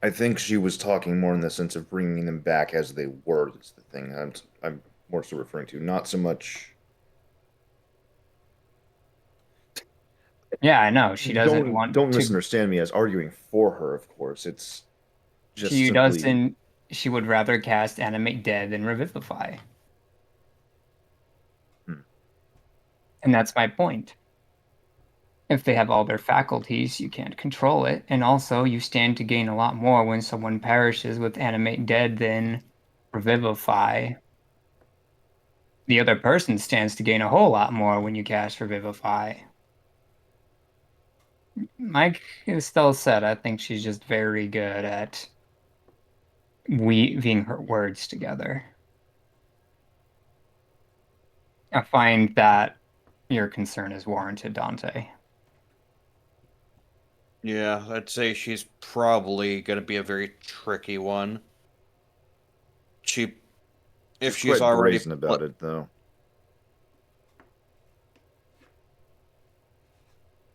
Speaker 5: I think she was talking more in the sense of bringing them back as they were. That's the thing I'm more so referring to. Not so much.
Speaker 3: Yeah, I know. She doesn't want
Speaker 5: Don't
Speaker 3: to.
Speaker 5: misunderstand me as arguing for her. Of course, it's just
Speaker 3: She
Speaker 5: simply.
Speaker 3: doesn't. She would rather cast Animate Dead than Revivify.
Speaker 5: Hmm.
Speaker 3: And that's my point. If they have all their faculties, you can't control it. And also, you stand to gain a lot more when someone perishes with Animate Dead than Revivify. The other person stands to gain a whole lot more when you cast Revivify. Mike is still said, I think she's just very good at weaving her words together. I find that your concern is warranted, Dante.
Speaker 2: Yeah, I'd say she's probably gonna be a very tricky one. She,
Speaker 5: She's
Speaker 2: if she's
Speaker 5: quite
Speaker 2: already,
Speaker 5: brazen about it, though.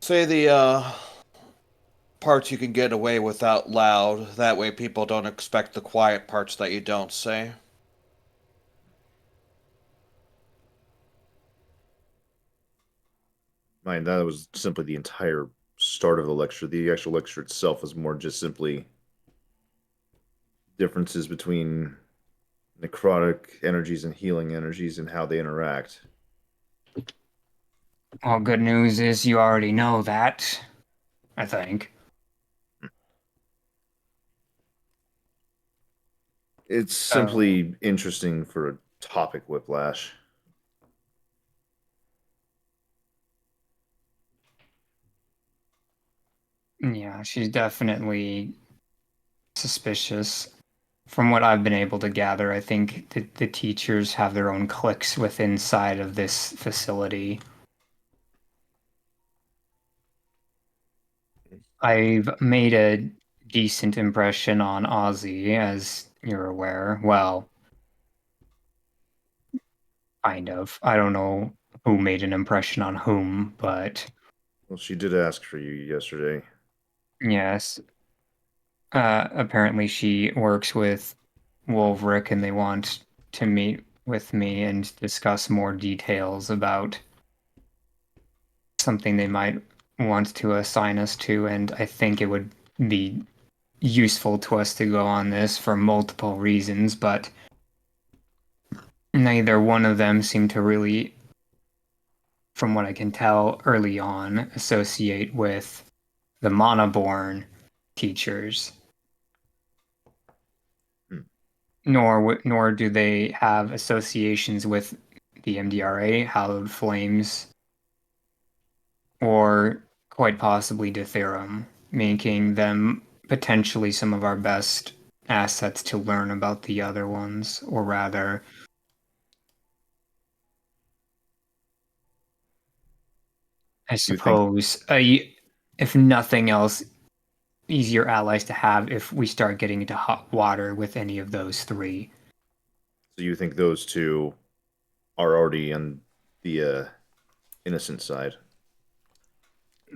Speaker 2: say the parts you can get away with out loud. That way, people don't expect the quiet parts that you don't say.
Speaker 5: Mind that was simply the entire start of the lecture. The actual lecture itself was more just simply differences between necrotic energies and healing energies and how they interact.
Speaker 3: Well, good news is you already know that, I think.
Speaker 5: It's
Speaker 3: So,
Speaker 5: simply interesting for a topic whiplash.
Speaker 3: yeah, she's definitely suspicious. From what I've been able to gather, I think the teachers have their own cliques within inside of this facility. I've made a decent impression on Ozzy, as you're aware. Well, kind of. I don't know who made an impression on whom, but
Speaker 5: Well, she did ask for you yesterday.
Speaker 3: yes. Apparently she works with Wolverick and they want to meet with me and discuss more details about something they might want to assign us to, and I think it would be useful to us to go on this for multiple reasons, but neither one of them seem to really, from what I can tell early on, associate with the Monoborn teachers,
Speaker 5: Hmm.
Speaker 3: nor do they have associations with the MDRA, Hallowed Flames, or quite possibly Ditherum, making them potentially some of our best assets to learn about the other ones, or rather, I
Speaker 5: You think
Speaker 3: suppose, if nothing else, easier allies to have if we start getting into hot water with any of those three.
Speaker 5: so? You think those two are already on the innocent side?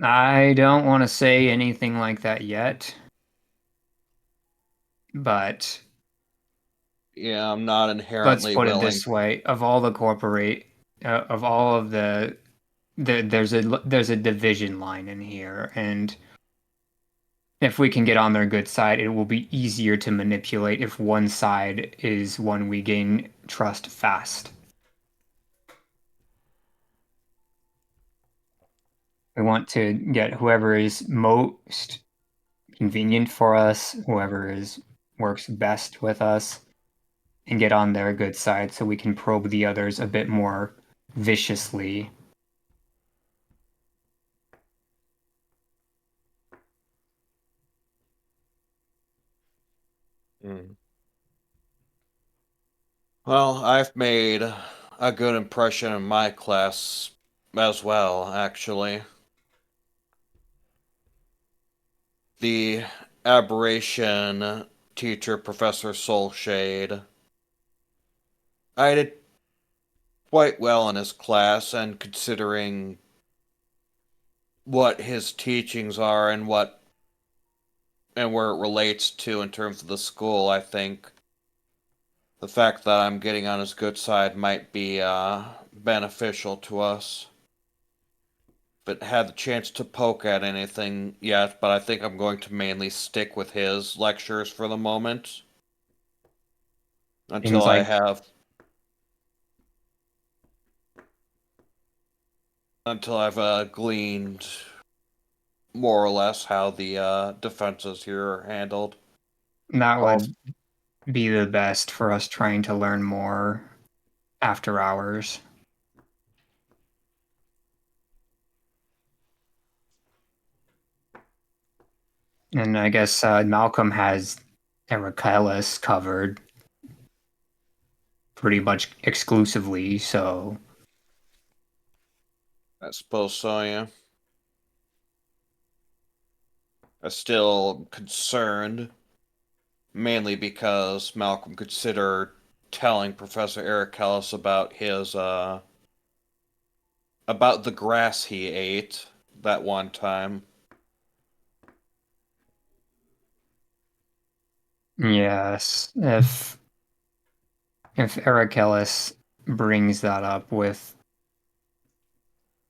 Speaker 3: I don't want to say anything like that yet, but
Speaker 2: Yeah, I'm not
Speaker 3: let's
Speaker 2: inherently
Speaker 3: put it
Speaker 2: willing.
Speaker 3: this way: of all the corporate, of all of there's a division line in here, and if we can get on their good side, it will be easier to manipulate if one side is one we gain trust fast. We want to get whoever is most convenient for us, whoever is works best with us, and get on their good side so we can probe the others a bit more viciously.
Speaker 2: Mm. Well, I've made a good impression in my class as well, actually. The aberration teacher, Professor Soulshade. I did quite well in his class, and considering what his teachings are and where it relates to in terms of the school, I think the fact that I'm getting on his good side might be beneficial to us. But had the chance to poke at anything yet, but I think I'm going to mainly stick with his lectures for the moment until
Speaker 3: Seems
Speaker 2: I
Speaker 3: like
Speaker 2: have until I've gleaned more or less how the defenses here are handled.
Speaker 3: that
Speaker 2: Also,
Speaker 3: would be the best for us trying to learn more after hours. And I guess Malcolm has Ericellus covered pretty much exclusively, so
Speaker 2: I suppose so, yeah. I'm still concerned, mainly because Malcolm considered telling Professor Eric Ellis about his about the grass he ate that one time.
Speaker 3: yes, if Ericellus brings that up with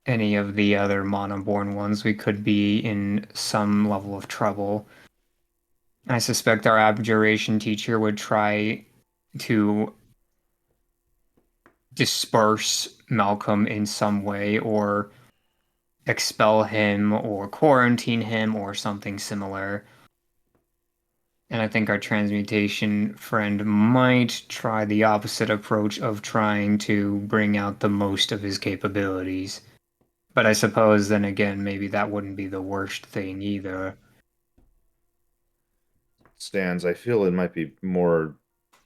Speaker 3: any of the other monoborn ones, we could be in some level of trouble. I suspect our abjuration teacher would try to disperse Malcolm in some way or expel him or quarantine him or something similar. And I think our transmutation friend might try the opposite approach of trying to bring out the most of his capabilities. But I suppose then again, maybe that wouldn't be the worst thing either.
Speaker 5: Stands. I feel it might be more.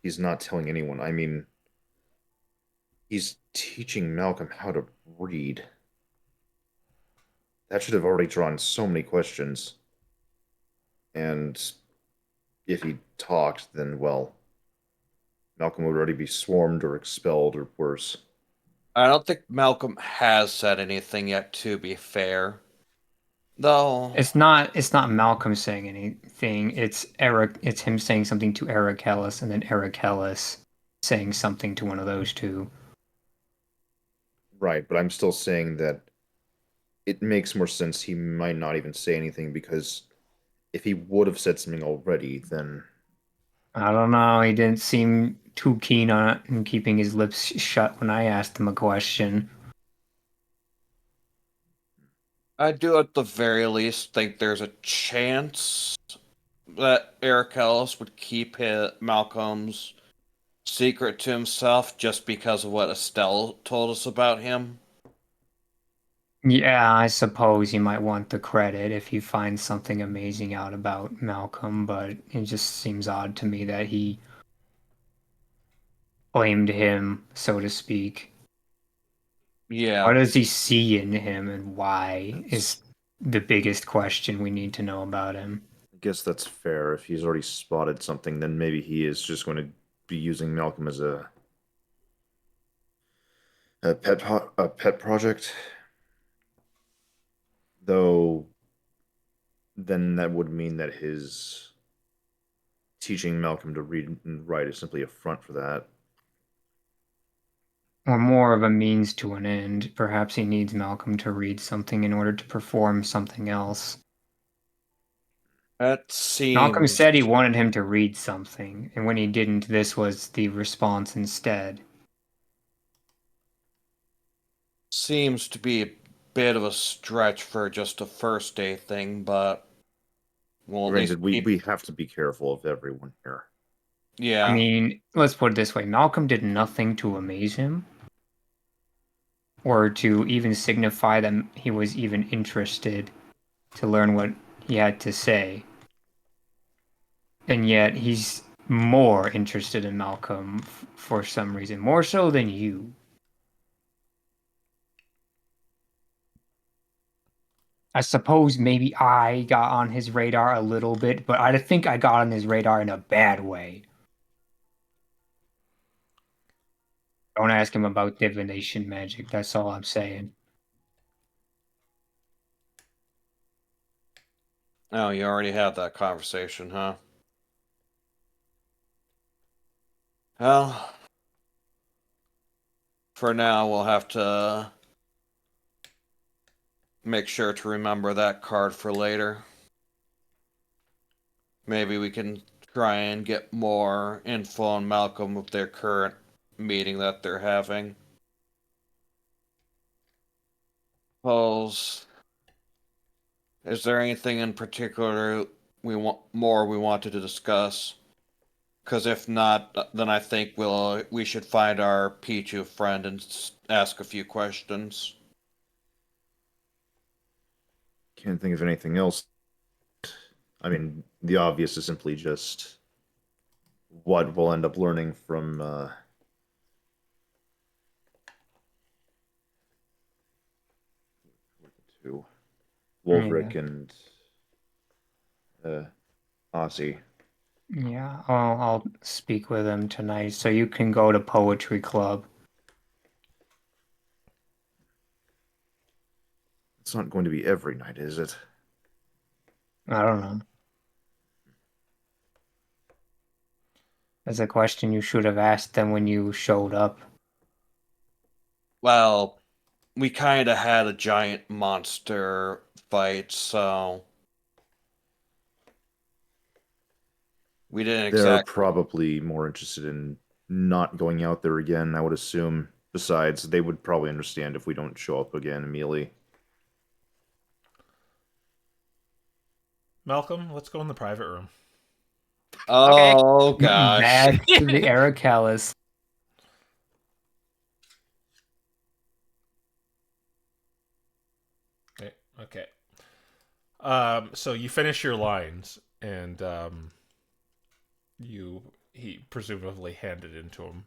Speaker 5: He's not telling anyone. I mean, he's teaching Malcolm how to read. That should have already drawn so many questions. And if he talked, then, well, Malcolm would already be swarmed or expelled or worse.
Speaker 2: I don't think Malcolm has said anything yet, to be fair. Though,
Speaker 3: It's not Malcolm saying anything. It's him saying something to Eric Ellis and then Eric Ellis saying something to one of those two.
Speaker 5: Right, but I'm still saying that it makes more sense he might not even say anything because if he would have said something already, then
Speaker 3: I don't know. He didn't seem too keen on it and keeping his lips shut when I asked him a question.
Speaker 2: I do at the very least think there's a chance that Eric Ellis would keep Malcolm's secret to himself just because of what Estelle told us about him.
Speaker 3: Yeah, I suppose you might want the credit if you find something amazing out about Malcolm, but it just seems odd to me that he blamed him, so to speak. What
Speaker 2: Yeah,
Speaker 3: does he see in him and why
Speaker 5: that's,
Speaker 3: is the biggest question we need to know about him.
Speaker 5: I guess that's fair. If he's already spotted something, then maybe he is just going to be using Malcolm as a pet project. Though, then that would mean that his teaching Malcolm to read and write is simply a front for that.
Speaker 3: Or more of a means to an end. Perhaps he needs Malcolm to read something in order to perform something else.
Speaker 2: that
Speaker 3: Malcolm
Speaker 2: seems
Speaker 3: said he wanted him to read something, and when he didn't, this was the response instead.
Speaker 2: seems to be a bit of a stretch for just a first day thing, but we'll at least
Speaker 5: Granted, we,
Speaker 2: keep.
Speaker 5: we have to be careful of everyone here.
Speaker 3: I
Speaker 2: Yeah,
Speaker 3: mean, let's put it this way, Malcolm did nothing to amaze him, or to even signify that he was even interested to learn what he had to say. And yet he's more interested in Malcolm for some reason, more so than you. I suppose maybe I got on his radar a little bit, but I think I got on his radar in a bad way. Don't ask him about divination magic. That's all I'm saying.
Speaker 2: Oh, you already had that conversation, huh? Well, for now, we'll have to make sure to remember that card for later. Maybe we can try and get more info on Malcolm with their current meeting that they're having. Suppose, is there anything in particular we wanted to discuss? Because if not, then I think we should find our Pichu friend and ask a few questions.
Speaker 5: Can't think of anything else. I mean, the obvious is simply just what we'll end up learning from to Wolverick
Speaker 3: Yeah.
Speaker 5: and Ozzy.
Speaker 3: Yeah, I'll speak with him tonight, so you can go to poetry club.
Speaker 5: It's not going to be every night, is it?
Speaker 3: I don't know. That's a question you should have asked them when you showed up.
Speaker 2: Well, we kind of had a giant monster fight, so we didn't
Speaker 5: They're
Speaker 2: exactly.
Speaker 5: probably more interested in not going out there again, I would assume. Besides, they would probably understand if we don't show up again immediately.
Speaker 1: Malcolm, let's go in the private room.
Speaker 2: Oh gosh.
Speaker 3: Back to the Aracalis.
Speaker 1: Okay. So you finish your lines, and he presumably handed it to him.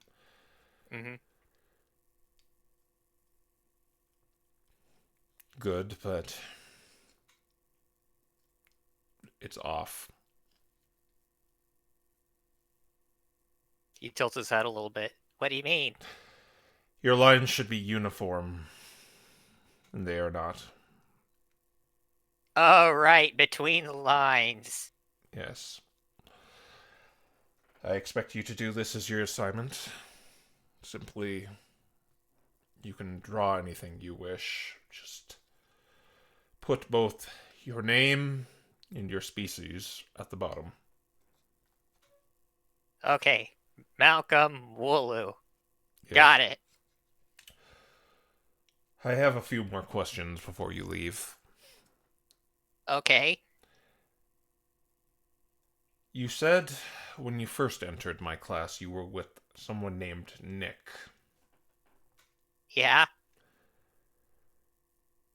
Speaker 4: Mm-hmm.
Speaker 1: Good, but it's off.
Speaker 4: He tilts his head a little bit. What do you mean?
Speaker 1: Your lines should be uniform, and they are not.
Speaker 4: Oh, right, between the lines.
Speaker 1: Yes. I expect you to do this as your assignment. Simply, you can draw anything you wish. Just put both your name and your species at the bottom.
Speaker 4: Okay, Malcolm Wooloo.
Speaker 1: Yeah.
Speaker 4: Got it.
Speaker 1: I have a few more questions before you leave.
Speaker 4: Okay.
Speaker 1: You said when you first entered my class you were with someone named Nick.
Speaker 4: Yeah.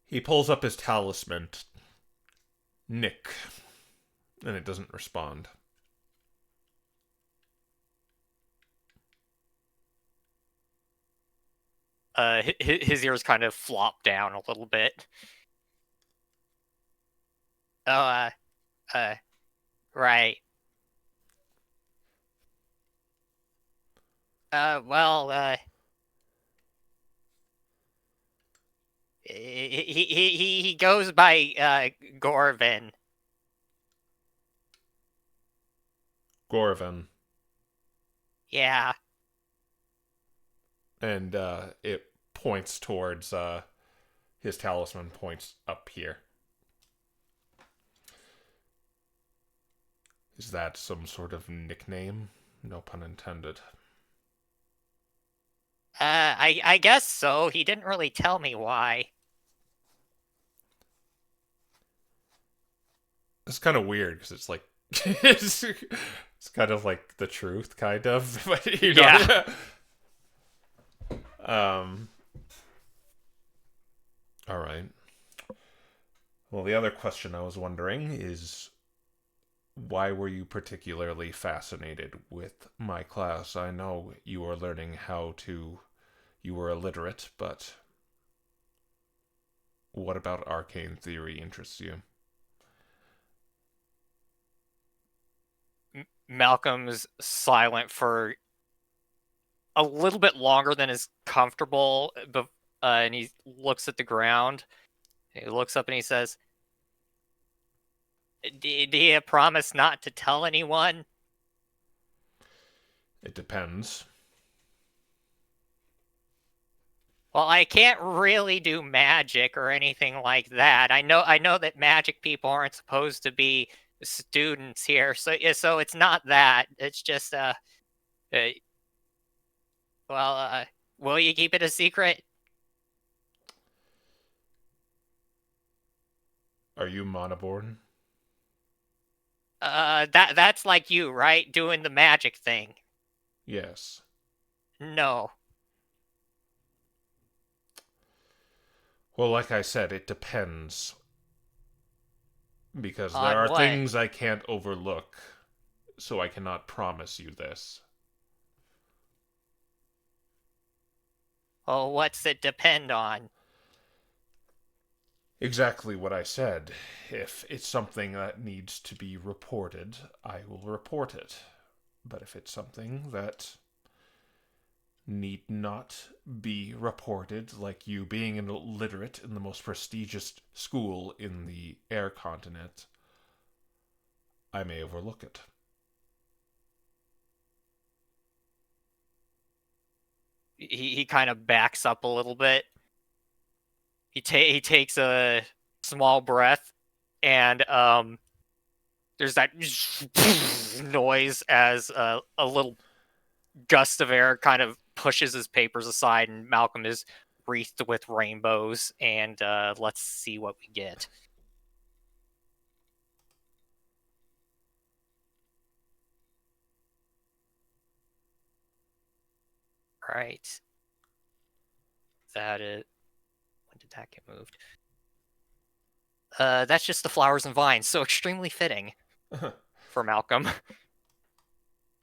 Speaker 1: He pulls up his talisman. Nick. And it doesn't respond.
Speaker 4: His ears kind of flop down a little bit. Oh, right. Well, he goes by Gorvin.
Speaker 1: Gorvin.
Speaker 4: Yeah.
Speaker 1: And it points towards his talisman points up here. Is that some sort of nickname? No pun intended.
Speaker 4: I guess so. He didn't really tell me why.
Speaker 1: It's kind of weird because it's like it's kind of like the truth, kind of. But you know,
Speaker 4: Yeah.
Speaker 1: All right. Well, the other question I was wondering is, why were you particularly fascinated with my class? I know you are learning how to. You were illiterate, but What about arcane theory interests you?
Speaker 4: Malcolm's silent for a little bit longer than is comfortable, and he looks at the ground. He looks up and he says, do you promise not to tell anyone?
Speaker 1: It depends.
Speaker 4: Well, I can't really do magic or anything like that. I know that magic people aren't supposed to be students here, so it's not that. It's just uh well, will you keep it a secret?
Speaker 1: Are you monoborn?
Speaker 4: That's like you, right? Doing the magic thing.
Speaker 1: Yes.
Speaker 4: No.
Speaker 1: Well, like I said, it depends. Because there
Speaker 4: On
Speaker 1: are
Speaker 4: what?
Speaker 1: things I can't overlook, so I cannot promise you this.
Speaker 4: Oh, what's it depend on?
Speaker 1: Exactly what I said. If it's something that needs to be reported, I will report it. But if it's something that need not be reported, like you being illiterate in the most prestigious school in the air continent, I may overlook it.
Speaker 4: He kind of backs up a little bit. He takes a small breath, and there's that noise as a little gust of air kind of pushes his papers aside, and Malcolm is wreathed with rainbows. And let's see what we get. Right. That is. When did that get moved? That's just the flowers and vines, so extremely fitting for Malcolm.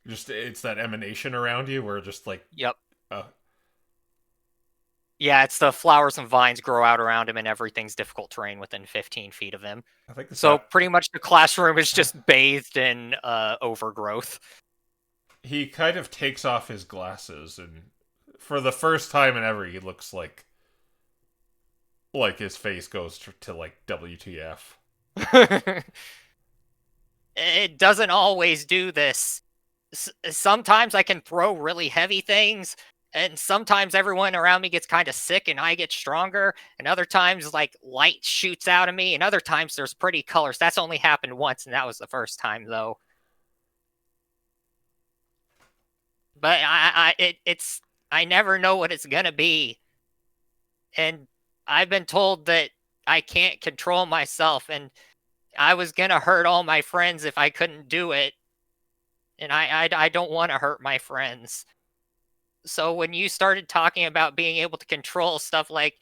Speaker 1: Just, it's that emanation around you where just like,
Speaker 4: Yep.
Speaker 1: uh,
Speaker 4: Yeah, it's the flowers and vines grow out around him, and everything's difficult terrain within 15 feet of him.
Speaker 1: I think the
Speaker 4: So pretty much the classroom is just bathed in overgrowth.
Speaker 1: he kind of takes off his glasses, and for the first time in ever, he looks like his face goes to like WTF.
Speaker 4: It doesn't always do this. Sometimes I can throw really heavy things, and sometimes everyone around me gets kind of sick and I get stronger, and other times like light shoots out of me, and other times there's pretty colors. That's only happened once, and that was the first time though. But I never know what it's gonna be. And I've been told that I can't control myself, and I was gonna hurt all my friends if I couldn't do it. And I don't want to hurt my friends. So when you started talking about being able to control stuff like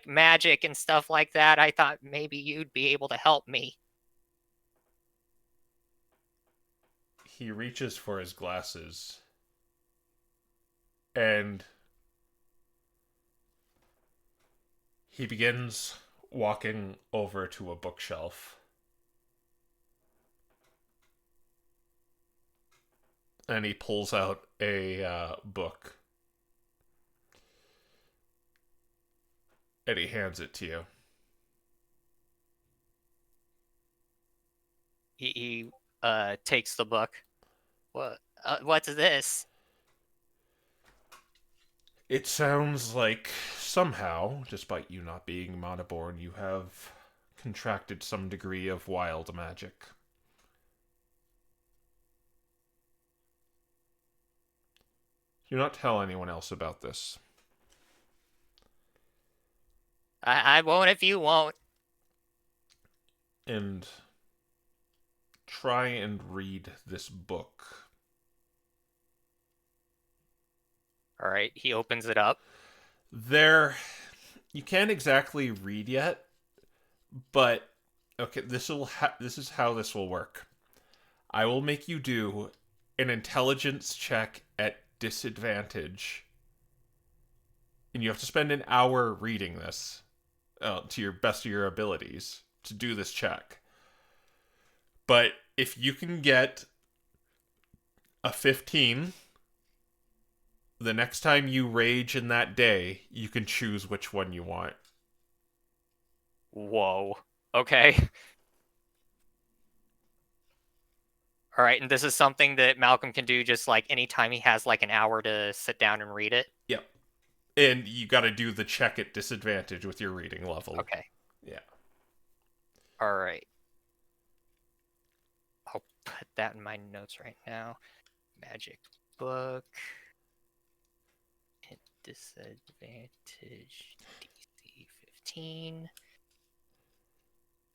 Speaker 4: magic and stuff like that, I thought maybe you'd be able to help me.
Speaker 1: He reaches for his glasses, and he begins walking over to a bookshelf. And he pulls out a book. And he hands it to you.
Speaker 4: He takes the book. What's this?
Speaker 1: It sounds like somehow, despite you not being monoborn, you have contracted some degree of wild magic. Do not tell anyone else about this.
Speaker 4: I won't if you won't.
Speaker 1: And try and read this book.
Speaker 4: All right, he opens it up.
Speaker 1: You can't exactly read yet, but okay, this is how this will work. I will make you do an intelligence check at disadvantage. And you have to spend an hour reading this. to your best of your abilities to do this check. But if you can get a 15, the next time you rage in that day, you can choose which one you want.
Speaker 4: Whoa. Okay. All right, and this is something that Malcolm can do just like anytime he has like an hour to sit down and read it.
Speaker 1: Yep. And you got to do the check at disadvantage with your reading level.
Speaker 4: Okay.
Speaker 1: Yeah.
Speaker 4: All right. I'll put that in my notes right now. Magic book. At disadvantage DC 15.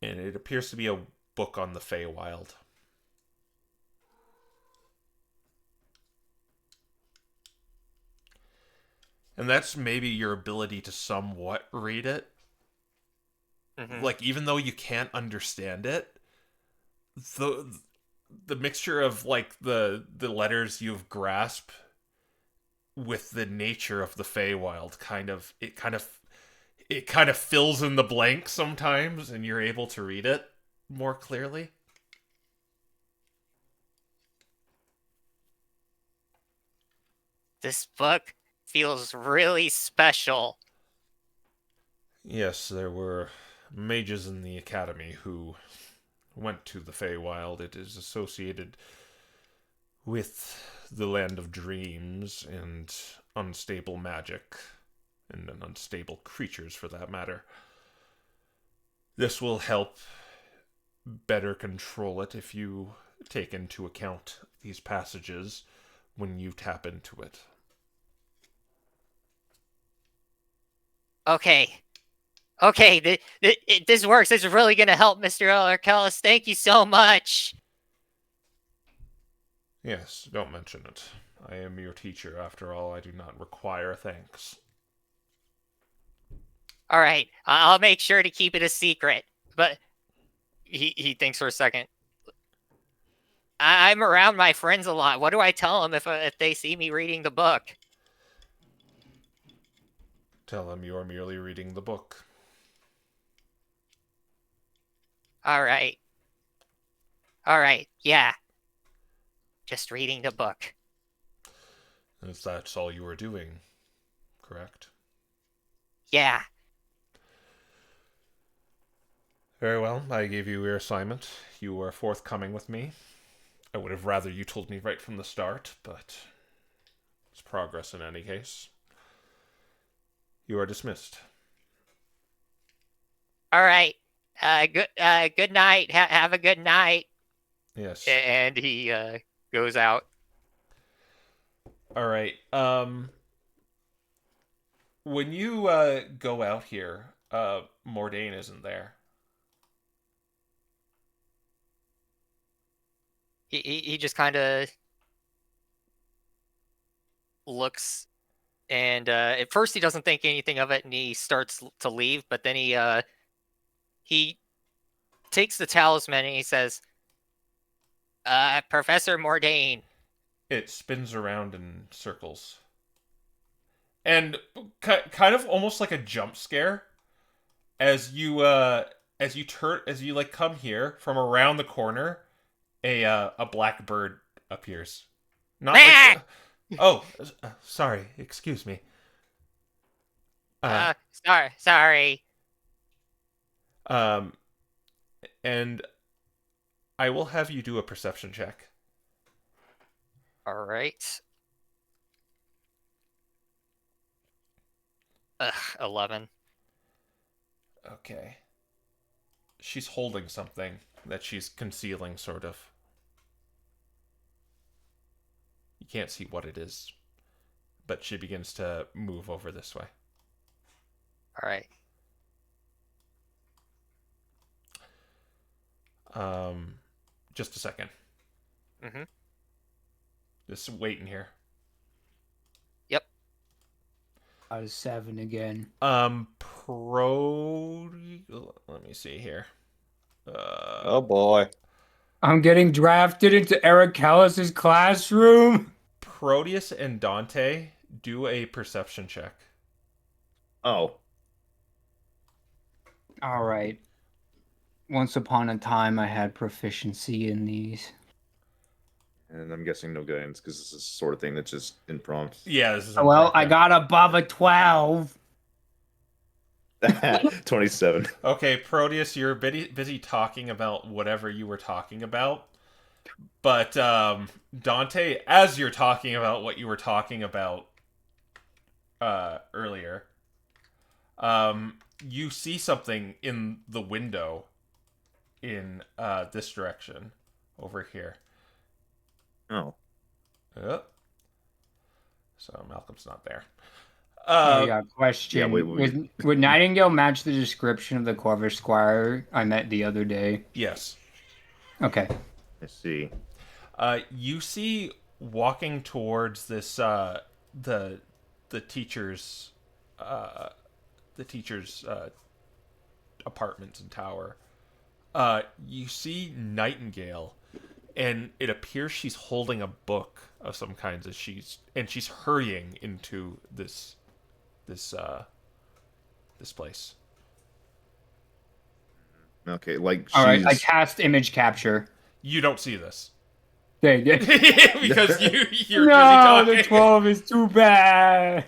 Speaker 1: And it appears to be a book on the Feywild. And that's maybe your ability to somewhat read it.
Speaker 4: Mhm.
Speaker 1: Like, even though you can't understand it, the mixture of like the letters you've grasped with the nature of the Feywild kind of fills in the blank sometimes, and you're able to read it more clearly.
Speaker 4: This book feels really special.
Speaker 1: Yes, there were mages in the academy who went to the Feywild. It is associated with the land of dreams and unstable magic, and unstable creatures for that matter. This will help better control it if you take into account these passages when you tap into it.
Speaker 4: Okay. Okay, this works. This is really going to help, Mr. Ellerkellis. Thank you so much.
Speaker 1: Yes, don't mention it. I am your teacher. After all, I do not require thanks.
Speaker 4: All right, I'll make sure to keep it a secret. But he thinks for a second. I'm around my friends a lot. What do I tell them if they see me reading the book?
Speaker 1: Tell them you are merely reading the book.
Speaker 4: All right. All right, yeah. Just reading the book.
Speaker 1: If that's all you were doing, correct?
Speaker 4: Yeah.
Speaker 1: Very well, I gave you your assignment. You were forthcoming with me. I would have rather you told me right from the start, but it's progress in any case. You are dismissed.
Speaker 4: All right. Good night. Have a good night.
Speaker 1: Yes.
Speaker 4: And he goes out.
Speaker 1: All right. When you go out here, Mordain isn't there.
Speaker 4: He just kind of looks, and at first he doesn't think anything of it, and he starts to leave. But then he takes the talisman and he says, "Professor Mordain."
Speaker 1: It spins around in circles, and kind of almost like a jump scare as you like come here from around the corner. A black bird appears. Not like, sorry. Excuse me.
Speaker 4: Sorry.
Speaker 1: And I will have you do a perception check.
Speaker 4: All right. 11.
Speaker 1: Okay. She's holding something that she's concealing, sort of. You can't see what it is, but she begins to move over this way.
Speaker 4: All right.
Speaker 1: Just a second.
Speaker 4: Mm-hmm.
Speaker 1: Just waiting here.
Speaker 4: Yep.
Speaker 3: Out of 7 again.
Speaker 1: Let me see here.
Speaker 2: Oh boy.
Speaker 3: I'm getting drafted into Eric Callis's classroom.
Speaker 1: Proteus and Dante, do a perception check.
Speaker 5: Oh.
Speaker 3: All right. Once upon a time, I had proficiency in these.
Speaker 5: And I'm guessing no guidance because this is the sort of thing that's just impromptu.
Speaker 1: Yeah, this is
Speaker 3: Well, I
Speaker 1: impromptu.
Speaker 3: got above a 12.
Speaker 5: 27.
Speaker 1: Okay, Proteus, you're busy talking about whatever you were talking about. But Dante, as you're talking about what you were talking about earlier, you see something in the window in this direction over here.
Speaker 5: Oh.
Speaker 1: Yep. So Malcolm's not there.
Speaker 3: Oh, yeah,
Speaker 5: Yeah,
Speaker 3: question. Would Nightingale match the description of the Corvus Squire I met the other day?
Speaker 1: Yes.
Speaker 3: Okay.
Speaker 5: I see.
Speaker 1: You see walking towards this the the teacher's uh, the teacher's apartments and tower. You see Nightingale, and it appears she's holding a book of some kinds as she's hurrying into this this place.
Speaker 5: Okay, like
Speaker 3: All right, I
Speaker 5: she's.
Speaker 3: cast image capture.
Speaker 1: You don't see this
Speaker 3: Dang it.
Speaker 1: because you're busy
Speaker 3: No, the
Speaker 1: talking.
Speaker 3: 12 is too bad.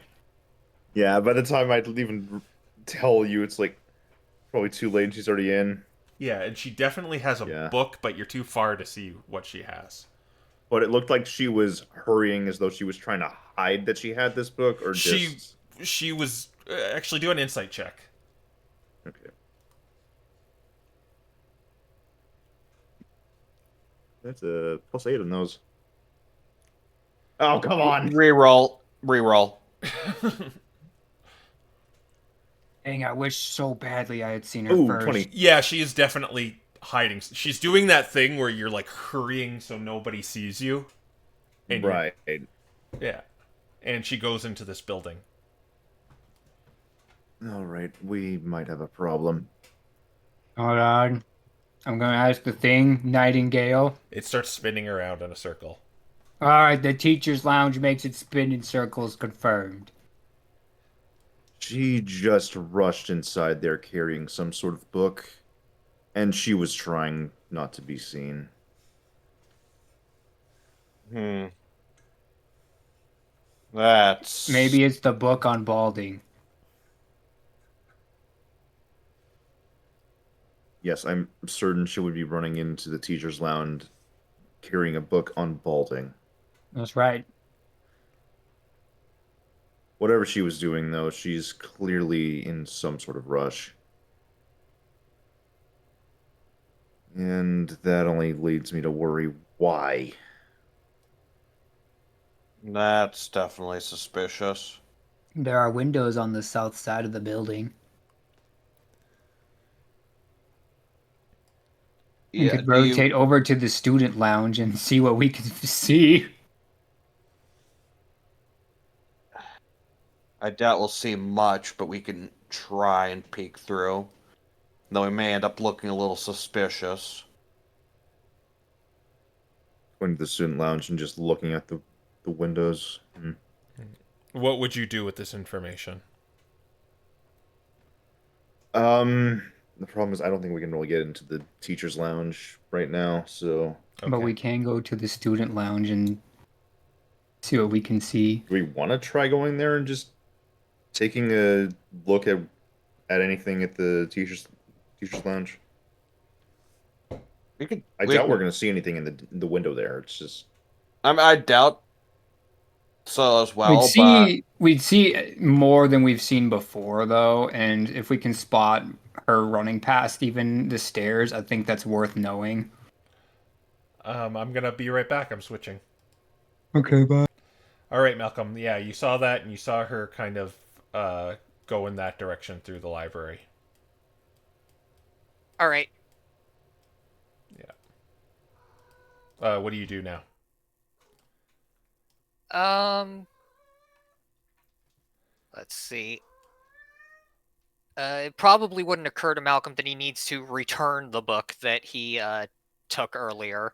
Speaker 5: Yeah, by the time I'd even tell you, it's like probably too late and she's already in.
Speaker 1: Yeah, and she definitely has a
Speaker 5: Yeah.
Speaker 1: book, but you're too far to see what she has.
Speaker 5: But it looked like she was hurrying as though she was trying to hide that she had this book, or
Speaker 1: She
Speaker 5: just.
Speaker 1: she was actually do an insight check.
Speaker 5: Okay. That's a +8 on those. Oh, come on!
Speaker 2: Reroll. Reroll.
Speaker 3: Dang, I wish so badly I had seen her
Speaker 5: Ooh,
Speaker 3: first.
Speaker 5: 20.
Speaker 1: Yeah, she is definitely hiding. She's doing that thing where you're like hurrying so nobody sees you. And
Speaker 5: Right.
Speaker 1: Yeah. And she goes into this building.
Speaker 5: Alright, we might have a problem.
Speaker 3: Hold on. I'm going to ask the thing, Nightingale.
Speaker 1: It starts spinning around in a circle.
Speaker 3: All right, the teacher's lounge makes it spin in circles, confirmed.
Speaker 5: She just rushed inside there carrying some sort of book, and she was trying not to be seen.
Speaker 2: Hmm. That's
Speaker 3: Maybe it's the book on balding.
Speaker 5: Yes, I'm certain she would be running into the teacher's lounge carrying a book on balding.
Speaker 3: That's right.
Speaker 5: Whatever she was doing, though, she's clearly in some sort of rush. And that only leads me to worry why.
Speaker 2: that's definitely suspicious.
Speaker 3: There are windows on the south side of the building. We
Speaker 2: Yeah,
Speaker 3: could rotate over to the student lounge and see what we can see.
Speaker 2: I doubt we'll see much, but we can try and peek through. Though we may end up looking a little suspicious.
Speaker 5: Going to the student lounge and just looking at the windows.
Speaker 1: What would you do with this information?
Speaker 5: The problem is I don't think we can really get into the teacher's lounge right now, so
Speaker 3: But we can go to the student lounge and see what we can see.
Speaker 5: do we want to try going there and just taking a look at anything at the teacher's lounge? I doubt we're going to see anything in the window there. It's just
Speaker 2: I doubt so as well, but
Speaker 3: We'd see more than we've seen before, though, and if we can spot her running past even the stairs, I think that's worth knowing.
Speaker 1: I'm gonna be right back. I'm switching.
Speaker 3: Okay, bye.
Speaker 1: All right, Malcolm. Yeah, you saw that, and you saw her kind of go in that direction through the library.
Speaker 4: All right.
Speaker 1: Yeah. What do you do now?
Speaker 4: Let's see. It probably wouldn't occur to Malcolm that he needs to return the book that he took earlier.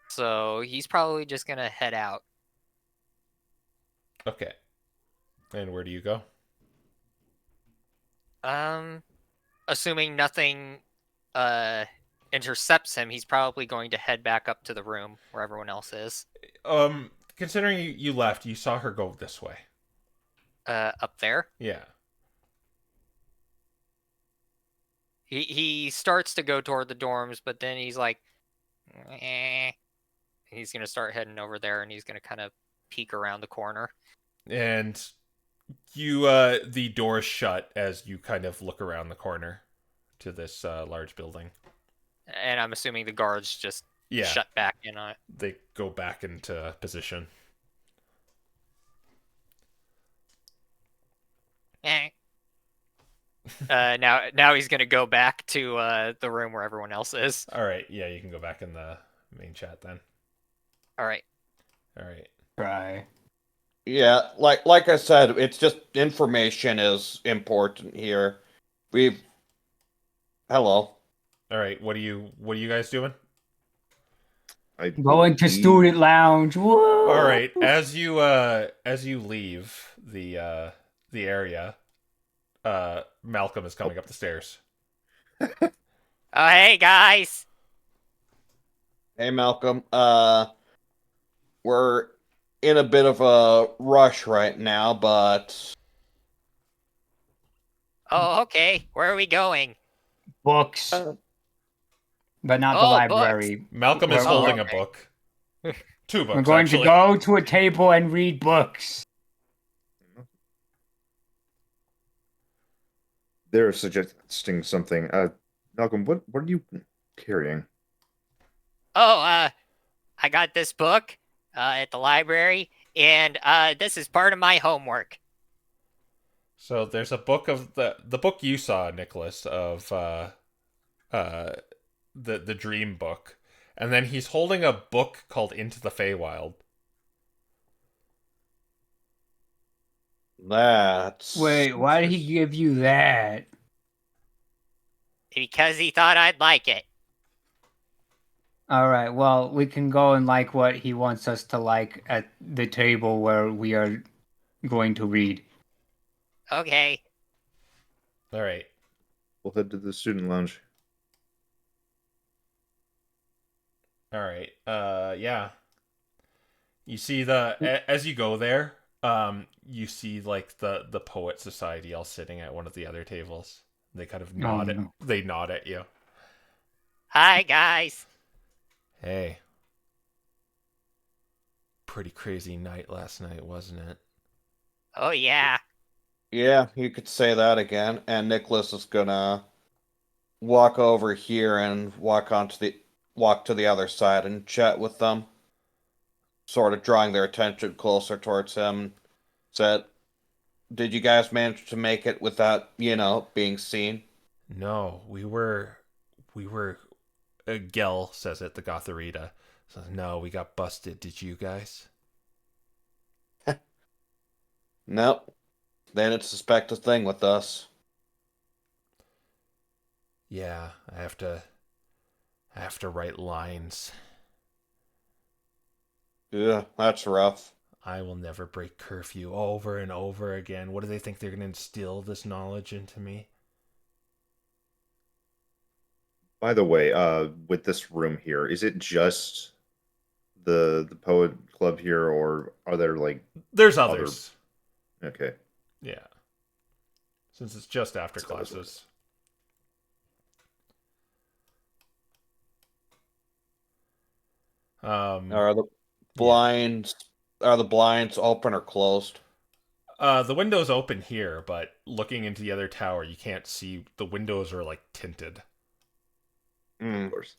Speaker 4: So he's probably just gonna head out.
Speaker 1: Okay. And where do you go?
Speaker 4: Assuming nothing intercepts him, he's probably going to head back up to the room where everyone else is.
Speaker 1: Considering you left, you saw her go this way.
Speaker 4: Up there.
Speaker 1: Yeah.
Speaker 4: He starts to go toward the dorms, but then he's like, eh. He's gonna start heading over there, and he's gonna kind of peek around the corner.
Speaker 1: And you, the door's shut as you kind of look around the corner to this large building.
Speaker 4: And I'm assuming the guards just
Speaker 1: Yeah.
Speaker 4: shut back in on it.
Speaker 1: They go back into position.
Speaker 4: Eh. Now he's gonna go back to the room where everyone else is.
Speaker 1: All right. Yeah, you can go back in the main chat then.
Speaker 4: All right.
Speaker 1: All right.
Speaker 3: Try.
Speaker 2: Yeah, like I said, it's just information is important here. Hello.
Speaker 1: All right. What are you guys doing?
Speaker 3: Going to student lounge. Whoa!
Speaker 1: All right. As you leave the area, Malcolm is coming up the stairs.
Speaker 4: Oh, hey guys.
Speaker 2: Hey, Malcolm. We're in a bit of a rush right now, but
Speaker 4: Oh, okay. Where are we going?
Speaker 3: Books, but not the
Speaker 4: Oh,
Speaker 3: library.
Speaker 1: Malcolm is
Speaker 3: Well,
Speaker 1: holding
Speaker 4: okay.
Speaker 1: a book. 2 books.
Speaker 3: We're going
Speaker 1: actually.
Speaker 3: to go to a table and read books.
Speaker 5: They're suggesting something. Malcolm, what are you carrying?
Speaker 4: Oh, I got this book at the library, and this is part of my homework.
Speaker 1: So there's a book of the book you saw, Nicholas, of the dream book, and then he's holding a book called Into the Feywild.
Speaker 2: that's
Speaker 3: Wait, why did he give you that?
Speaker 4: Because he thought I'd like it.
Speaker 3: All right, well, we can go and like what he wants us to like at the table where we are going to read.
Speaker 4: Okay.
Speaker 1: All right.
Speaker 5: We'll head to the student lounge.
Speaker 1: All right. Yeah. You see as you go there, you see like the poet society all sitting at one of the other tables. They kind of nod at
Speaker 3: no.
Speaker 1: they nod at you.
Speaker 4: Hi, guys.
Speaker 1: Hey. Pretty crazy night last night, wasn't it?
Speaker 4: Oh, yeah.
Speaker 2: Yeah, you could say that again. And Nicholas is gonna walk over here and walk to the other side and chat with them, sort of drawing their attention closer towards him. Said, "Did you guys manage to make it without, being seen?"
Speaker 1: No, we were Gel says it, the Gotharita. Says, no, we got busted. Did you guys?
Speaker 2: Nope. They didn't suspect a thing with us.
Speaker 1: Yeah, I have to write lines.
Speaker 2: Yeah, that's rough.
Speaker 1: I will never break curfew over and over again. What do they think they're going to instill this knowledge into me?
Speaker 5: By the way, with this room here, is it just the poet club here, or are there like
Speaker 1: There's others.
Speaker 5: Okay.
Speaker 1: Yeah. Since it's just after
Speaker 5: So that's
Speaker 1: classes.
Speaker 2: Are the blinds open or closed?
Speaker 1: The window's open here, but looking into the other tower, you can't see. The windows are like tinted.
Speaker 5: Of course.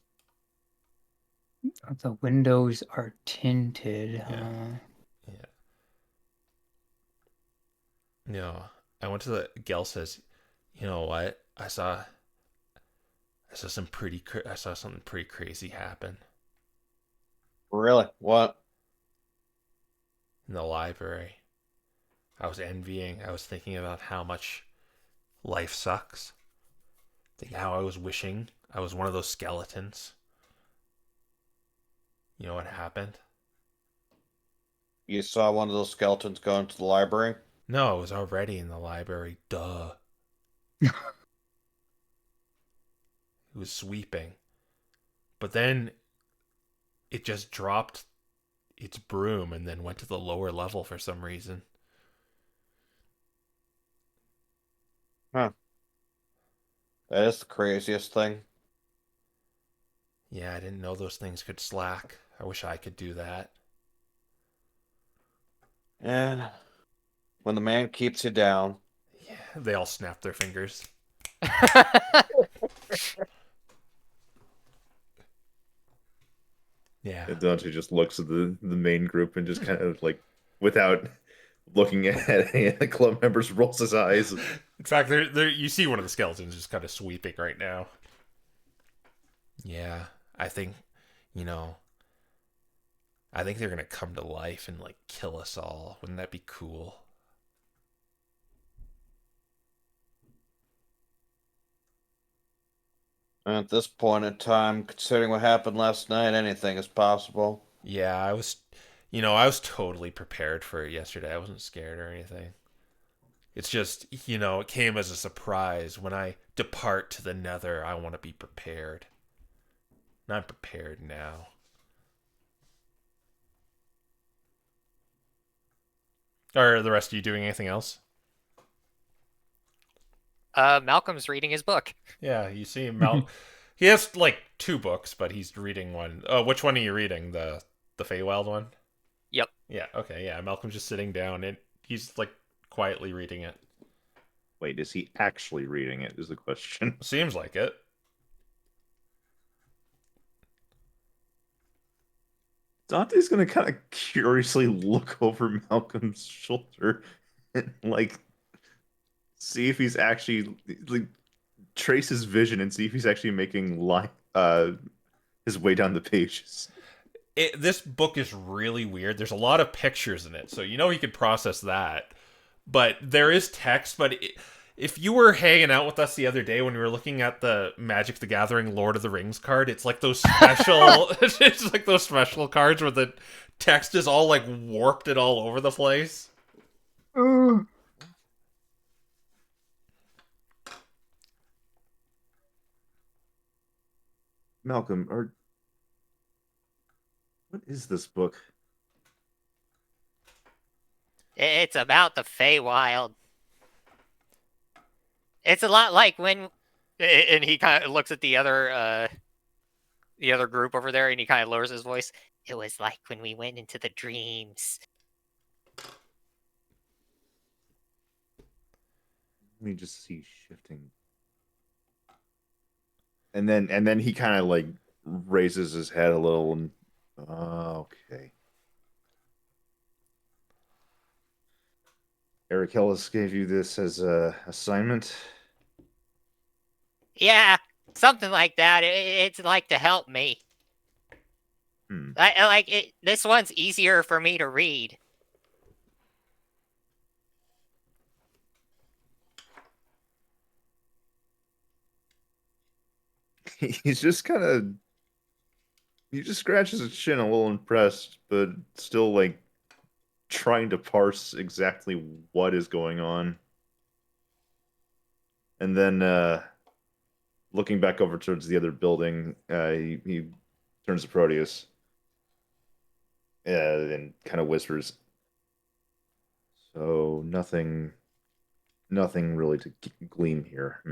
Speaker 3: The windows are tinted.
Speaker 1: Yeah. No, I went to the Gel says, you know what? I saw something pretty crazy happen
Speaker 2: Really? What?
Speaker 1: in the library. I was thinking about how much life sucks. Thinking how I was wishing I was one of those skeletons. You know what happened?
Speaker 2: You saw one of those skeletons go into the library?
Speaker 1: No, I was already in the library. Duh. It was sweeping. But then it just dropped its broom and then went to the lower level for some reason.
Speaker 2: Huh. That is the craziest thing.
Speaker 1: Yeah, I didn't know those things could slack. I wish I could do that.
Speaker 2: And when the man keeps you down.
Speaker 1: Yeah, they all snapped their fingers. Yeah.
Speaker 5: And Dante just looks at the main group and just kind of like, without looking at any of the club members, rolls his eyes.
Speaker 1: In fact, you see one of the skeletons just kind of sweeping right now. Yeah, I think, you know, I think they're gonna come to life and like kill us all. Wouldn't that be cool?
Speaker 2: And at this point in time, considering what happened last night, anything is possible.
Speaker 1: Yeah, I was totally prepared for it yesterday. I wasn't scared or anything. It's just, it came as a surprise. When I depart to the nether, I want to be prepared. And I'm prepared now. Are the rest of you doing anything else?
Speaker 4: Malcolm's reading his book.
Speaker 1: Yeah, you see him. He has like 2 books, but he's reading one. Oh, which one are you reading? The Feywild one?
Speaker 4: Yep.
Speaker 1: Yeah, okay, yeah. Malcolm's just sitting down and he's like quietly reading it.
Speaker 5: Wait, is he actually reading it? Is the question.
Speaker 1: Seems like it.
Speaker 5: Dante's gonna kind of curiously look over Malcolm's shoulder and like see if he's actually like trace his vision and see if he's actually making his way down the pages.
Speaker 1: This book is really weird. There's a lot of pictures in it, so he could process that. But there is text. But if you were hanging out with us the other day when we were looking at the Magic the Gathering Lord of the Rings card, it's like those special. It's like those special cards where the text is all like warped and all over the place.
Speaker 5: Malcolm, what is this book?
Speaker 4: It's about the Feywild. It's a lot like when, and he kind of looks at the other group over there, and he kind of lowers his voice. It was like when we went into the dreams.
Speaker 5: Let me just see shifting. And then he kind of like raises his head a little and okay. Eric Ellis gave you this as a assignment.
Speaker 4: Yeah, something like that. It's like to help me. I like it. This one's easier for me to read.
Speaker 5: He's just kind of he just scratches his chin, a little impressed, but still like trying to parse exactly what is going on. And then looking back over towards the other building, he turns to Proteus and kind of whispers, "So nothing really to glean here."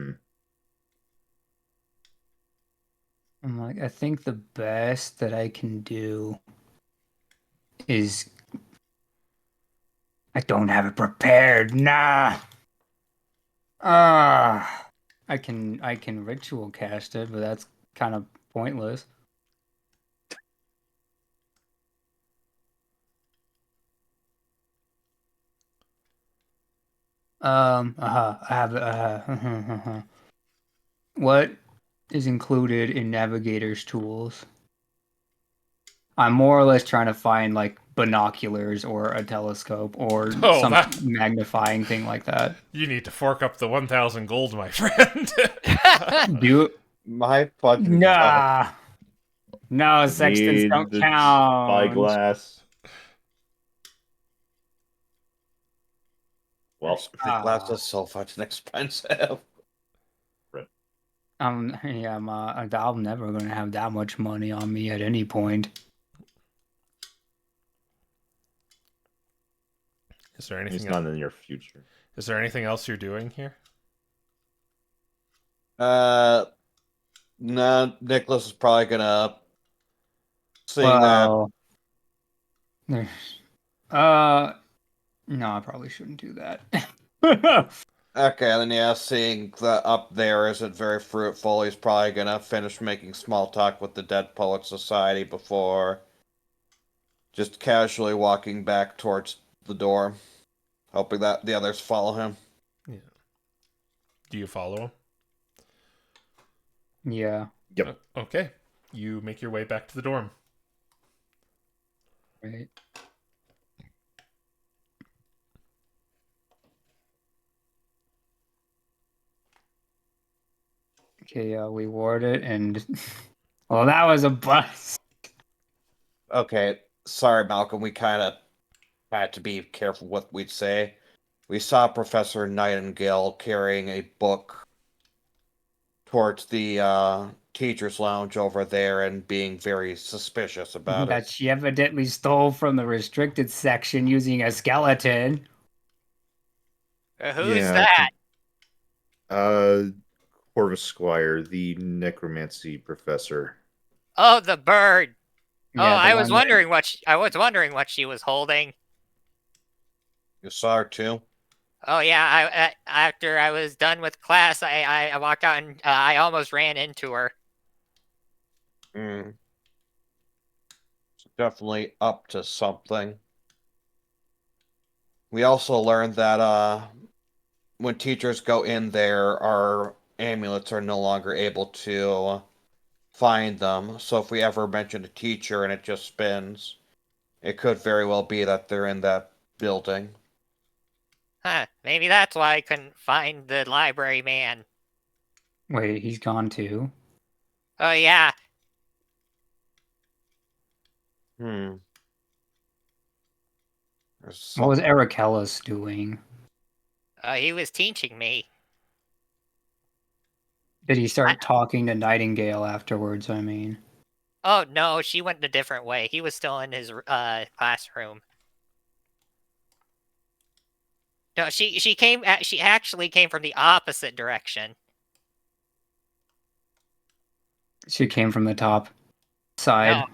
Speaker 3: I'm like, I think the best that I can do is I don't have it prepared. Nah. I can ritual cast it, but that's kind of pointless. I have what is included in Navigator's tools? I'm more or less trying to find like binoculars or a telescope or some magnifying thing like that.
Speaker 1: You need to fork up the 1,000 gold, my friend.
Speaker 3: Do
Speaker 2: My fucking
Speaker 3: nah. No, sextants don't count.
Speaker 5: Spyglass. Well,
Speaker 2: glass is so fucking expensive.
Speaker 3: Yeah, I'm never gonna have that much money on me at any point.
Speaker 1: Is there
Speaker 5: It's
Speaker 1: anything
Speaker 5: not
Speaker 1: else?
Speaker 5: in the near future.
Speaker 1: Is there anything else you're doing here?
Speaker 2: No, Nicholas is probably gonna seeing that.
Speaker 3: Well, there's, uh, no, I probably shouldn't do that.
Speaker 2: Okay, then yeah, seeing that up there isn't very fruitful, he's probably gonna finish making small talk with the Dead Poet Society before just casually walking back towards the door, hoping that the others follow him.
Speaker 1: Yeah. Do you follow him?
Speaker 3: Yeah,
Speaker 5: Yep.
Speaker 1: Okay. You make your way back to the dorm.
Speaker 3: right. Okay, we ward it, and well, that was a bust.
Speaker 2: Okay, sorry, Malcolm, we kind of had to be careful what we'd say. We saw Professor Nightingale carrying a book towards the teacher's lounge over there and being very suspicious about
Speaker 3: That
Speaker 2: it.
Speaker 3: she evidently stole from the restricted section using a skeleton.
Speaker 4: Who's
Speaker 5: Yeah.
Speaker 4: that?
Speaker 5: Corvus Squire, the necromancy professor.
Speaker 4: Oh, the bird. Oh,
Speaker 3: Yeah, the
Speaker 4: I was
Speaker 3: one that
Speaker 4: wondering what she was holding.
Speaker 2: You saw her too?
Speaker 4: Oh yeah, after I was done with class, I walked out and I almost ran into her.
Speaker 2: Hmm. Definitely up to something. We also learned that when teachers go in there, our amulets are no longer able to find them. So if we ever mention a teacher and it just spins, it could very well be that they're in that building.
Speaker 4: Huh, maybe that's why I couldn't find the library man.
Speaker 3: wait, he's gone too.
Speaker 4: Oh yeah,
Speaker 2: Hmm. There's
Speaker 3: What was
Speaker 2: some.
Speaker 3: Ericellus doing?
Speaker 4: he was teaching me.
Speaker 3: Did he
Speaker 4: I,
Speaker 3: start talking to Nightingale afterwards? I mean,
Speaker 4: oh no, she went a different way. He was still in his classroom. No, she actually came from the opposite direction.
Speaker 3: she came from the top
Speaker 4: No,
Speaker 3: side.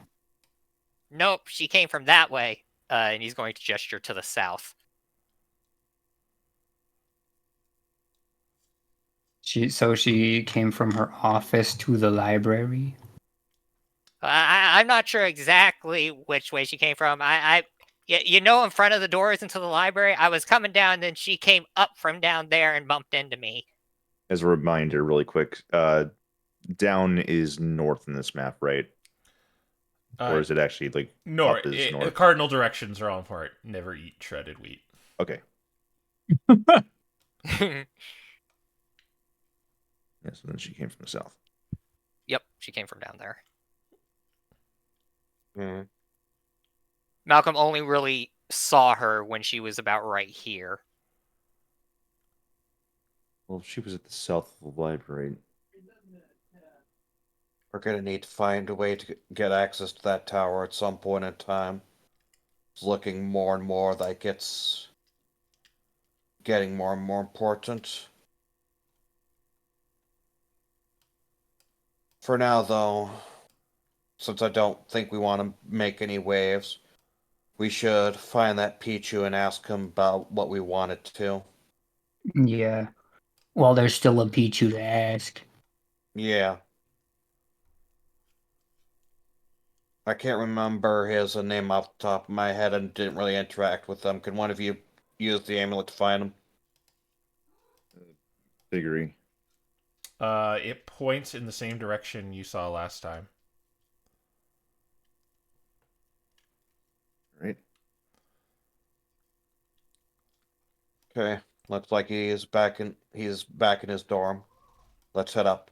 Speaker 4: nope, she came from that way. And he's going to gesture to the south.
Speaker 3: So she came from her office to the library.
Speaker 4: I'm not sure exactly which way she came from. You know, in front of the doors into the library, I was coming down, then she came up from down there and bumped into me.
Speaker 5: As a reminder, really quick, down is north in this map, right? Or is it actually like up is north?
Speaker 1: Cardinal directions are on point. Never eat shredded wheat.
Speaker 5: Okay. Yes, and then she came from the south.
Speaker 4: Yep, she came from down there.
Speaker 2: Hmm.
Speaker 4: Malcolm only really saw her when she was about right here.
Speaker 5: Well, she was at the south of the library.
Speaker 2: We're gonna need to find a way to get access to that tower at some point in time. It's looking more and more like it's getting more and more important. For now, though, since I don't think we want to make any waves, we should find that Pichu and ask him about what we wanted to.
Speaker 3: Yeah. Well, there's still a Pichu to ask.
Speaker 2: Yeah. I can't remember his name off the top of my head and didn't really interact with them. Can one of you use the amulet to find him?
Speaker 5: Figure.
Speaker 1: It points in the same direction you saw last time.
Speaker 5: Right.
Speaker 2: Okay. Looks like he's back in his dorm. Let's head up.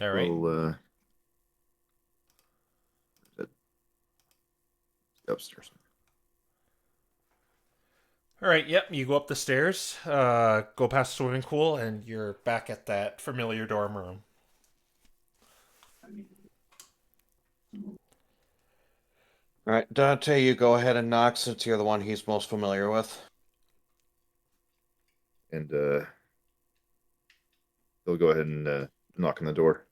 Speaker 1: All right.
Speaker 5: Well, Upstairs.
Speaker 1: All right, yep, you go up the stairs, go past the swimming pool, and you're back at that familiar dorm room.
Speaker 2: All right, Dante, you go ahead and knock since you're the one he's most familiar with.
Speaker 5: And they'll go ahead and knock on the door.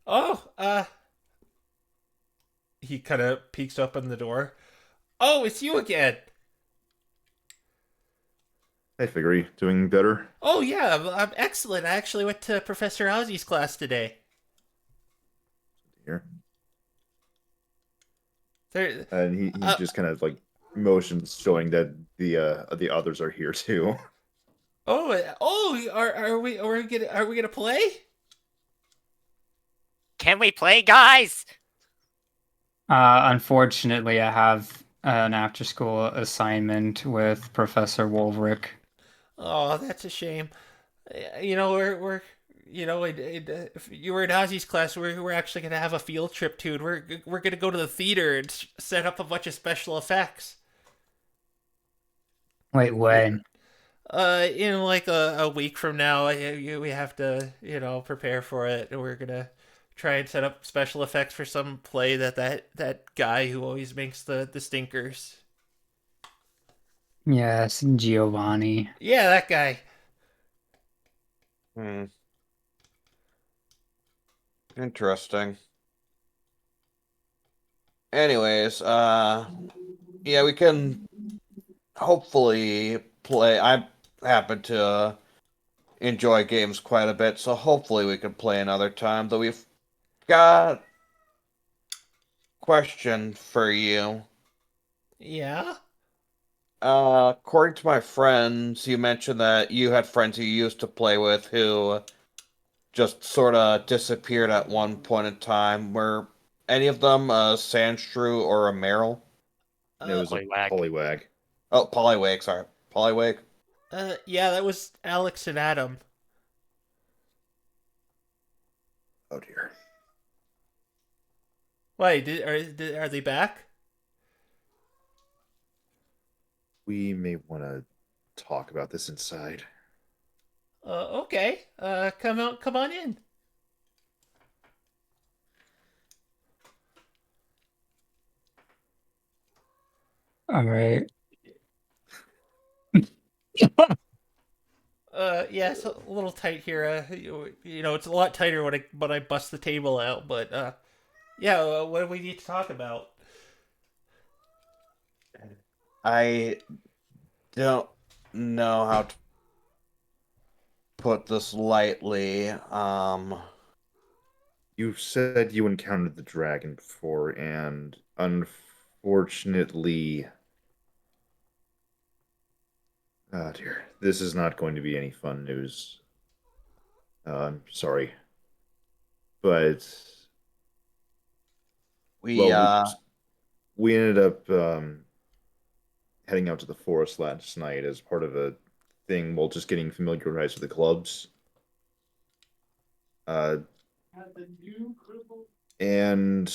Speaker 1: Oh, he kind of peeks open the door. Oh, it's you again.
Speaker 5: Hey, Figure, doing better?
Speaker 1: Oh, yeah, I'm excellent. I actually went to Professor Ozzy's class today.
Speaker 5: Here.
Speaker 1: There,
Speaker 5: And he just kind of like motions, showing that the others are here too.
Speaker 1: are we gonna play?
Speaker 4: Can we play, guys?
Speaker 3: Unfortunately, I have an after-school assignment with Professor Wolverick.
Speaker 1: Oh, that's a shame. You know, we're you know, if you were in Ozzy's class, we're actually gonna have a field trip too. And we're gonna go to the theater and set up a bunch of special effects.
Speaker 3: Wait, when?
Speaker 1: In like a week from now, we have to, prepare for it. And we're gonna try and set up special effects for some play that guy who always makes the stinkers.
Speaker 3: Yes, Giovanni.
Speaker 1: Yeah, that guy.
Speaker 2: Hmm. Interesting. Anyways, yeah, we can hopefully play. I happen to enjoy games quite a bit, so hopefully we can play another time. Though we've got question for you.
Speaker 1: Yeah.
Speaker 2: According to my friends, you mentioned that you had friends you used to play with who just sort of disappeared at one point in time. Were any of them a Sandshrew or a Meryl?
Speaker 5: And it was a
Speaker 4: Polywag.
Speaker 5: polywag.
Speaker 2: Oh, Polywag, sorry. Polywag?
Speaker 1: Yeah, that was Alex and Adam.
Speaker 5: Oh dear.
Speaker 1: Wait, are they back?
Speaker 5: We may want to talk about this inside.
Speaker 1: Okay. Come on in.
Speaker 3: All right.
Speaker 1: Yeah, it's a little tight here. It's a lot tighter when I bust the table out. But yeah, what do we need to talk about?
Speaker 2: I don't know how to put this lightly.
Speaker 5: You said you encountered the dragon before, and unfortunately, oh dear, this is not going to be any fun news. I'm sorry, but
Speaker 2: We,
Speaker 5: well, we ended up heading out to the forest last night as part of a thing while just getting familiarized with the clubs. Uh, and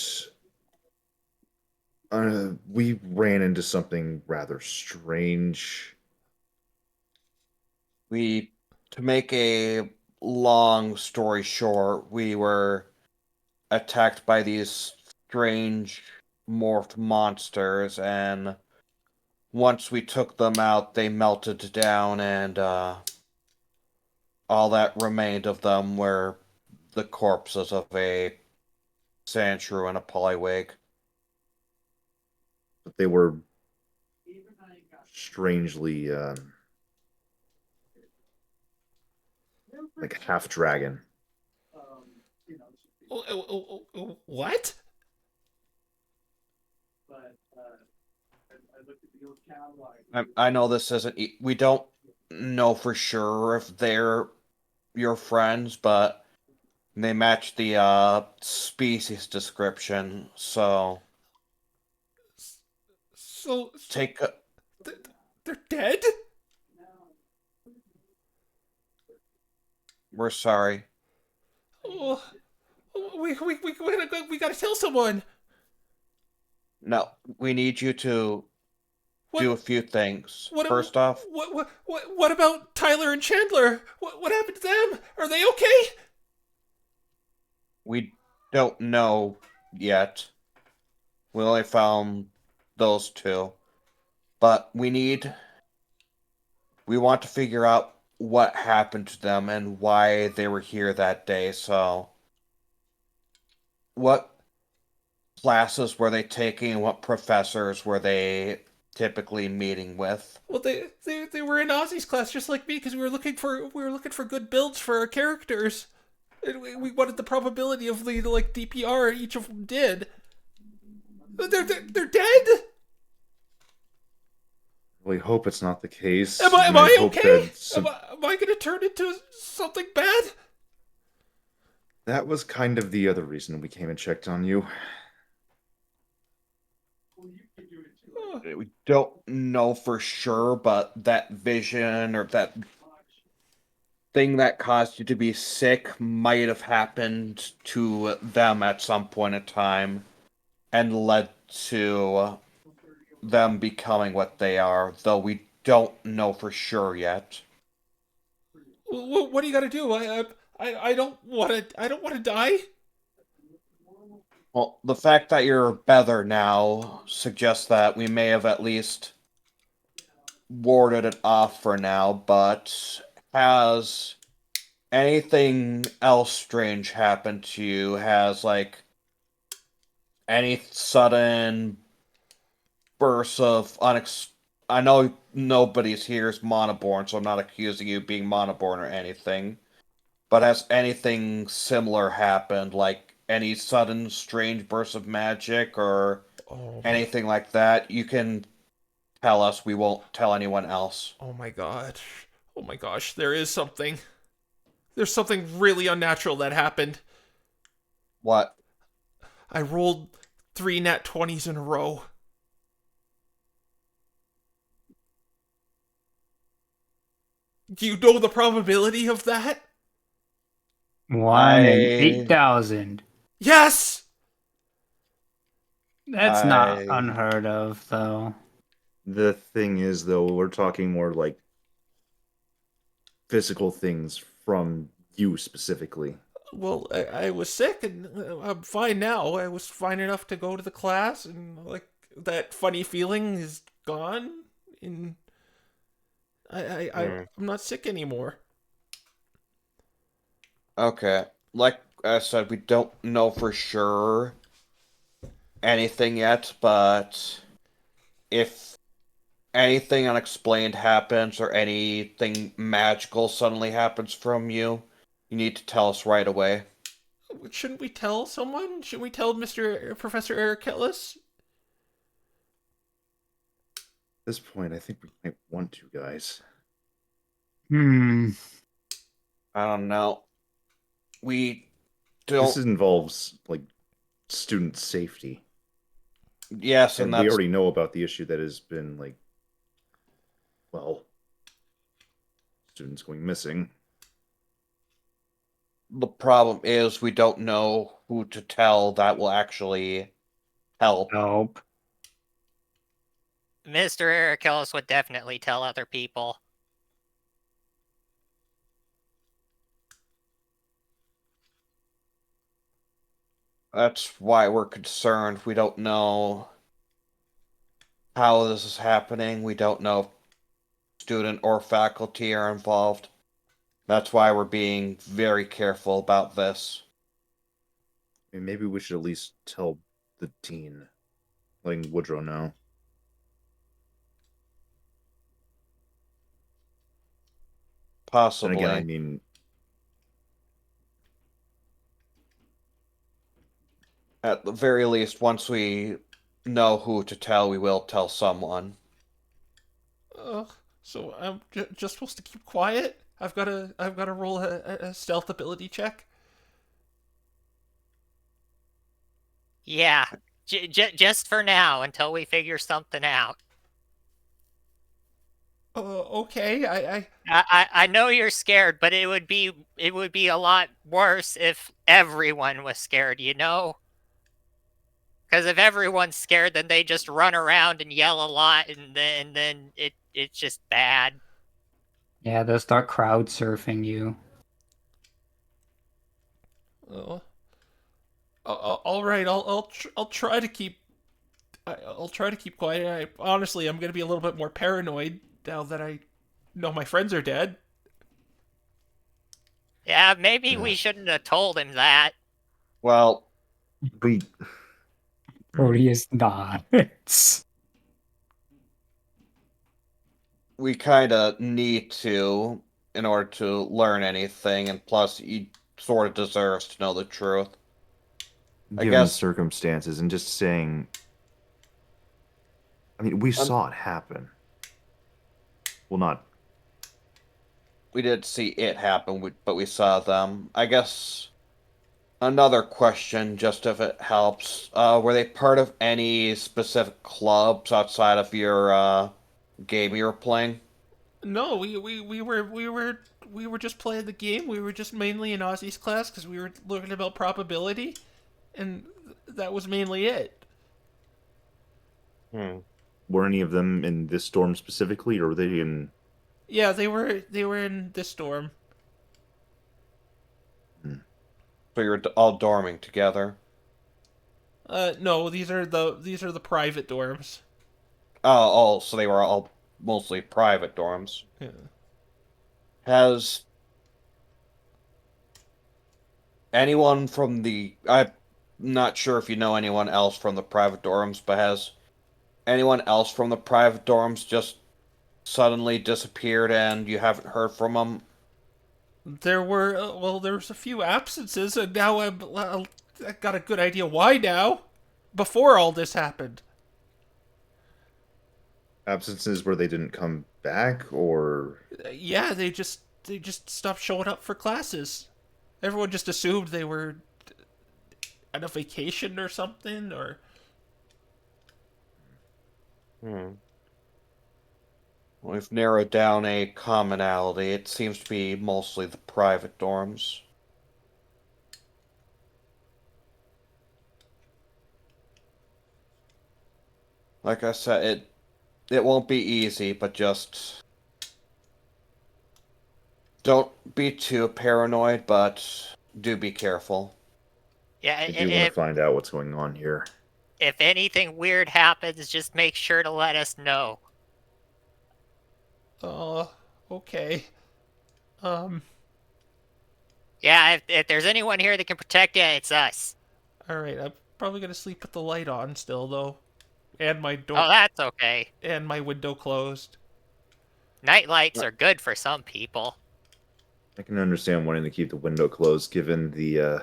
Speaker 5: we ran into something rather strange.
Speaker 2: to make a long story short, we were attacked by these strange morphed monsters, and once we took them out, they melted down, and all that remained of them were the corpses of a Sandshrew and a Polywig.
Speaker 5: But they were strangely like half dragon.
Speaker 1: What?
Speaker 2: I know this isn't. We don't know for sure if they're your friends, but they match the species description. So
Speaker 1: So
Speaker 2: take a,
Speaker 1: th- they're dead?
Speaker 2: we're sorry.
Speaker 1: Oh, we gotta tell someone.
Speaker 2: No, we need you to do a
Speaker 1: What?
Speaker 2: few things.
Speaker 1: What?
Speaker 2: First off,
Speaker 1: What about Tyler and Chandler? What happened to them? Are they okay?
Speaker 2: we don't know yet. We only found those two. But we want to figure out what happened to them and why they were here that day. So, what classes were they taking? What professors were they typically meeting with?
Speaker 1: Well, they were in Ozzy's class just like me because we were looking for good builds for our characters. And we wanted the probability of the like DPR each of them did. They're dead.
Speaker 5: We hope it's not the case.
Speaker 1: Am I
Speaker 5: and I hope
Speaker 1: okay?
Speaker 5: that
Speaker 1: Am I gonna turn into something bad?
Speaker 5: that was kind of the other reason we came and checked on you.
Speaker 2: We don't know for sure, but that vision or that thing that caused you to be sick might have happened to them at some point in time and led to them becoming what they are, though we don't know for sure yet.
Speaker 1: What do you got to do? I don't want to. I don't want to die.
Speaker 2: Well, the fact that you're better now suggests that we may have at least warded it off for now, but has anything else strange happened to you? Has, like, any sudden bursts of I know nobody's here is monoborn, so I'm not accusing you of being monoborn or anything. But has anything similar happened, like any sudden strange bursts of magic or
Speaker 1: Oh my.
Speaker 2: anything like that? You can tell us. We won't tell anyone else.
Speaker 1: Oh my god. Oh my gosh. There is something. There's something really unnatural that happened.
Speaker 2: What?
Speaker 1: I rolled 3 nat 20s in a row. Do you know the probability of that?
Speaker 3: 1 in 8,000.
Speaker 1: Yes!
Speaker 3: That's not
Speaker 5: I
Speaker 3: unheard of, though.
Speaker 5: The thing is, though, we're talking more like physical things from you specifically.
Speaker 1: Well, I was sick and I'm fine now. I was fine enough to go to the class and like that funny feeling is gone and I'm not sick anymore.
Speaker 2: Okay. Like I said, we don't know for sure anything yet, but if anything unexplained happens or anything magical suddenly happens from you, you need to tell us right away.
Speaker 1: Shouldn't we tell someone? Should we tell Professor Eric Ellis?
Speaker 5: At this point, I think we might want to, guys.
Speaker 3: Hmm.
Speaker 2: I don't know. We
Speaker 5: This
Speaker 2: don't.
Speaker 5: involves like student safety,
Speaker 2: Yes, and
Speaker 5: and we
Speaker 2: that's
Speaker 5: already know about the issue that has been like, well, students going missing.
Speaker 2: the problem is we don't know who to tell that will actually help.
Speaker 3: Nope.
Speaker 4: Mr. Eric Ellis would definitely tell other people.
Speaker 2: That's why we're concerned. We don't know how this is happening. We don't know if student or faculty are involved. That's why we're being very careful about this.
Speaker 5: I mean, maybe we should at least tell the dean, letting Woodrow know.
Speaker 2: Possibly.
Speaker 5: And again, I mean,
Speaker 2: At the very least, once we know who to tell, we will tell someone.
Speaker 1: So I'm just supposed to keep quiet? I've got to roll a stealth ability check.
Speaker 4: Yeah, just for now until we figure something out.
Speaker 1: Okay.
Speaker 4: I know you're scared, but it would be a lot worse if everyone was scared, you know? Because if everyone's scared, then they just run around and yell a lot, and then it's just bad.
Speaker 3: Yeah, they'll start crowd surfing you.
Speaker 1: Oh. All right, I'll try to keep I'll try to keep quiet. Honestly, I'm gonna be a little bit more paranoid now that I know my friends are dead.
Speaker 4: Yeah, maybe we shouldn't have told him that.
Speaker 2: Well,
Speaker 5: We
Speaker 3: Proteus nods.
Speaker 2: we kind of need to in order to learn anything, and plus, he sort of deserves to know the truth. I
Speaker 5: given the
Speaker 2: guess
Speaker 5: circumstances and just saying, I mean, we saw it happen. Well, not
Speaker 2: we did see it happen, but we saw them. I guess another question, just if it helps. Were they part of any specific clubs outside of your game you were playing?
Speaker 1: No, we were just playing the game. We were just mainly in Ozzy's class because we were learning about probability, and that was mainly it.
Speaker 2: Hmm.
Speaker 5: were any of them in this storm specifically, or were they in?
Speaker 1: Yeah, they were in this storm.
Speaker 2: So you're all dorming together.
Speaker 1: No, these are the private dorms.
Speaker 2: So they were all mostly private dorms.
Speaker 1: Yeah.
Speaker 2: Has anyone from the I'm not sure if you know anyone else from the private dorms, but has anyone else from the private dorms just suddenly disappeared and you haven't heard from them?
Speaker 1: There was a few absences, and now I got a good idea why now. Before all this happened.
Speaker 5: Absences where they didn't come back, or
Speaker 1: Yeah, they just stopped showing up for classes. Everyone just assumed they were on a vacation or something, or
Speaker 2: Hmm. We've narrowed down a commonality. It seems to be mostly the private dorms. Like I said, it won't be easy, but just don't be too paranoid, but do be careful.
Speaker 4: Yeah,
Speaker 5: I do want to find out what's going on here.
Speaker 4: if anything weird happens, just make sure to let us know.
Speaker 1: uh, okay. Um,
Speaker 4: Yeah, if there's anyone here that can protect you, it's us.
Speaker 1: all right. I'm probably gonna sleep with the light on still, though, and my
Speaker 4: Oh,
Speaker 1: door
Speaker 4: that's okay.
Speaker 1: and my window closed.
Speaker 4: Night lights are good for some people.
Speaker 5: I can understand wanting to keep the window closed, given the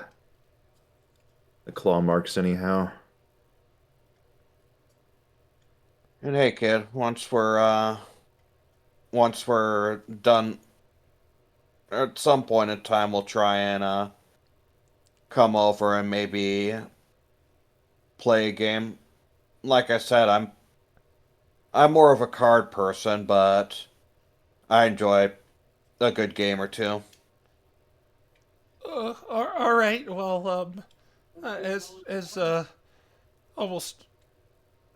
Speaker 5: claw marks, anyhow.
Speaker 2: And hey, kid, once we're done, at some point in time, we'll try and come over and maybe play a game. Like I said, I'm more of a card person, but I enjoy a good game or two.
Speaker 1: All right. Well, as almost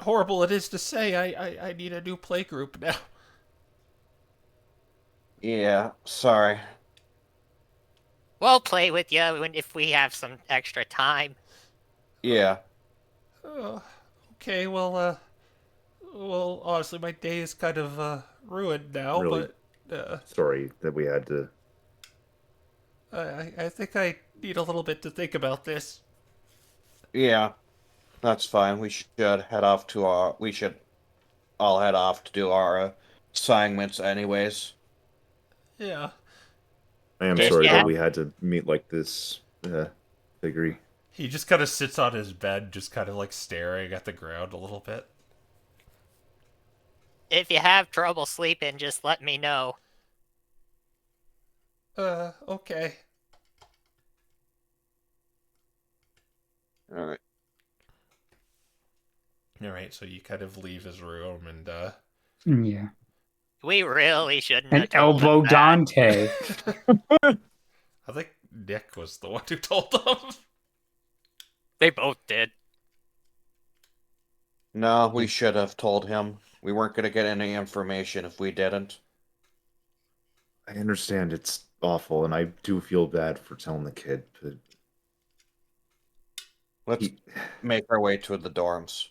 Speaker 1: horrible it is to say, I need a new play group now.
Speaker 2: Yeah, sorry.
Speaker 4: We'll play with you if we have some extra time.
Speaker 2: Yeah,
Speaker 1: Okay. Well, honestly, my day is kind of ruined now,
Speaker 5: Really
Speaker 1: but
Speaker 5: sorry that we had to.
Speaker 1: I think I need a little bit to think about this.
Speaker 2: yeah, that's fine. We should all head off to do our assignments anyways.
Speaker 1: Yeah.
Speaker 5: I am
Speaker 2: Just
Speaker 5: sorry
Speaker 4: yeah.
Speaker 5: that we had to meet like this. Agree.
Speaker 1: He just kind of sits on his bed, just kind of like staring at the ground a little bit.
Speaker 4: If you have trouble sleeping, just let me know.
Speaker 1: Okay.
Speaker 2: All right.
Speaker 1: All right. So you kind of leave his room, and
Speaker 3: Yeah.
Speaker 4: We really shouldn't
Speaker 3: And
Speaker 4: have told him
Speaker 3: elbow
Speaker 4: that.
Speaker 3: Dante.
Speaker 1: I think Nick was the one who told them.
Speaker 4: They both did.
Speaker 2: No, we should have told him. We weren't going to get any information if we didn't.
Speaker 5: I understand it's awful, and I do feel bad for telling the kid, but
Speaker 2: Let's
Speaker 5: he,
Speaker 2: make our way to the dorms.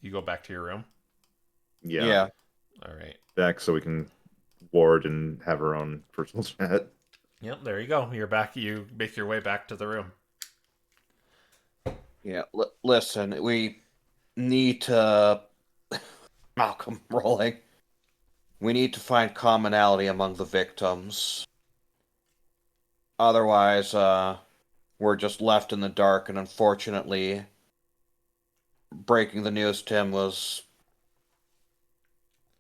Speaker 1: You go back to your room.
Speaker 5: yeah,
Speaker 2: Yeah.
Speaker 1: All right.
Speaker 5: back so we can ward and have our own personal chat.
Speaker 1: Yep, there you go. You're back. You make your way back to the room.
Speaker 2: Yeah. Listen, we need to. Malcolm rolling. We need to find commonality among the victims. Otherwise, we're just left in the dark, and unfortunately, breaking the news to him was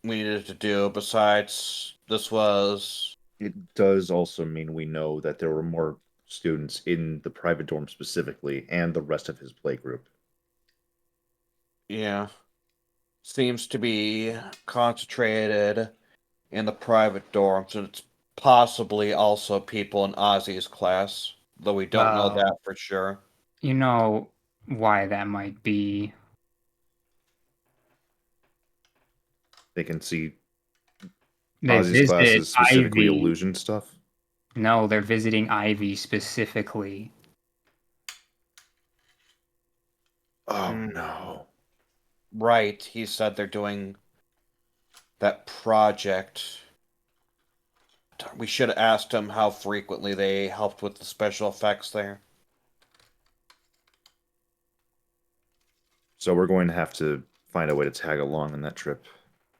Speaker 2: we needed to do. Besides, this was.
Speaker 5: It does also mean we know that there were more students in the private dorm specifically, and the rest of his play group.
Speaker 2: Yeah. Seems to be concentrated in the private dorms, and it's possibly also people in Ozzy's class, though we don't know
Speaker 3: Well,
Speaker 2: that for sure.
Speaker 3: you know why that might be.
Speaker 5: They can see
Speaker 3: They
Speaker 5: Ozzy's
Speaker 3: visited
Speaker 5: classes, specifically
Speaker 3: Ivy.
Speaker 5: illusion stuff.
Speaker 3: No, they're visiting Ivy specifically.
Speaker 5: Oh
Speaker 2: Hmm.
Speaker 5: no.
Speaker 2: Right, he said they're doing that project. We should have asked him how frequently they helped with the special effects there.
Speaker 5: So we're going to have to find a way to tag along on that trip.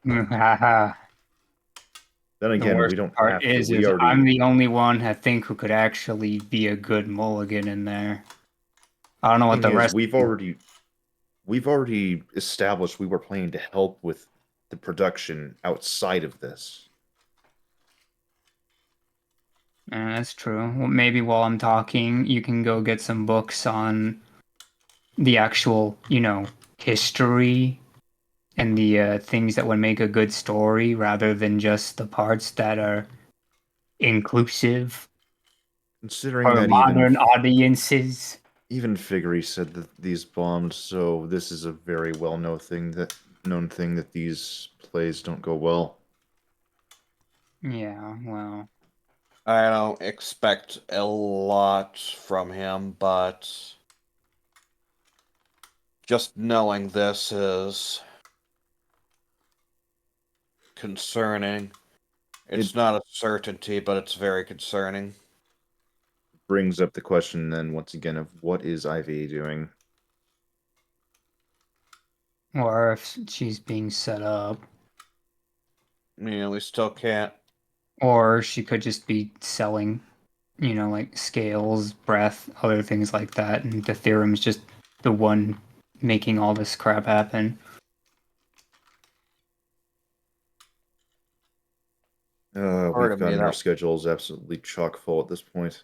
Speaker 3: Haha.
Speaker 5: Then
Speaker 3: The
Speaker 5: again,
Speaker 3: worst
Speaker 5: we don't
Speaker 3: part
Speaker 5: have to.
Speaker 3: is,
Speaker 5: We
Speaker 3: I'm
Speaker 5: already
Speaker 3: the only one I think who could actually be a good mulligan in there. I don't know what
Speaker 5: thing
Speaker 3: the
Speaker 5: is,
Speaker 3: rest.
Speaker 5: we've already established we were planning to help with the production outside of this.
Speaker 3: That's true. Well, maybe while I'm talking, you can go get some books on the actual, history and the things that would make a good story, rather than just the parts that are inclusive
Speaker 5: Considering
Speaker 3: for
Speaker 5: that
Speaker 3: modern audiences.
Speaker 5: even Figgery said that these bombed, so this is a very well known thing that these plays don't go well.
Speaker 3: Yeah, well,
Speaker 2: I don't expect a lot from him, but just knowing this is concerning. It's
Speaker 5: It
Speaker 2: not a certainty, but it's very concerning.
Speaker 5: brings up the question then once again of what is Ivy doing?
Speaker 3: or if she's being set up,
Speaker 2: We still can't.
Speaker 3: or she could just be selling, like scales, breath, other things like that, and the theorem's just the one making all this crap happen.
Speaker 2: Part
Speaker 5: We've
Speaker 2: of me
Speaker 5: gotten our
Speaker 2: that
Speaker 5: schedules absolutely chock full at this point.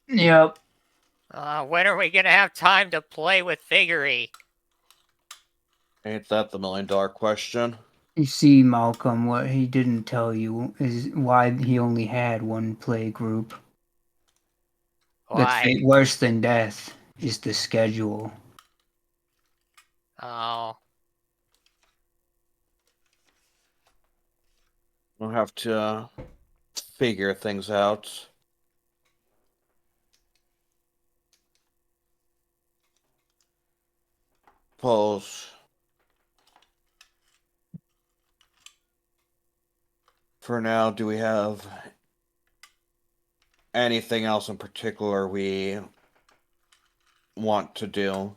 Speaker 3: Yep.
Speaker 4: When are we gonna have time to play with Figgery?
Speaker 2: ain't that the $1 million question.
Speaker 3: You see, Malcolm, what he didn't tell you is why he only had one play group. The
Speaker 4: Why?
Speaker 3: fate worse than death is the schedule.
Speaker 4: Oh,
Speaker 2: We'll have to figure things out. Suppose for now, do we have anything else in particular we want to do?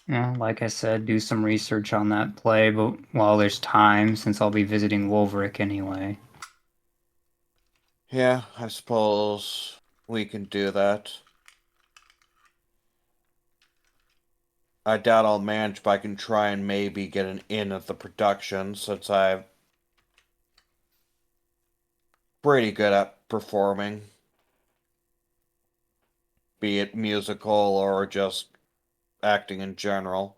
Speaker 3: Yeah, like I said, do some research on that play, but while there's time, since I'll be visiting Wolverick anyway.
Speaker 2: Yeah, I suppose we can do that. I doubt I'll manage, but I can try and maybe get an in at the production since I'm pretty good at performing, be it musical or just acting in general.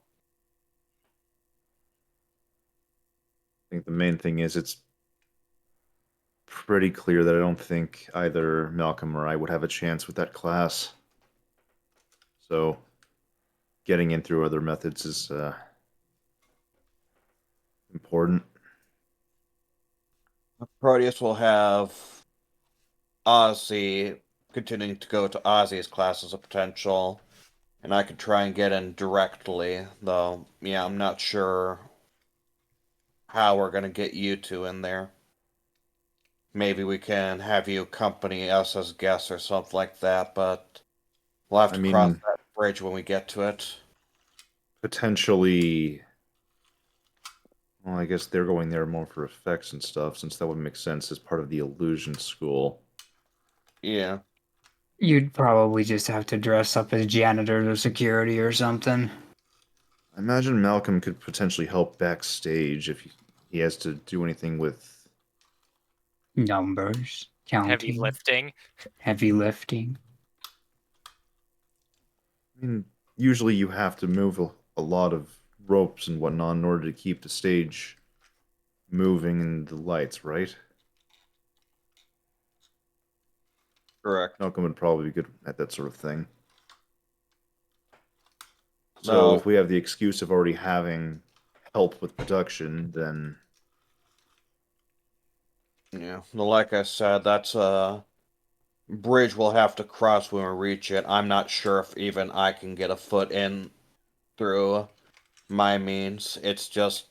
Speaker 5: I think the main thing is it's pretty clear that I don't think either Malcolm or I would have a chance with that class. So getting in through other methods is important.
Speaker 2: Proteus will have Ozzy continuing to go to Ozzy's class as a potential, and I could try and get in directly, though, yeah, I'm not sure how we're going to get you two in there. Maybe we can have you accompany us as guests or something like that, but we'll have
Speaker 5: I
Speaker 2: to cross
Speaker 5: mean,
Speaker 2: that bridge when we get to it.
Speaker 5: potentially. Well, I guess they're going there more for effects and stuff, since that would make sense as part of the illusion school.
Speaker 2: Yeah.
Speaker 3: You'd probably just have to dress up as janitor or security or something.
Speaker 5: I imagine Malcolm could potentially help backstage if he has to do anything with.
Speaker 3: Numbers,
Speaker 4: Heavy
Speaker 3: counting,
Speaker 4: lifting.
Speaker 3: heavy lifting.
Speaker 5: I mean, usually you have to move a lot of ropes and whatnot in order to keep the stage moving and the lights, right?
Speaker 2: Correct.
Speaker 5: Malcolm would probably be good at that sort of thing. So
Speaker 2: No.
Speaker 5: if we have the excuse of already having help with production, then
Speaker 2: Yeah. Well, like I said, that's a bridge we'll have to cross when we reach it. I'm not sure if even I can get a foot in through my means. It's just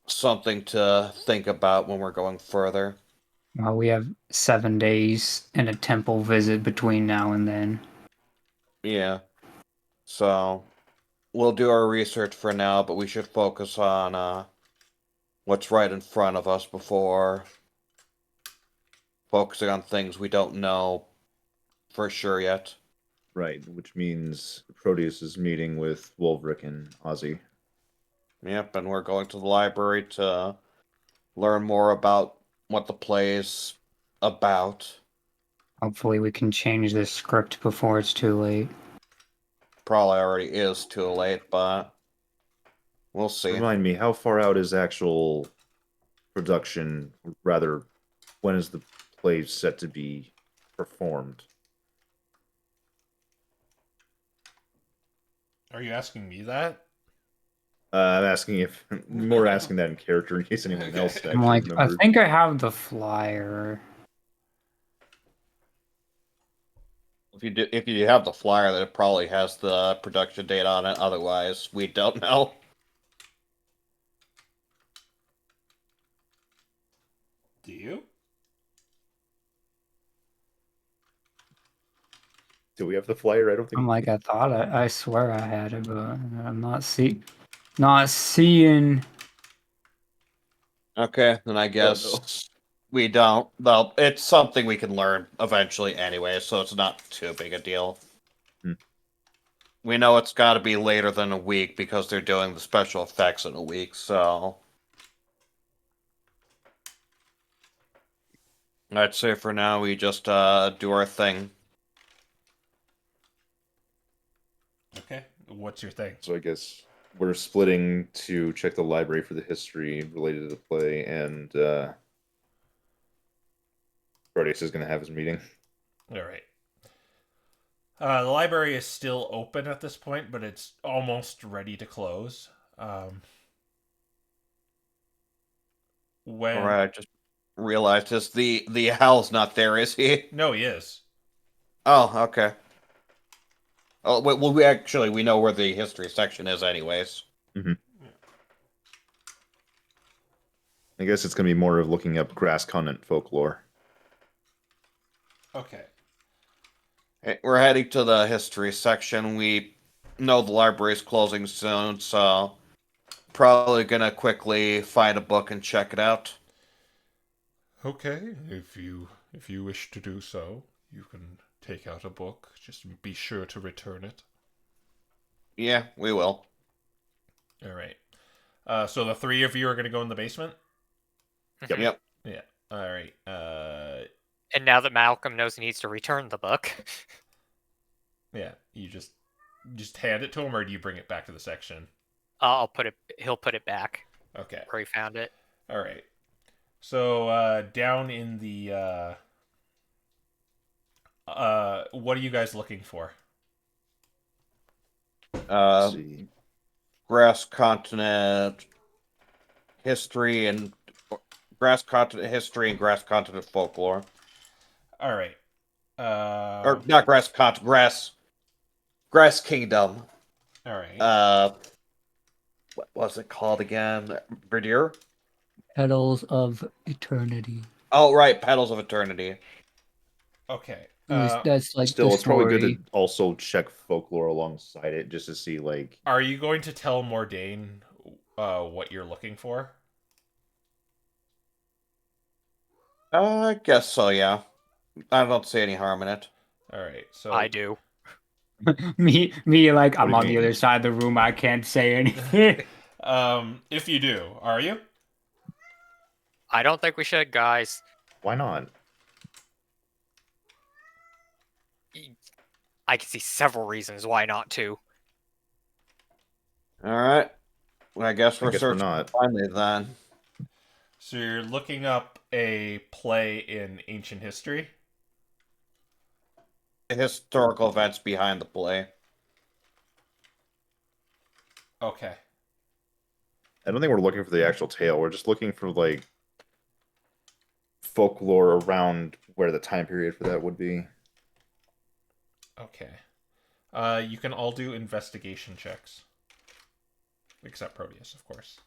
Speaker 2: something to think about when we're going further.
Speaker 3: Well, we have 7 days and a temple visit between now and then.
Speaker 2: Yeah. So we'll do our research for now, but we should focus on what's right in front of us before focusing on things we don't know for sure yet.
Speaker 5: right, which means Proteus is meeting with Wolverick and Ozzy.
Speaker 2: Yep, and we're going to the library to learn more about what the play is about.
Speaker 3: Hopefully, we can change this script before it's too late.
Speaker 2: Probably already is too late, but we'll see.
Speaker 5: Remind me, how far out is actual production? Rather, when is the play set to be performed?
Speaker 1: Are you asking me that?
Speaker 5: I'm asking if more asking that in character in case anyone else
Speaker 1: Okay.
Speaker 5: actually
Speaker 3: I'm like, I
Speaker 5: remembers.
Speaker 3: think I have the flyer.
Speaker 2: If you have the flyer, that it probably has the production date on it. Otherwise, we don't know.
Speaker 1: Do you?
Speaker 5: Do we have the flyer? I don't
Speaker 3: I'm
Speaker 5: think.
Speaker 3: like, I thought I swear I had it, but I'm not seeing.
Speaker 2: Okay, then I
Speaker 5: Oh
Speaker 2: guess
Speaker 5: no.
Speaker 2: we don't. Well, it's something we can learn eventually anyway, so it's not too big a deal.
Speaker 5: Hmm.
Speaker 2: We know it's got to be later than a week because they're doing the special effects in a week, so I'd say for now we just do our thing.
Speaker 1: Okay. What's your thing?
Speaker 5: So I guess we're splitting to check the library for the history related to the play, and Proteus is going to have his meeting.
Speaker 1: All right. The library is still open at this point, but it's almost ready to close. When
Speaker 2: Alright, I just realized this. The Hal's not there, is he?
Speaker 1: no, he is.
Speaker 2: Oh, okay. Oh, well, we know where the history section is, anyways.
Speaker 5: Mm-hmm. I guess it's going to be more of looking up grass continent folklore.
Speaker 1: Okay.
Speaker 2: We're heading to the history section. We know the library's closing soon, so probably gonna quickly find a book and check it out.
Speaker 1: Okay. If you wish to do so, you can take out a book. Just be sure to return it.
Speaker 2: Yeah, we will.
Speaker 1: All right. So the three of you are going to go in the basement.
Speaker 4: Mhm.
Speaker 2: Yep.
Speaker 1: Yeah. All right.
Speaker 4: And now that Malcolm knows he needs to return the book,
Speaker 1: Yeah. You just hand it to him, or do you bring it back to the section?
Speaker 4: I'll put it. He'll put it back
Speaker 1: Okay.
Speaker 4: where he found it.
Speaker 1: All right. So down in the what are you guys looking for?
Speaker 5: Let's see.
Speaker 2: Grass continent history and grass continent folklore.
Speaker 1: All right.
Speaker 2: Or not grass continent, grass kingdom.
Speaker 1: All right.
Speaker 2: What was it called again? Verdier?
Speaker 6: Petals of Eternity.
Speaker 2: Oh, right, Petals of Eternity.
Speaker 1: Okay.
Speaker 6: That's like
Speaker 5: Still,
Speaker 6: the
Speaker 5: it's probably good
Speaker 6: story.
Speaker 5: to also check folklore alongside it just to see, like.
Speaker 1: Are you going to tell Mordain what you're looking for?
Speaker 2: I guess so, yeah. I don't see any harm in it.
Speaker 1: All right. So
Speaker 4: I do.
Speaker 3: me, like, I'm
Speaker 5: do you
Speaker 3: on the
Speaker 5: mean?
Speaker 3: other side of the room. I can't say anything.
Speaker 1: if you do, are you?
Speaker 4: I don't think we should, guys.
Speaker 5: Why not?
Speaker 4: I can see several reasons why not to.
Speaker 2: Alright. Well, I guess
Speaker 5: I
Speaker 2: we're
Speaker 5: guess we're
Speaker 2: searching
Speaker 5: not.
Speaker 2: finally then.
Speaker 1: So you're looking up a play in ancient history?
Speaker 2: Historical events behind the play.
Speaker 1: Okay.
Speaker 5: I don't think we're looking for the actual tale. We're just looking for, like, folklore around where the time period for that would be.
Speaker 1: Okay. You can all do investigation checks. Except Proteus, of course.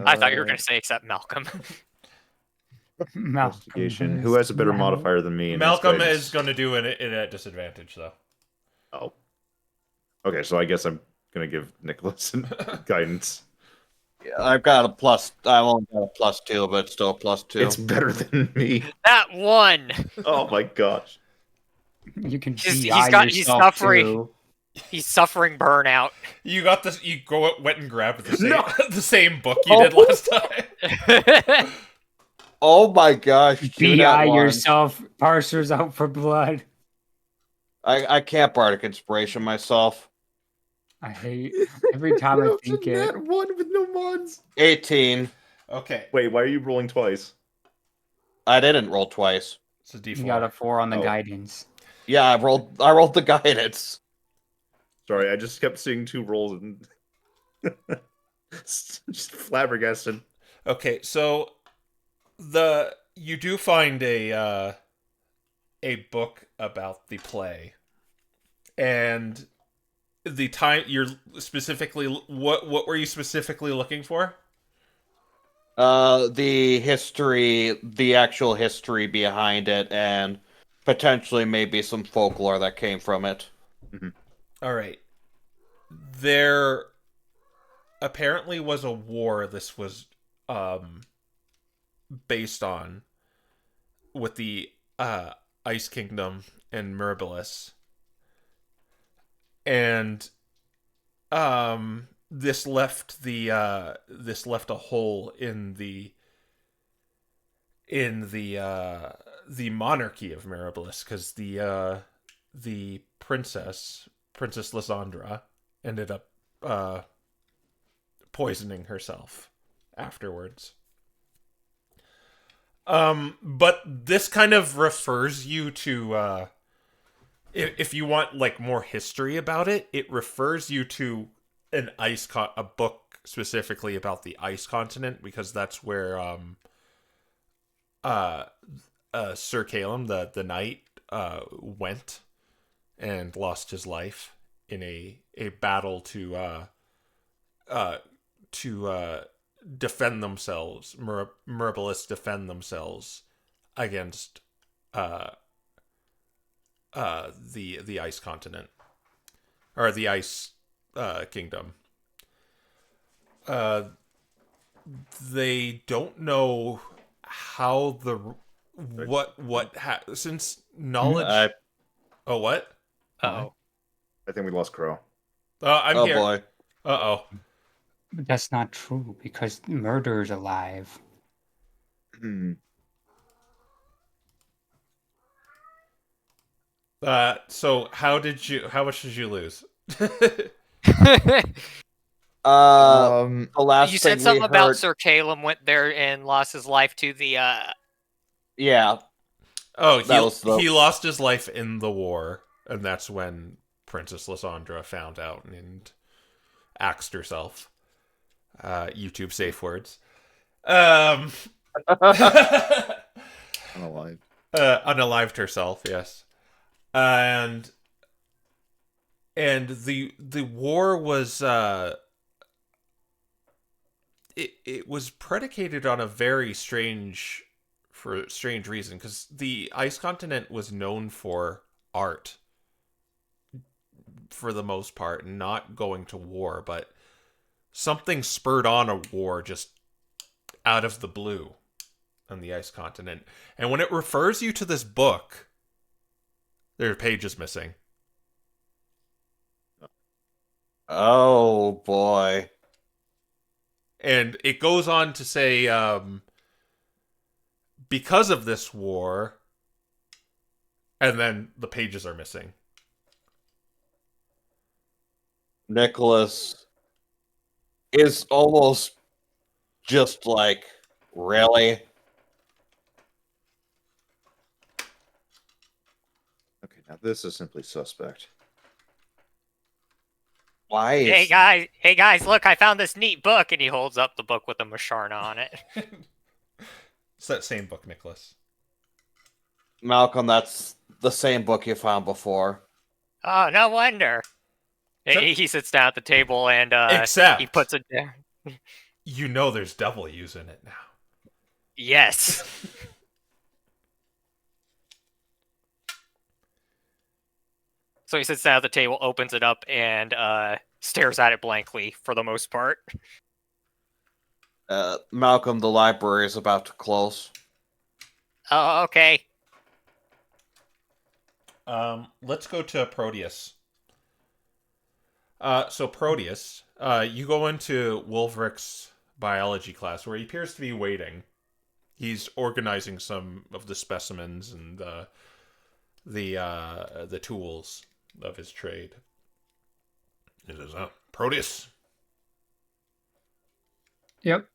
Speaker 4: I thought you were going to say except Malcolm.
Speaker 5: Investigation. Who has a better modifier than me? in this
Speaker 1: Malcolm
Speaker 5: guidance?
Speaker 1: is going to do it at disadvantage, though.
Speaker 5: Oh. Okay, so I guess I'm gonna give Nicholas guidance.
Speaker 2: Yeah, I've got a plus. I've only got a +2, but it's still a +2.
Speaker 5: It's better than me.
Speaker 4: That one!
Speaker 5: Oh my gosh.
Speaker 3: You can
Speaker 4: He's
Speaker 3: DI
Speaker 4: he's
Speaker 3: yourself,
Speaker 4: suffering.
Speaker 3: too.
Speaker 4: He's suffering burnout.
Speaker 1: You got this. You went and grabbed the same,
Speaker 5: No.
Speaker 1: the same book you did last time.
Speaker 2: Oh my gosh! Two nat
Speaker 3: DI
Speaker 2: ones.
Speaker 3: yourself. Parsers out for blood.
Speaker 2: I can't bardic inspiration myself.
Speaker 3: I hate every time I think it.
Speaker 5: That one with no mods.
Speaker 2: 18.
Speaker 1: Okay.
Speaker 5: Wait, why are you rolling twice?
Speaker 2: I didn't roll twice.
Speaker 1: It's a D4.
Speaker 3: You got a 4 on the
Speaker 5: Oh.
Speaker 3: guidance.
Speaker 2: Yeah, I rolled the guidance.
Speaker 5: Sorry, I just kept seeing 2 rolls and just flabbergasted.
Speaker 1: Okay, so you do find a book about the play, and the time you're specifically what were you specifically looking for?
Speaker 2: The history, the actual history behind it, and potentially maybe some folklore that came from it.
Speaker 1: All right, there apparently was a war this was based on with the Ice Kingdom and Mirabilis. And this left a hole in the monarchy of Mirabilis, because the Princess Lysandra ended up poisoning herself afterwards. But this kind of refers you to if you want like more history about it, it refers you to a book specifically about the ice continent, because that's where Sir Calum, the knight, went and lost his life in a battle to defend themselves. Mirabilis defend themselves against the ice continent, or the ice kingdom. They don't know how since knowledge. Oh, what?
Speaker 4: Oh.
Speaker 5: I think we lost Crow.
Speaker 1: I'm
Speaker 2: Oh
Speaker 1: here.
Speaker 2: boy.
Speaker 1: Uh-oh.
Speaker 3: But that's not true because murder's alive.
Speaker 1: So how much did you lose?
Speaker 2: The last
Speaker 4: You
Speaker 2: thing
Speaker 4: said something
Speaker 2: we
Speaker 4: about
Speaker 2: heard,
Speaker 4: Sir Calum went there and lost his life to the
Speaker 2: yeah,
Speaker 1: Oh,
Speaker 2: That was the-
Speaker 1: he lost his life in the war, and that's when Princess Lysandra found out and axed herself. YouTube safe words.
Speaker 5: Unalive.
Speaker 1: Unalived herself, yes. And the war was it was predicated on a very strange reason, because the ice continent was known for art for the most part, not going to war, but something spurred on a war just out of the blue on the ice continent. And when it refers you to this book, there are pages missing.
Speaker 2: Oh boy.
Speaker 1: And it goes on to say, because of this war, and then the pages are missing.
Speaker 2: Nicholas is almost just like, really?
Speaker 5: Okay, now this is simply suspect.
Speaker 2: Why is...
Speaker 4: Hey guys, look, I found this neat book, and he holds up the book with a Masharna on it.
Speaker 1: It's that same book, Nicholas.
Speaker 2: Malcolm, that's the same book you found before.
Speaker 4: Oh, no wonder.
Speaker 1: So-
Speaker 4: He sits down at the table and
Speaker 1: Except
Speaker 4: he puts it there.
Speaker 1: you know there's W's in it now.
Speaker 4: Yes. So he sits down at the table, opens it up, and stares at it blankly for the most part.
Speaker 2: Malcolm, the library is about to close.
Speaker 4: Oh, okay.
Speaker 1: Let's go to Proteus. So Proteus, you go into Wolveric's biology class, where he appears to be waiting. He's organizing some of the specimens and the tools of his trade. It is Proteus.
Speaker 3: Yep.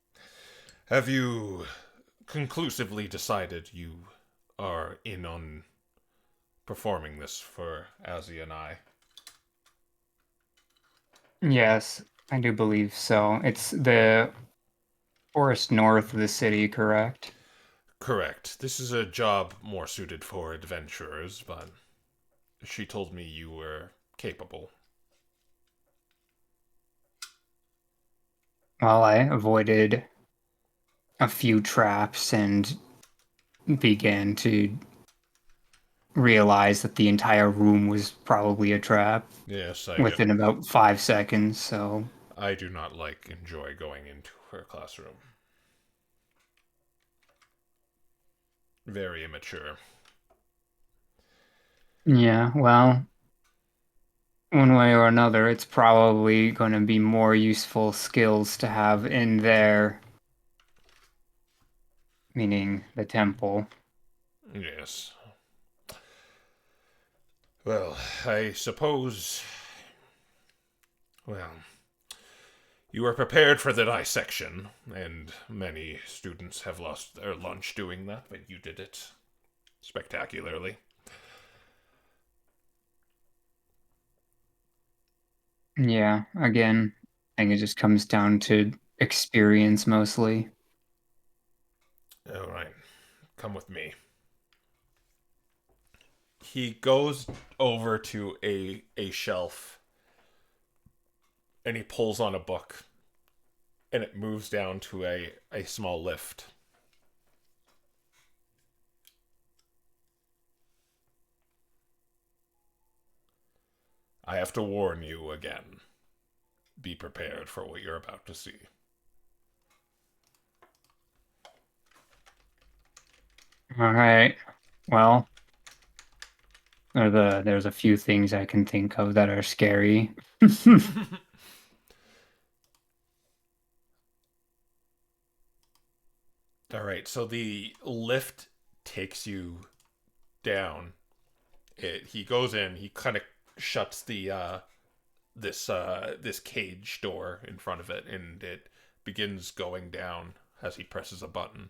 Speaker 1: Have you conclusively decided you are in on performing this for Azzy and I?
Speaker 3: Yes, I do believe so. It's the forest north of the city, correct?
Speaker 1: Correct. This is a job more suited for adventurers, but she told me you were capable.
Speaker 3: Well, I avoided a few traps and began to realize that the entire room was probably a trap
Speaker 1: Yes,
Speaker 3: within about 5 seconds, so...
Speaker 1: I do not enjoy going into her classroom. Very immature.
Speaker 3: Yeah, well, one way or another, it's probably going to be more useful skills to have in there, meaning the temple.
Speaker 1: Yes. Well, I suppose... Well, you are prepared for the dissection, and many students have lost their lunch doing that, but you did it spectacularly.
Speaker 3: Yeah, again, I think it just comes down to experience mostly.
Speaker 1: All right, come with me. He goes over to a shelf, and he pulls on a book, and it moves down to a small lift. I have to warn you again. Be prepared for what you're about to see.
Speaker 3: All right. Well, there's a few things I can think of that are scary.
Speaker 1: All right, so the lift takes you down. He goes in. He kind of shuts the this cage door in front of it, and it begins going down as he presses a button.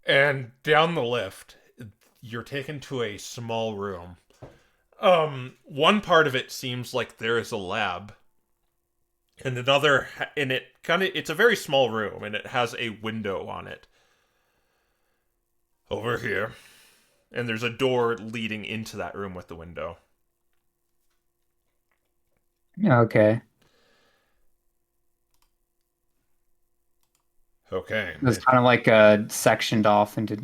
Speaker 1: And down the lift, you're taken to a small room. One part of it seems like there is a lab, and another, and it's a very small room, and it has a window on it. Over here. And there's a door leading into that room with the window.
Speaker 3: Okay.
Speaker 1: Okay.
Speaker 3: It's kind of like sectioned off into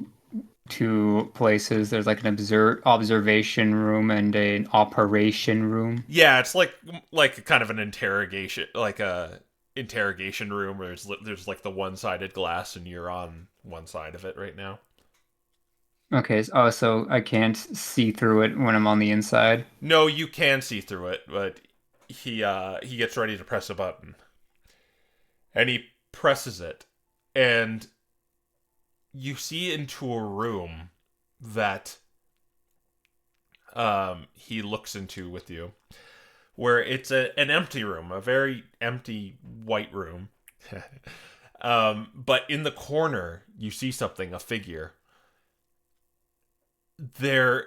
Speaker 3: two places. There's like an observation room and an operation room.
Speaker 1: Yeah, it's like kind of an interrogation, like a interrogation room where there's like the one-sided glass, and you're on one side of it right now.
Speaker 3: Okay, so I can't see through it when I'm on the inside.
Speaker 1: No, you can see through it, but he gets ready to press a button. And he presses it, and you see into a room that he looks into with you, where it's an empty room, a very empty white room. But in the corner, you see something, a figure. There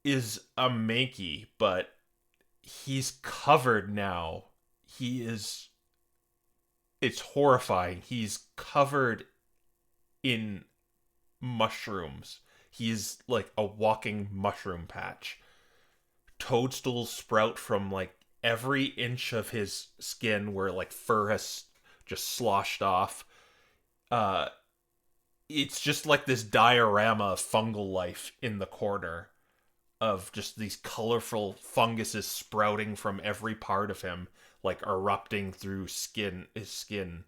Speaker 1: is a Mankey, but he's covered now. It's horrifying. He's covered in mushrooms. He's like a walking mushroom patch. Toadstools sprout from like every inch of his skin where like fur has just sloshed off. It's just like this diorama of fungal life in the corner of just these colorful funguses sprouting from every part of him, like erupting through his skin.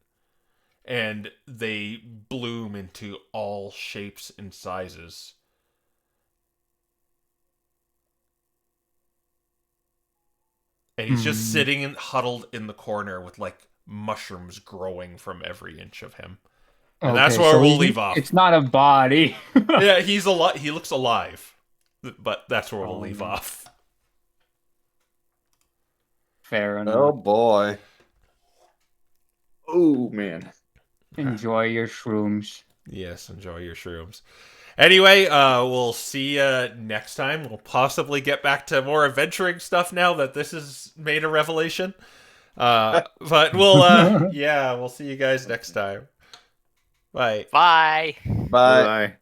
Speaker 1: And they bloom into all shapes and sizes. And he's just sitting and huddled in the corner with like mushrooms growing from every inch of him. And that's where we'll leave off.
Speaker 3: It's not a body.
Speaker 1: Yeah, he's alive. He looks alive. But that's where we'll leave off.
Speaker 3: Fair enough.
Speaker 2: Oh boy.
Speaker 5: Oh man.
Speaker 3: Enjoy your shrooms.
Speaker 1: Yes, enjoy your shrooms. Anyway, we'll see you next time. We'll possibly get back to more adventuring stuff now that this has made a revelation. But we'll see you guys next time. Bye.
Speaker 4: Bye.
Speaker 2: Bye.
Speaker 5: Bye.